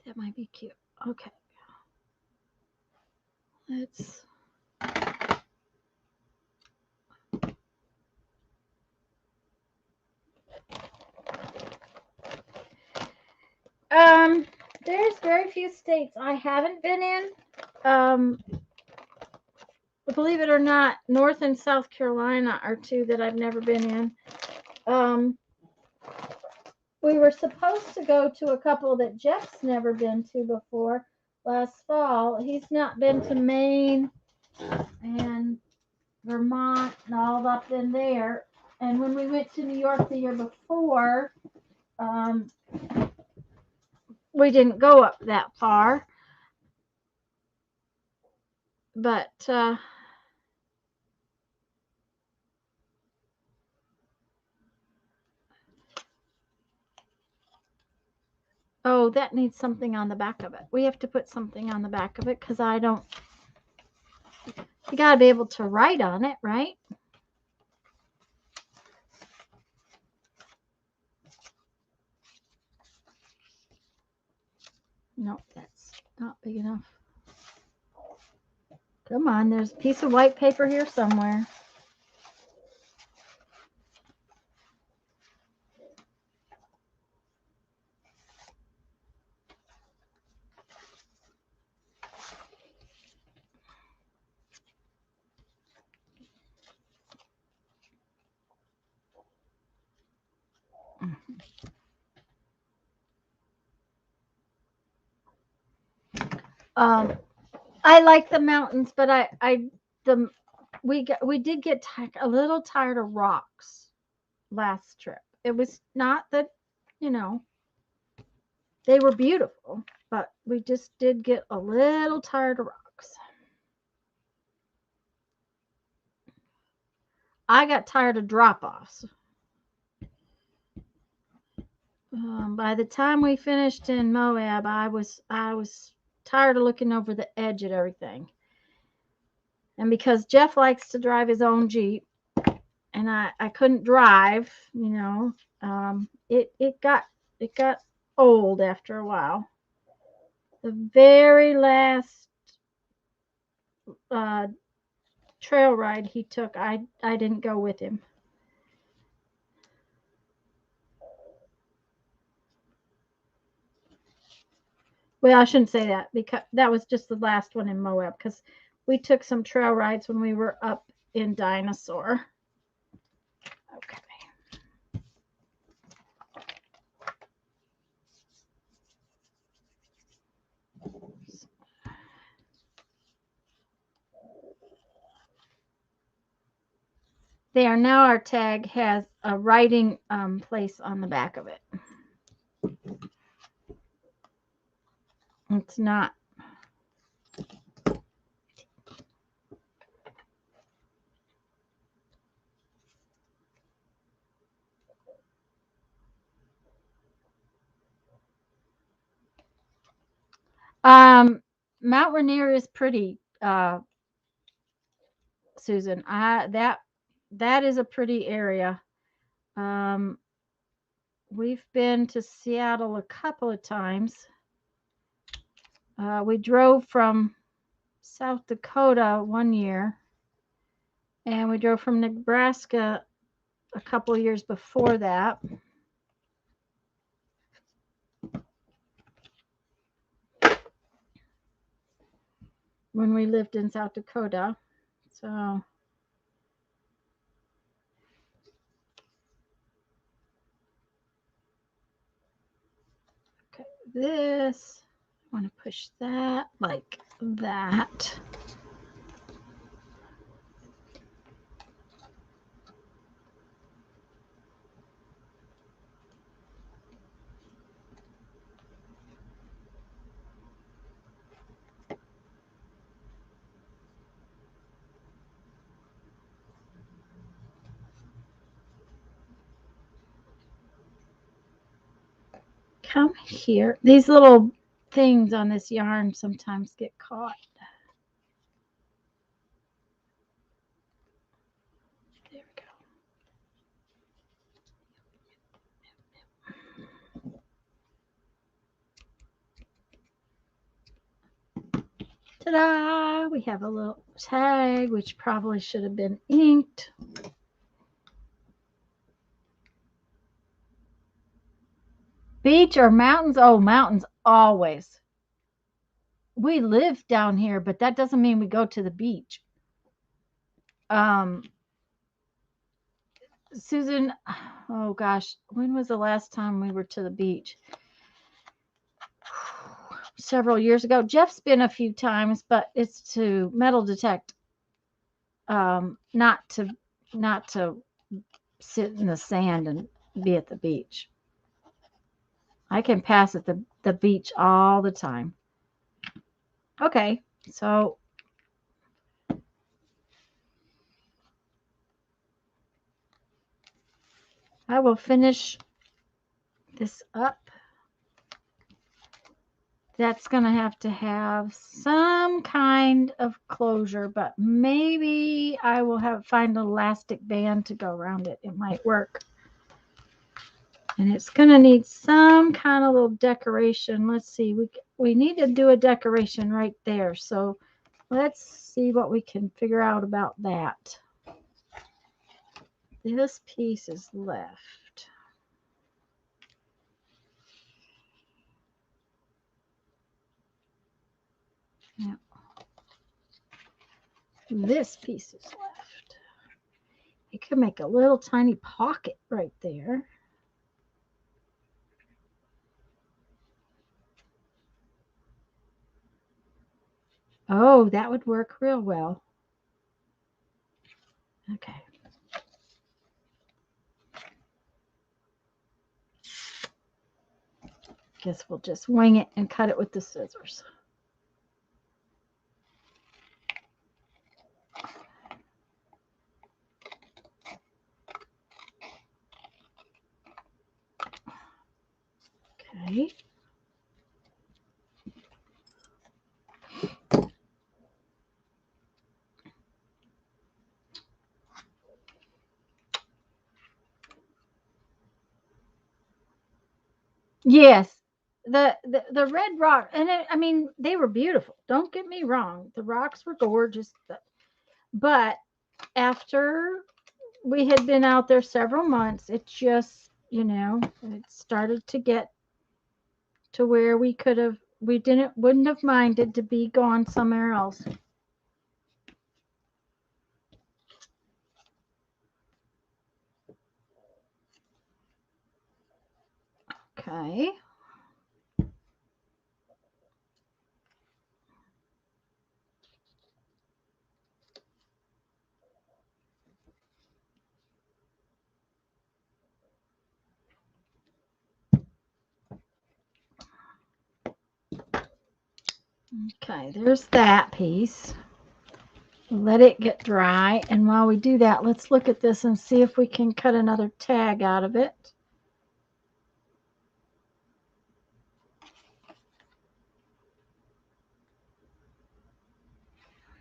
[SPEAKER 1] That might be cute. Okay. Let's. There's very few states I haven't been in. Believe it or not, North and South Carolina are two that I've never been in. We were supposed to go to a couple that Jeff's never been to before last fall. He's not been to Maine and Vermont and all up in there. And when we went to New York the year before, we didn't go up that far. But oh, that needs something on the back of it. We have to put something on the back of it because I don't. You got to be able to write on it, right? Nope, that's not big enough. Come on, there's a piece of white paper here somewhere. I like the mountains, but we did get a little tired of rocks last trip. It was not that, they were beautiful, but we just did get a little tired of rocks. I got tired of drop-offs. By the time we finished in Moab, I was tired of looking over the edge at everything. And because Jeff likes to drive his own Jeep, and I couldn't drive, it got old after a while. The very last trail ride he took, I didn't go with him. Well, I shouldn't say that because that was just the last one in Moab because we took some trail rides when we were up in Dinosaur. Okay. There, now our tag has a writing place on the back of it. It's not. Mount Rainier is pretty, Susan. That is a pretty area. We've been to Seattle a couple of times. We drove from South Dakota one year. And we drove from Nebraska a couple of years before that. When we lived in South Dakota. So okay, this, I want to push that like that. Come here. These little things on this yarn sometimes get caught. There we go. Ta-da! We have a little tag, which probably should have been inked. Beach or mountains? Oh, mountains always. We live down here, but that doesn't mean we go to the beach. Susan, oh gosh, when was the last time we were to the beach? Several years ago. Jeff's been a few times, but it's to metal detect, not to sit in the sand and be at the beach. I can pass at the beach all the time. Okay, so I will finish this up. That's going to have some kind of closure, but maybe I will find an elastic band to go around it. It might work. And it's going to need some kind of little decoration. Let's see. We need to do a decoration right there. So let's see what we can figure out about that. This piece is left. Yep. This piece is left. You could make a little tiny pocket right there. Oh, that would work real well. Okay. Guess we'll just wing it and cut it with the scissors. Okay. Yes. The red rock, and I mean, they were beautiful. Don't get me wrong. The rocks were gorgeous, but after we had been out there several months, it just, it started to get to where we wouldn't have minded to be gone somewhere else. Okay. Okay, there's that piece. Let it get dry, and while we do that, let's look at this and see if we can cut another tag out of it.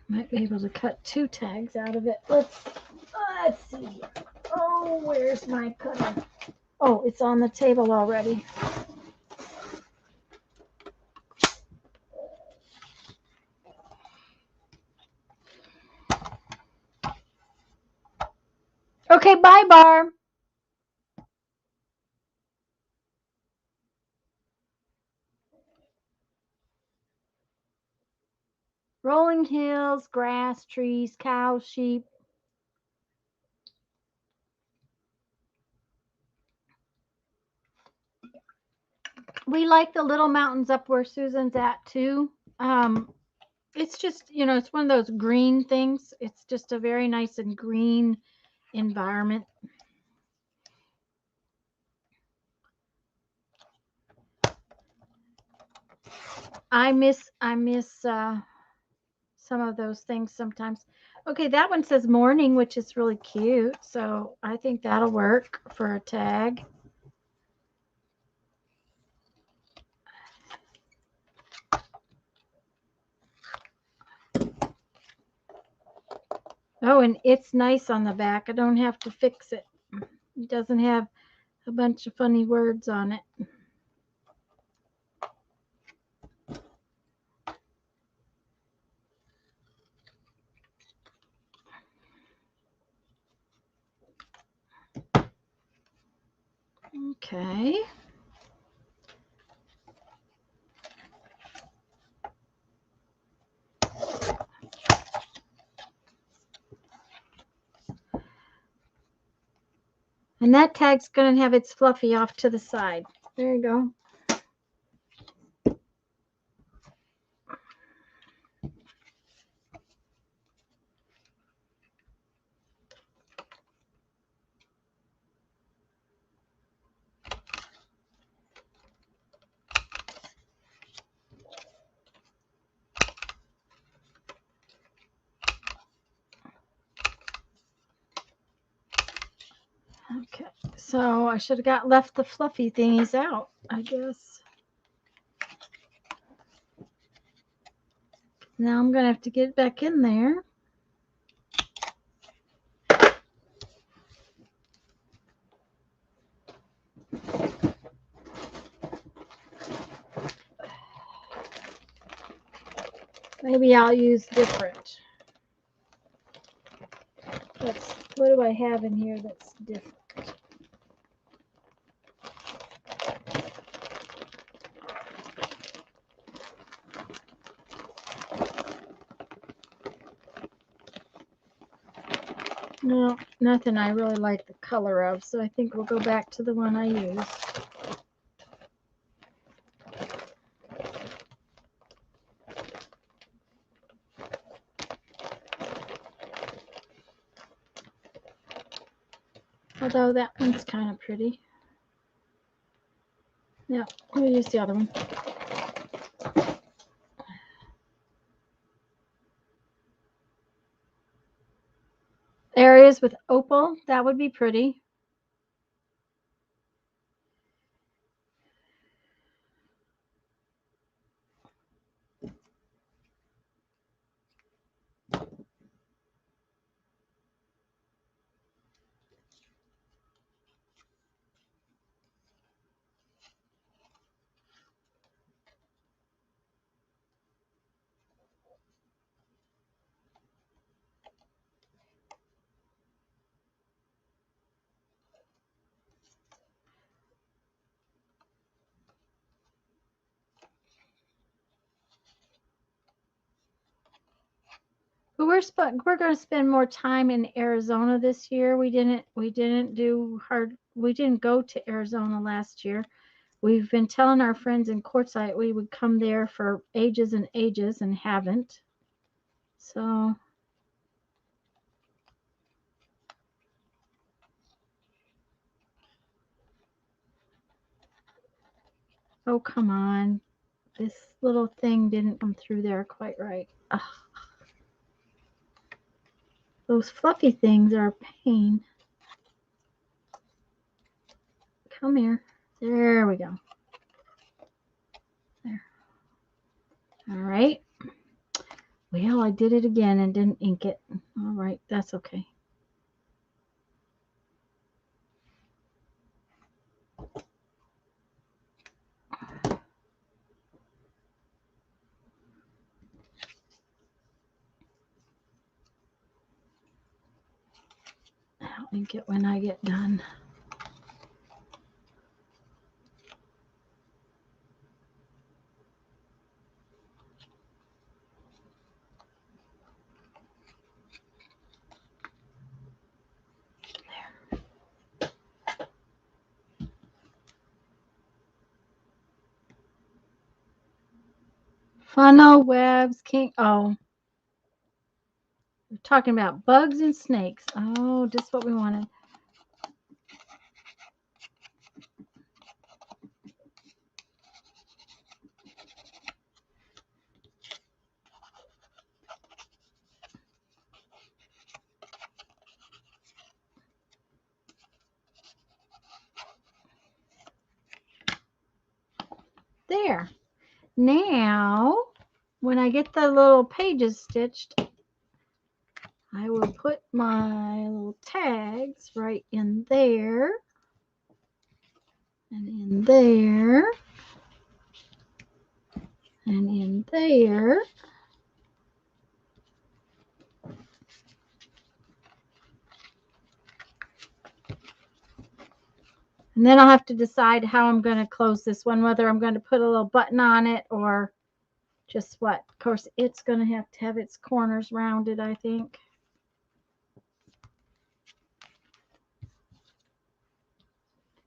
[SPEAKER 1] Might be able to cut 2 tags out of it. Let's see here. Oh, where's my cutter? Oh, it's on the table already. Okay, bye, Barb. Rolling hills, grass, trees, cows, sheep. We like the little mountains up where Susan's at too. It's just, it's one of those green things. It's just a very nice and green environment. I miss some of those things sometimes. Okay, that one says morning, which is really cute. So I think that'll work for a tag. Oh, and it's nice on the back. I don't have to fix it. It doesn't have a bunch of funny words on it. Okay. And that tag's going to have its fluffy off to the side. There you go. Okay, so I should have left the fluffy thingies out, I guess. Now I'm going to have to get back in there. Maybe I'll use different. What do I have in here that's different? No, nothing I really like the color of, so I think we'll go back to the one I used. Although that one's kind of pretty. Yeah, we'll use the other one. Areas with opal, that would be pretty. But we're going to spend more time in Arizona this year. We didn't go to Arizona last year. We've been telling our friends in Quartzsite we would come there for ages and ages and haven't. So oh, come on. This little thing didn't come through there quite right. Ugh. Those fluffy things are a pain. Come here. There we go. There. All right. Well, I did it again and didn't ink it. All right, that's okay. link it when I get done. Funnel webs, king. Oh, we're talking about bugs and snakes. Oh, just what we wanted. There. Now, when I get the little pages stitched, I will put my little tags right in there and in there and in there. And then I'll have to decide how I'm going to close this one, whether I'm going to put a little button on it or just what. Of course, it's going to have its corners rounded, I think.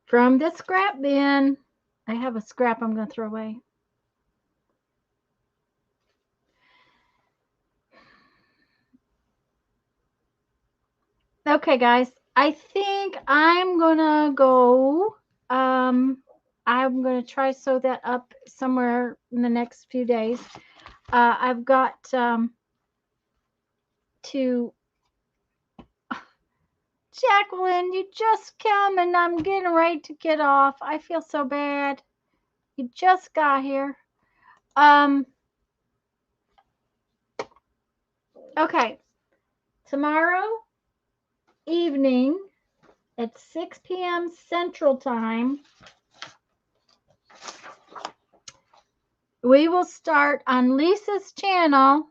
[SPEAKER 1] From the scrap bin. I have a scrap I'm going to throw away. Okay, guys. I think I'm going to go. I'm going to try sew that up somewhere in the next few days. I've got to. Jacqueline, you just come and I'm getting ready to get off. I feel so bad. You just got here. Okay. Tomorrow evening at 6 p.m. Central Time, we will start on Lisa's channel.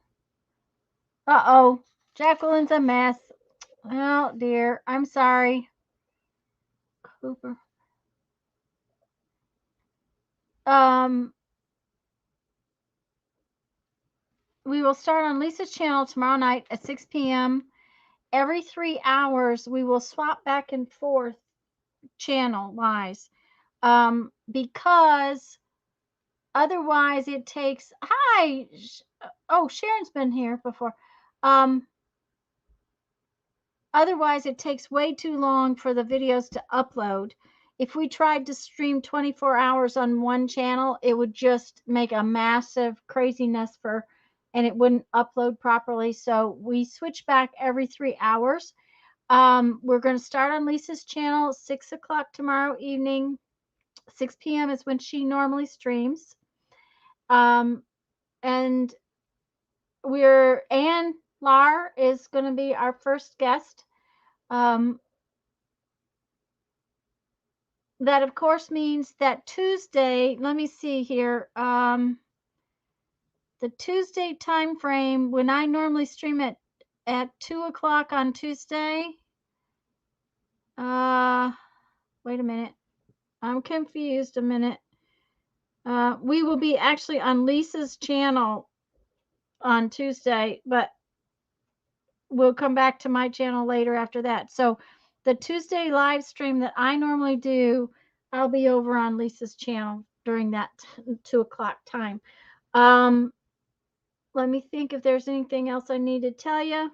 [SPEAKER 1] Uh-oh. Jacqueline's a mess. Oh, dear. I'm sorry. Cooper. We will start on Lisa's channel tomorrow night at 6 p.m. Every 3 hours, we will swap back and forth channel-wise, because otherwise it takes. Hi. Oh, Sharon's been here before. Otherwise, it takes way too long for the videos to upload. If we tried to stream 24 hours on one channel, it would just make a massive craziness and it wouldn't upload properly. So we switch back every 3 hours. We're going to start on Lisa's channel 6 o'clock tomorrow evening. 6 p.m. is when she normally streams. And Ann Lar is going to be our first guest. That, of course, means that Tuesday, let me see here, the Tuesday time frame, when I normally stream it at 2 o'clock on Tuesday. Wait a minute. I'm confused a minute. We will be actually on Lisa's channel on Tuesday, but we'll come back to my channel later after that. So the Tuesday live stream that I normally do, I'll be over on Lisa's channel during that 2 o'clock time. Let me think if there's anything else I need to tell you.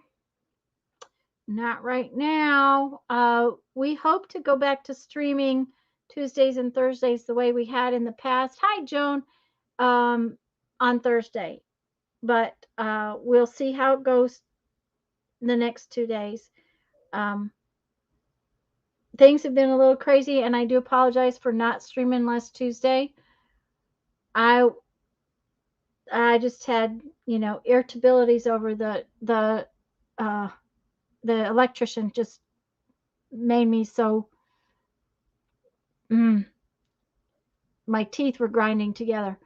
[SPEAKER 1] Not right now. We hope to go back to streaming Tuesdays and Thursdays the way we had in the past. Hi, Joan. On Thursday. But we'll see how it goes the next 2 days. Things have been a little crazy, and I do apologize for not streaming last Tuesday. I just had, irritabilities over the electrician just made me so. My teeth were grinding together.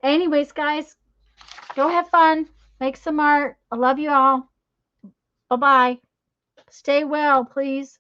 [SPEAKER 1] Anyways, guys, go have fun. Make some art. I love you all. Bye-bye. Stay well, please.